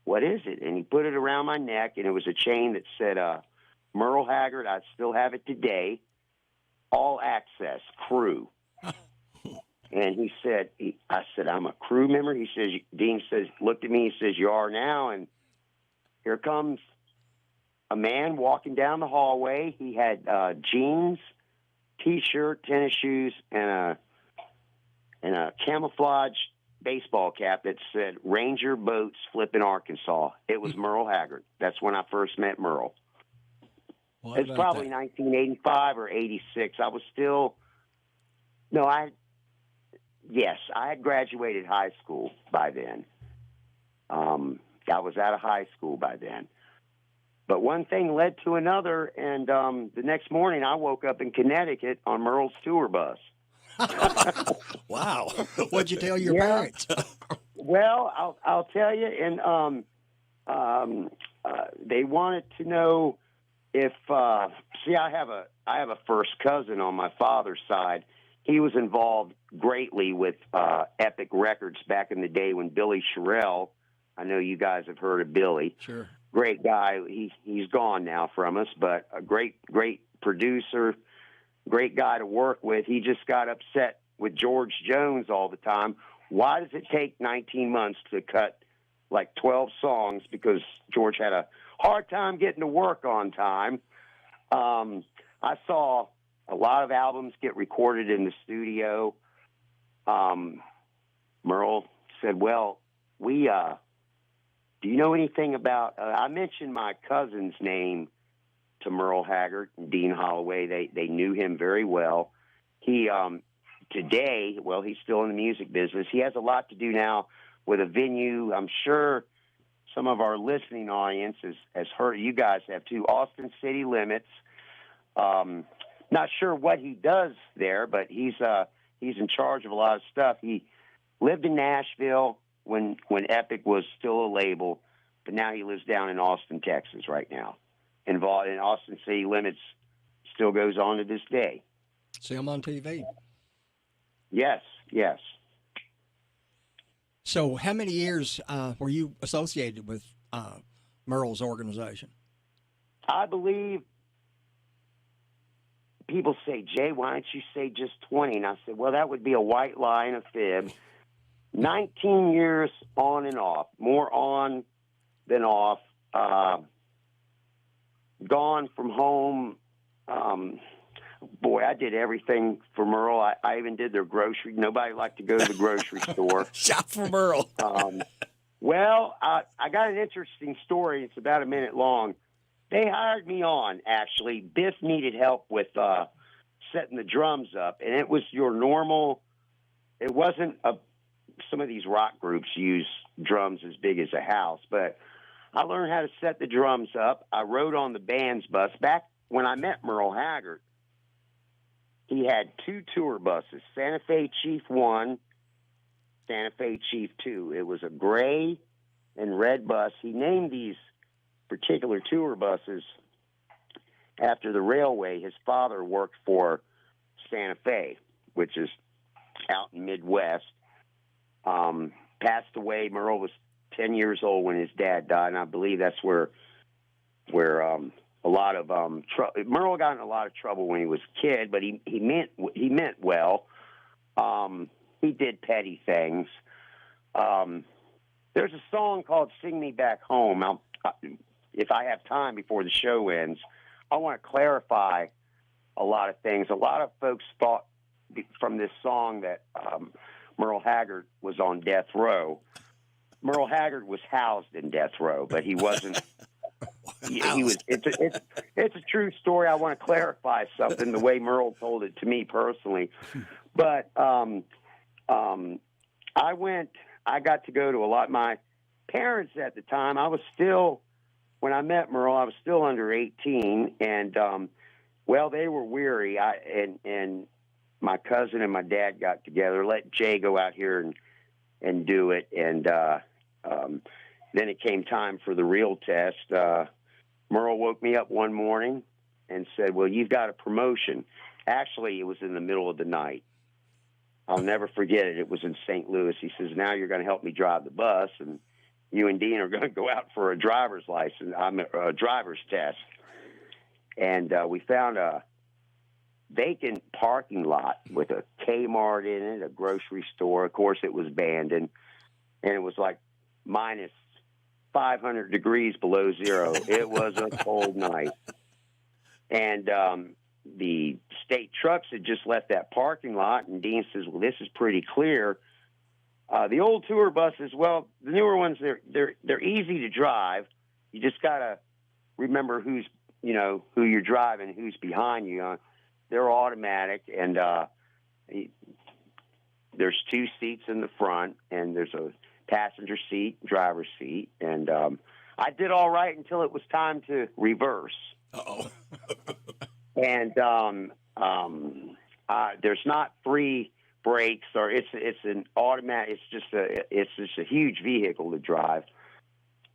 what is it?" And he put it around my neck, and it was a chain that said, Merle Haggard, I still have it today, all access, crew. And he said, I said, "I'm a crew member." He says, Dean says, looked at me, he says, "You are now." And here comes a man walking down the hallway. He had jeans, T-shirt, tennis shoes, and a camouflage baseball cap that said Ranger Boats Flippin' Arkansas. It was Merle Haggard. That's when I first met Merle. It's probably 1985 or 86. I was still, I had graduated high school by then. I was out of high school by then. But one thing led to another, and the next morning I woke up in Connecticut on Merle's tour bus. Wow. What'd you tell your parents? Well, I'll tell you, and they wanted to know if see, I have a first cousin on my father's side. He was involved greatly with Epic Records back in the day when Billy Sherrill, I know you guys have heard of Billy. Sure. Great guy. He's gone now from us, but a great producer, great guy to work with. He just got upset with George Jones all the time. Why does it take 19 months to cut like 12 songs? Because George had a hard time getting to work on time. I saw a lot of albums get recorded in the studio. Merle said, well, do you know anything about, I mentioned my cousin's name to Merle Haggard and Dean Holloway. They knew him very well. He, today, well, he's still in the music business. He has a lot to do now with a venue. I'm sure some of our listening audience has heard, you guys have too, Austin City Limits. Not sure what he does there, but he's in charge of a lot of stuff. He lived in Nashville when Epic was still a label, but now he lives down in Austin, Texas right now. Involved in Austin City Limits, still goes on to this day. See him on TV. Yes. So how many years were you associated with Merle's organization? I believe people say, Jay, why don't you say just 20? And I said, well, that would be a white lie and a fib. 19 years on and off, more on than off. Gone from home. Boy, I did everything for Merle. I even did their grocery. Nobody liked to go to the grocery store. Shop for Merle. Well, I got an interesting story. It's about a minute long. They hired me on, actually. Biff needed help with setting the drums up, and it was your normal. It wasn't some of these rock groups use drums as big as a house, but I learned how to set the drums up. I rode on the band's bus. Back when I met Merle Haggard, he had 2 tour buses, Santa Fe Chief 1, Santa Fe Chief 2. It was a gray and red bus. He named these particular tour buses after the railway. His father worked for Santa Fe, which is out in Midwest. Passed away. Merle was 10 years old when his dad died, and I believe that's where a lot of Merle got in a lot of trouble when he was a kid, but he meant well. He did petty things. There's a song called "Sing Me Back Home." If I have time before the show ends, I want to clarify a lot of things. A lot of folks thought from this song that Merle Haggard was on death row. Merle Haggard was housed in death row, but he wasn't. He was. It's a true story. I want to clarify something the way Merle told it to me personally. But I got to go to a lot. My parents at the time, when I met Merle, I was still under 18, and they were weary. And my cousin and my dad got together, let Jay go out here and do it, and then it came time for the real test. Merle woke me up one morning and said, well, you've got a promotion. Actually, it was in the middle of the night. I'll never forget it. It was in St. Louis. He says, now you're going to help me drive the bus, and you and Dean are going to go out for a driver's test. And we found a vacant parking lot with a Kmart in it, a grocery store. Of course, it was abandoned, and it was like minus 500 degrees below zero. It was a cold night. And the state trucks had just left that parking lot, and Dean says, well, this is pretty clear. The old tour buses, well, the newer ones, they're easy to drive. You just got to remember who you're driving, who's behind you. They're automatic, and there's 2 seats in the front, and there's a passenger seat, driver's seat, and I did all right until it was time to reverse. Uh-oh. And there's not free brakes, or it's an automatic. It's just a huge vehicle to drive.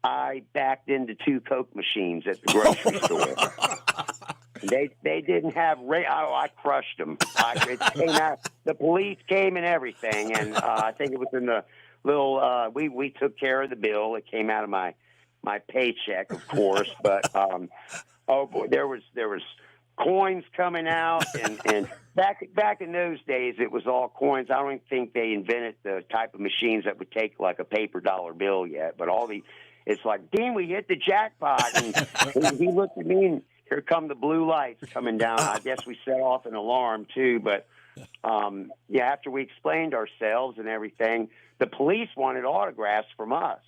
I backed into 2 Coke machines at the grocery store. They didn't have I crushed them. It came out, the police came and everything, and I think it was in the little. We took care of the bill. It came out of my paycheck, of course, but oh boy, there was coins coming out, and back in those days, it was all coins. I don't even think they invented the type of machines that would take like a paper dollar bill yet. But it's like, Dean, we hit the jackpot, and he looked at me, and here come the blue lights coming down. I guess we set off an alarm too, but after we explained ourselves and everything, the police wanted autographs from us.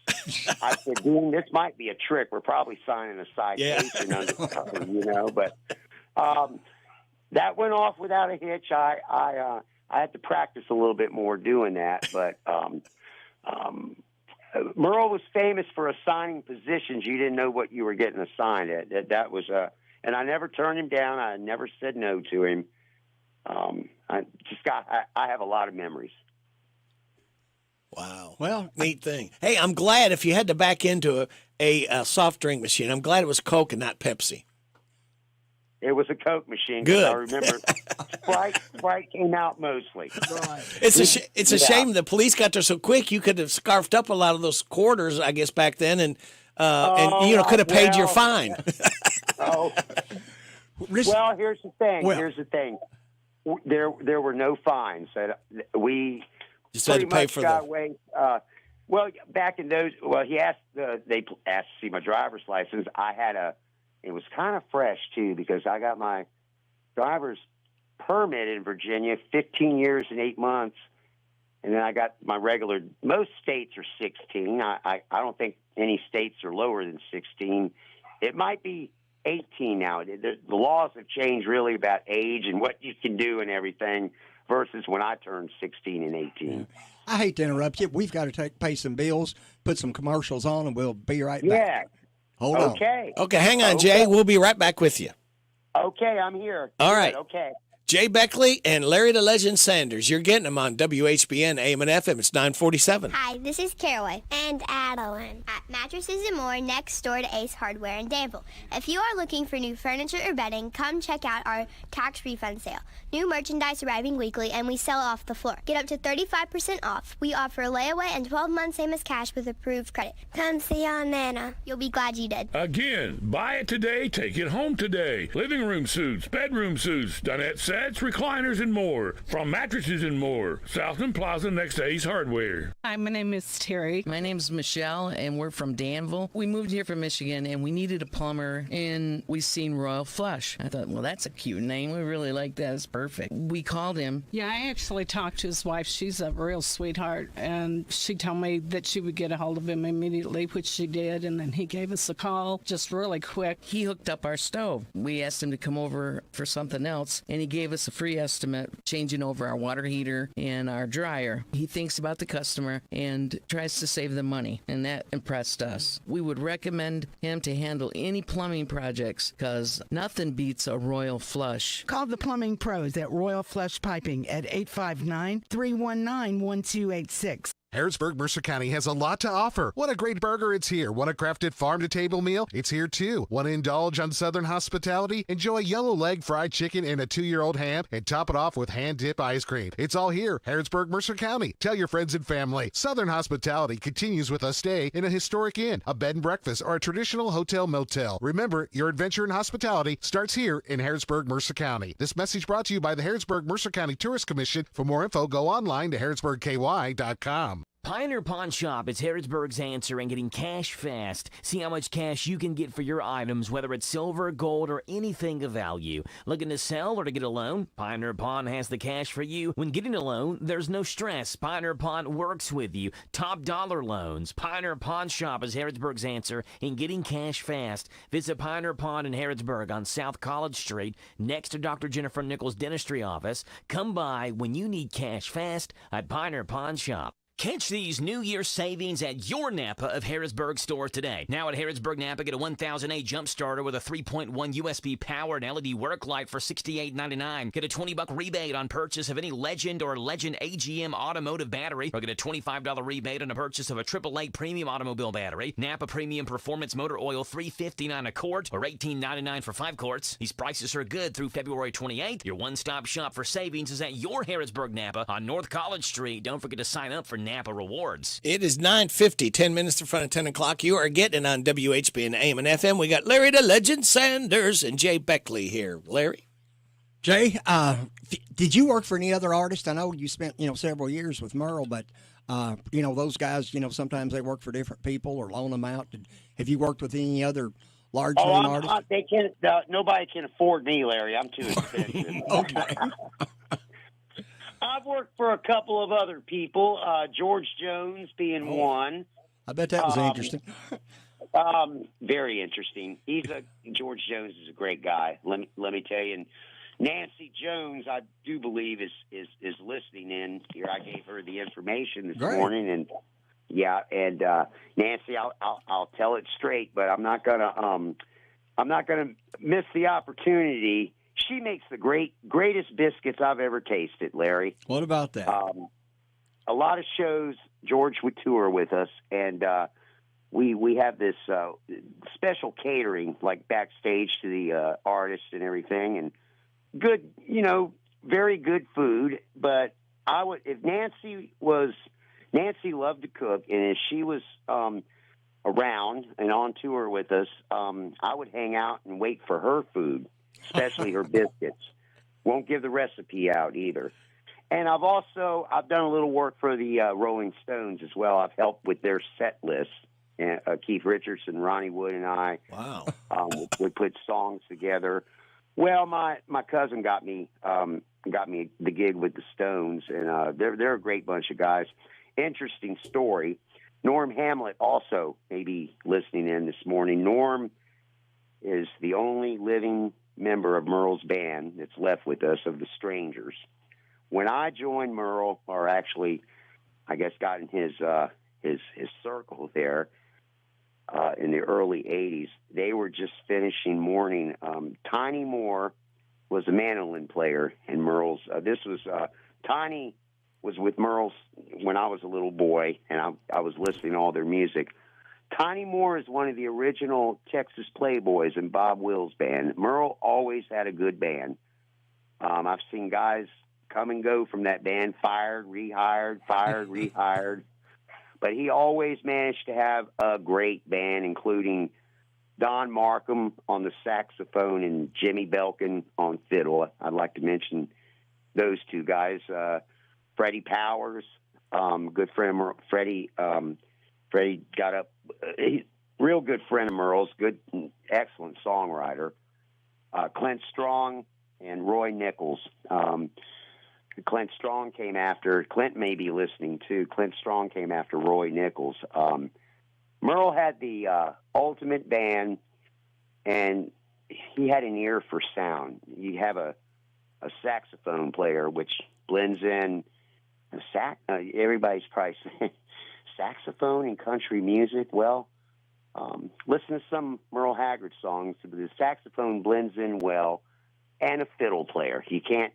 I said, Dean, this might be a trick. We're probably signing a citation undercover, but that went off without a hitch. I had to practice a little bit more doing that, but Merle was famous for assigning positions you didn't know what you were getting assigned at. That was and I never turned him down. I never said no to him. I have a lot of memories. Wow. Well, neat thing. Hey, I'm glad if you had to back into a soft drink machine, I'm glad it was Coke and not Pepsi. It was a Coke machine. Good. I remember Sprite came out mostly. Right. It's a shame the police got there so quick. You could have scarfed up a lot of those quarters, I guess, back then, and could have paid your fine. Well, here's the thing. There were no fines. We just had to pay for got away. Back in those, they asked to see my driver's license. It was kind of fresh too, because I got my driver's permit in Virginia, 15 years and 8 months, and then I got my regular. Most states are 16. I don't think any states are lower than 16. It might be 18 now. The laws have changed really about age and what you can do and everything versus when I turned 16 and 18. I hate to interrupt you. We've got to pay some bills, put some commercials on, and we'll be right back. Yeah. Hold on. Okay, hang on, Jay. We'll be right back with you. Okay, I'm here. All right. Okay. Jay Beckley and Larry the Legend Sanders. You're getting them on WHBN AM and FM. It's 947. Hi, this is Caraway and Adeline at Mattresses and More next door to Ace Hardware in Danville. If you are looking for new furniture or bedding, come check out our tax refund sale. New merchandise arriving weekly, and we sell off the floor. Get up to 35% off. We offer layaway and 12 months same as cash with approved credit. Come see Aunt Nana. You'll be glad you did. Again, buy it today, take it home today. Living room suits, bedroom suits, dinette sets, recliners, and more. From Mattresses and More, Southland Plaza next to Ace Hardware. Hi, my name is Terry. My name's Michelle, and we're from Danville. We moved here from Michigan, and we needed a plumber, and we seen Royal Flush. I thought, well, that's a cute name. We really like that. It's perfect. We called him. Yeah, I actually talked to his wife. She's a real sweetheart, and she told me that she would get a hold of him immediately, which she did, and then he gave us a call just really quick. He hooked up our stove. We asked him to come over for something else, and he gave us a free estimate changing over our water heater and our dryer. He thinks about the customer and tries to save them money, and that impressed us. We would recommend him to handle any plumbing projects because nothing beats a Royal Flush. Call the plumbing pros at Royal Flush Piping at 859-319-1286. Harrodsburg, Mercer County has a lot to offer. Want a great burger? It's here. Want a crafted farm-to-table meal? It's here, too. Want to indulge on Southern hospitality? Enjoy yellow leg fried chicken and a 2-year-old ham, and top it off with hand-dip ice cream. It's all here. Harrodsburg, Mercer County. Tell your friends and family. Southern hospitality continues with a stay in a historic inn, a bed and breakfast, or a traditional hotel motel. Remember, your adventure in hospitality starts here in Harrodsburg, Mercer County. This message brought to you by the Harrodsburg, Mercer County Tourist Commission. For more info, go online to harrodsburgky.com. Pioneer Pawn Shop is Harrodsburg's answer in getting cash fast. See how much cash you can get for your items, whether it's silver, gold, or anything of value. Looking to sell or to get a loan? Pioneer Pawn has the cash for you. When getting a loan, there's no stress. Pioneer Pawn works with you. Top dollar loans. Pioneer Pawn Shop is Harrodsburg's answer in getting cash fast. Visit Pioneer Pawn in Harrodsburg on South College Street, next to Dr. Jennifer Nichols' dentistry office. Come by when you need cash fast at Pioneer Pawn Shop. Catch these New Year savings at your Napa of Harrodsburg store today. Now at Harrodsburg Napa, get a 1008 jump starter with a 3.1 USB powered LED work light for $68.99. Get a $20 rebate on purchase of any Legend or Legend AGM automotive battery, or get a $25 rebate on a purchase of a AAA premium automobile battery. Napa Premium Performance Motor Oil, $3.59 a quart, or $18.99 for 5 quarts. These prices are good through February 28th. Your one-stop shop for savings is at your Harrodsburg Napa on North College Street. Don't forget to sign up for Napa Rewards. It is 9:50, 10 minutes in front of 10 o'clock. You are getting on WHBN AM and FM. We got Larry the Legend Sanders and Jay Beckley here. Larry? Jay, did you work for any other artist? I know you spent, several years with Merle, but, those guys, sometimes they work for different people or loan them out. Have you worked with any other large name artists? They can't. Nobody can afford me, Larry. I'm too expensive. Okay. I've worked for a couple of other people, George Jones being one. I bet that was interesting. Very interesting. George Jones is a great guy. Let me tell you. And Nancy Jones, I do believe is listening in here. I gave her the information this morning, and Nancy, I'll tell it straight, but I'm not gonna miss the opportunity. She makes the greatest biscuits I've ever tasted, Larry. What about that? A lot of shows, George would tour with us, and we have this special catering, like backstage to the artists and everything, and good, very good food. But if Nancy loved to cook, and if she was around and on tour with us, I would hang out and wait for her food. Especially her biscuits. Won't give the recipe out either. And I've done a little work for the Rolling Stones as well. I've helped with their set list. Keith Richardson, Ronnie Wood, and I. Wow. We put songs together. Well, my cousin got me the gig with the Stones, and they're a great bunch of guys. Interesting story. Norm Hamlet also may be listening in this morning. Norm is the only living member of Merle's band that's left with us, of the Strangers. When I joined Merle, or actually, I guess got in his circle there in the early 80s, they were just finishing mourning. Tiny Moore was a mandolin player in Merle's. Tiny was with Merle's when I was a little boy, and I was listening to all their music. Tiny Moore is one of the original Texas Playboys in Bob Will's band. Merle always had a good band. I've seen guys come and go from that band, fired, rehired. But he always managed to have a great band, including Don Markham on the saxophone and Jimmy Belkin on fiddle. I'd like to mention those two guys. Freddie Powers, good friend of Merle. Freddie got up. He's a real good friend of Merle's, good, excellent songwriter. Clint Strong and Roy Nichols. Clint Strong came after, Clint may be listening too, Clint Strong came after Roy Nichols. Merle had the ultimate band, and he had an ear for sound. You have a saxophone player, which blends in everybody's probably saying, saxophone and country music. Well, listen to some Merle Haggard songs. The saxophone blends in well, and a fiddle player. You can't.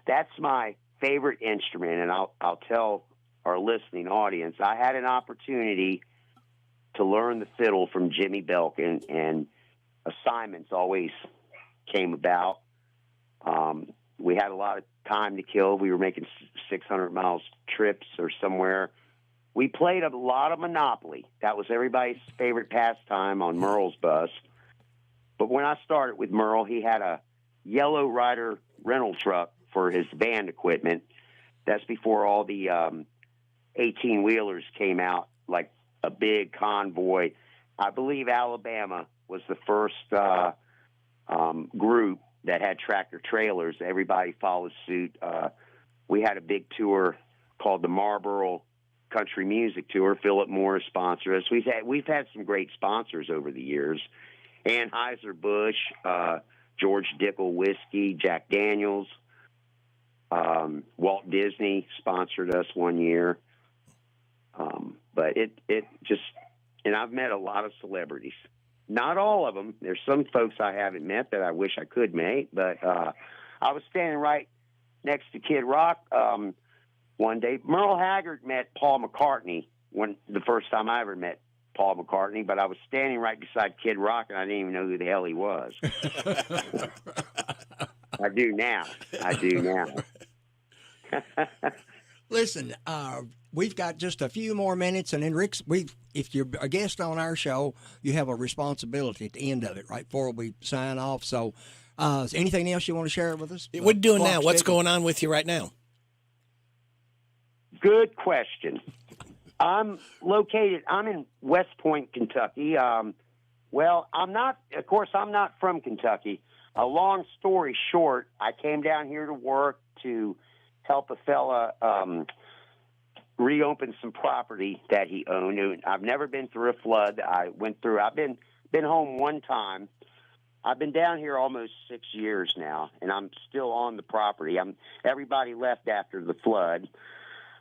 That's my favorite instrument, and I'll tell our listening audience. I had an opportunity to learn the fiddle from Jimmy Belkin, and assignments always came about. We had a lot of time to kill. We were making 600 miles trips or somewhere. We played a lot of Monopoly. That was everybody's favorite pastime on Merle's bus. But when I started with Merle, he had a Yellow Rider rental truck for his band equipment. That's before all the 18-wheelers came out, like a big convoy. I believe Alabama was the first group that had tractor trailers. Everybody followed suit. We had a big tour called the Marlboro Country Music Tour. Philip Morris sponsored us. We've had some great sponsors over the years. Anheuser-Busch, George Dickel Whiskey, Jack Daniels. Walt Disney sponsored us one year. But it just, and I've met a lot of celebrities. Not all of them. There's some folks I haven't met that I wish I could meet, but I was standing right next to Kid Rock one day. Merle Haggard met Paul McCartney the first time I ever met Paul McCartney, but I was standing right beside Kid Rock, and I didn't even know who the hell he was. I do now. Listen, we've got just a few more minutes, and then Rick's. If you're a guest on our show, you have a responsibility at the end of it, right before we sign off. So, is anything else you want to share with us? What are you doing now? What's going on with you right now? Good question. I'm in West Point, Kentucky. Well, I'm not from Kentucky. A long story short, I came down here to work to help a fella reopen some property that he owned. I've never been through a flood. I've been home one time. I've been down here almost 6 years now, and I'm still on the property. Everybody left after the flood.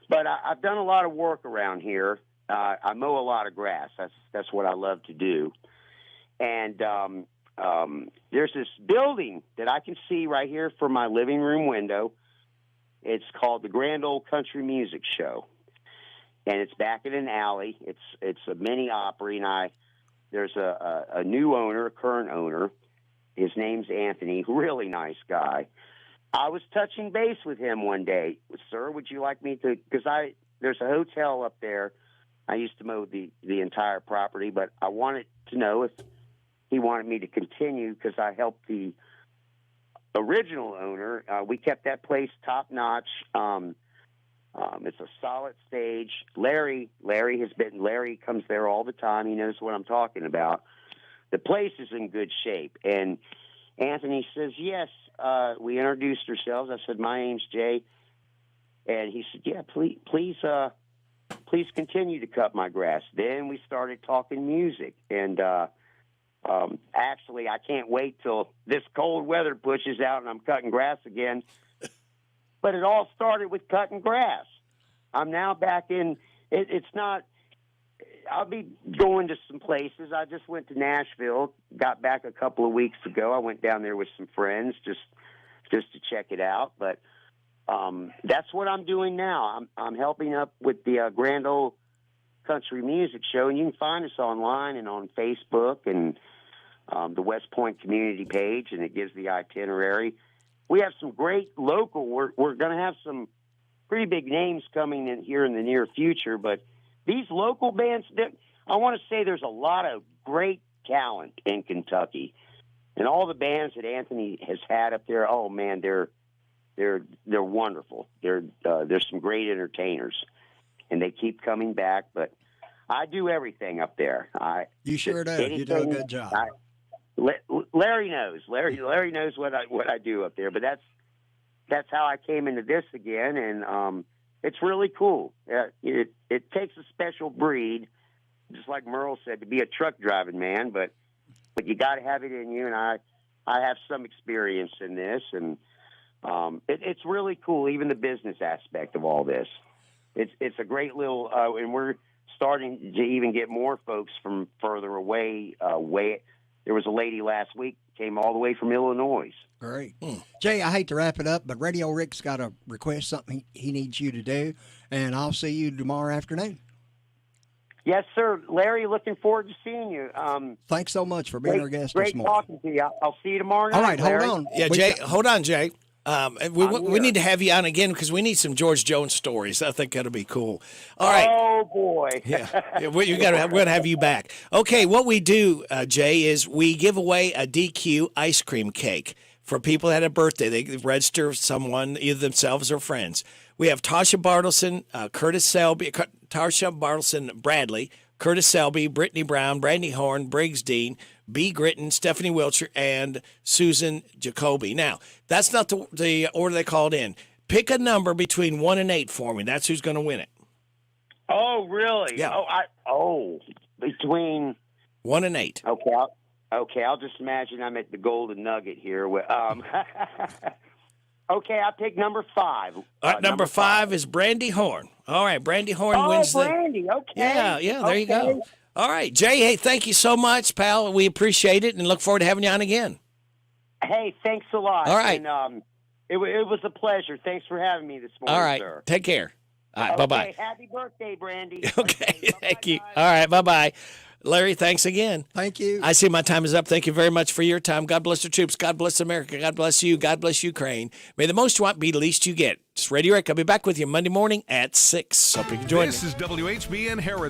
But I've done a lot of work around here. I mow a lot of grass. That's what I love to do. And there's this building that I can see right here from my living room window. It's called the Grand Ole Country Music Show, and it's back in an alley. It's a mini Opry, and there's a new owner, a current owner. His name's Anthony, really nice guy. I was touching base with him one day. Sir, would you like me to? Because there's a hotel up there. I used to mow the entire property, but I wanted to know if he wanted me to continue because I helped the original owner. We kept that place top notch. It's a solid stage. Larry comes there all the time. He knows what I'm talking about. The place is in good shape. And Anthony says, yes. We introduced ourselves. I said, my name's Jay. And he said, yeah, please continue to cut my grass. Then we started talking music. And actually, I can't wait till this cold weather pushes out and I'm cutting grass again. But it all started with cutting grass. I'm now back in. It's not. I'll be going to some places. I just went to Nashville. Got back a couple of weeks ago. I went down there with some friends just to check it out. But that's what I'm doing now. I'm helping up with the Grand Ole Country Music Show, and you can find us online and on Facebook and the West Point community page, and it gives the itinerary. We have some great local. We're going to have some pretty big names coming in here in the near future, but these local bands, I want to say there's a lot of great talent in Kentucky, and all the bands that Anthony has had up there. Oh man, they're wonderful. There's some great entertainers, and they keep coming back. But I do everything up there. You sure do. You do a good job. Larry knows. Larry knows what I do up there. But that's how I came into this again, and it's really cool. It takes a special breed, just like Merle said, to be a truck driving man. But you got to have it in you, and I have some experience in this, and it's really cool. Even the business aspect of all this, it's a great little, and we're starting to even get more folks from further away. There was a lady last week came all the way from Illinois. Great. Jay, I hate to wrap it up, but Radio Rick's got a request, something he needs you to do, and I'll see you tomorrow afternoon. Yes, sir. Larry, looking forward to seeing you. Thanks so much for being our guest this morning. Great talking to you. I'll see you tomorrow night, all right, Larry. hold on. Yeah, Jay, hold on, Jay. We need to have you on again because we need some George Jones stories. I think that'll be cool. All right. Oh boy. Yeah, we're gonna have you back. Okay, what we do, Jay, is we give away a DQ ice cream cake for people that had a birthday. They register someone, either themselves or friends. We have Tasha Bartleson, Curtis Selby, Tasha Bartleson Bradley, Curtis Selby, Brittany Brown, Brandy Horn, Briggs Dean, B. Gritton, Stephanie Wiltshire, and Susan Jacoby. Now, that's not the order they called in. Pick a number between 1 and 8 for me. That's who's going to win it. Oh, really? Yeah. Between 1 and 8. Okay. I'll just imagine I'm at the Golden Nugget here. Okay, I'll take number 5. All right, number 5 is Brandy Horn. All right, Brandy Horn wins the... Brandy, okay. Yeah, there you Okay. go. All right, Jay, hey, thank you so much, pal. We appreciate it and look forward to having you on again. Hey, thanks a lot. All right. And, it was a pleasure. Thanks for having me this morning, All right, sir. take care. All right, Okay, bye-bye. happy birthday, Brandy. Okay, thank you. All right, bye-bye. Larry, thanks again. Thank you. I see my time is up. Thank you very much for your time. God bless the troops. God bless America. God bless you. God bless Ukraine. May the most you want be the least you get. It's Radio Rick. I'll be back with you Monday morning at 6. Hope you can join me. This is WHBN Harrodsburg.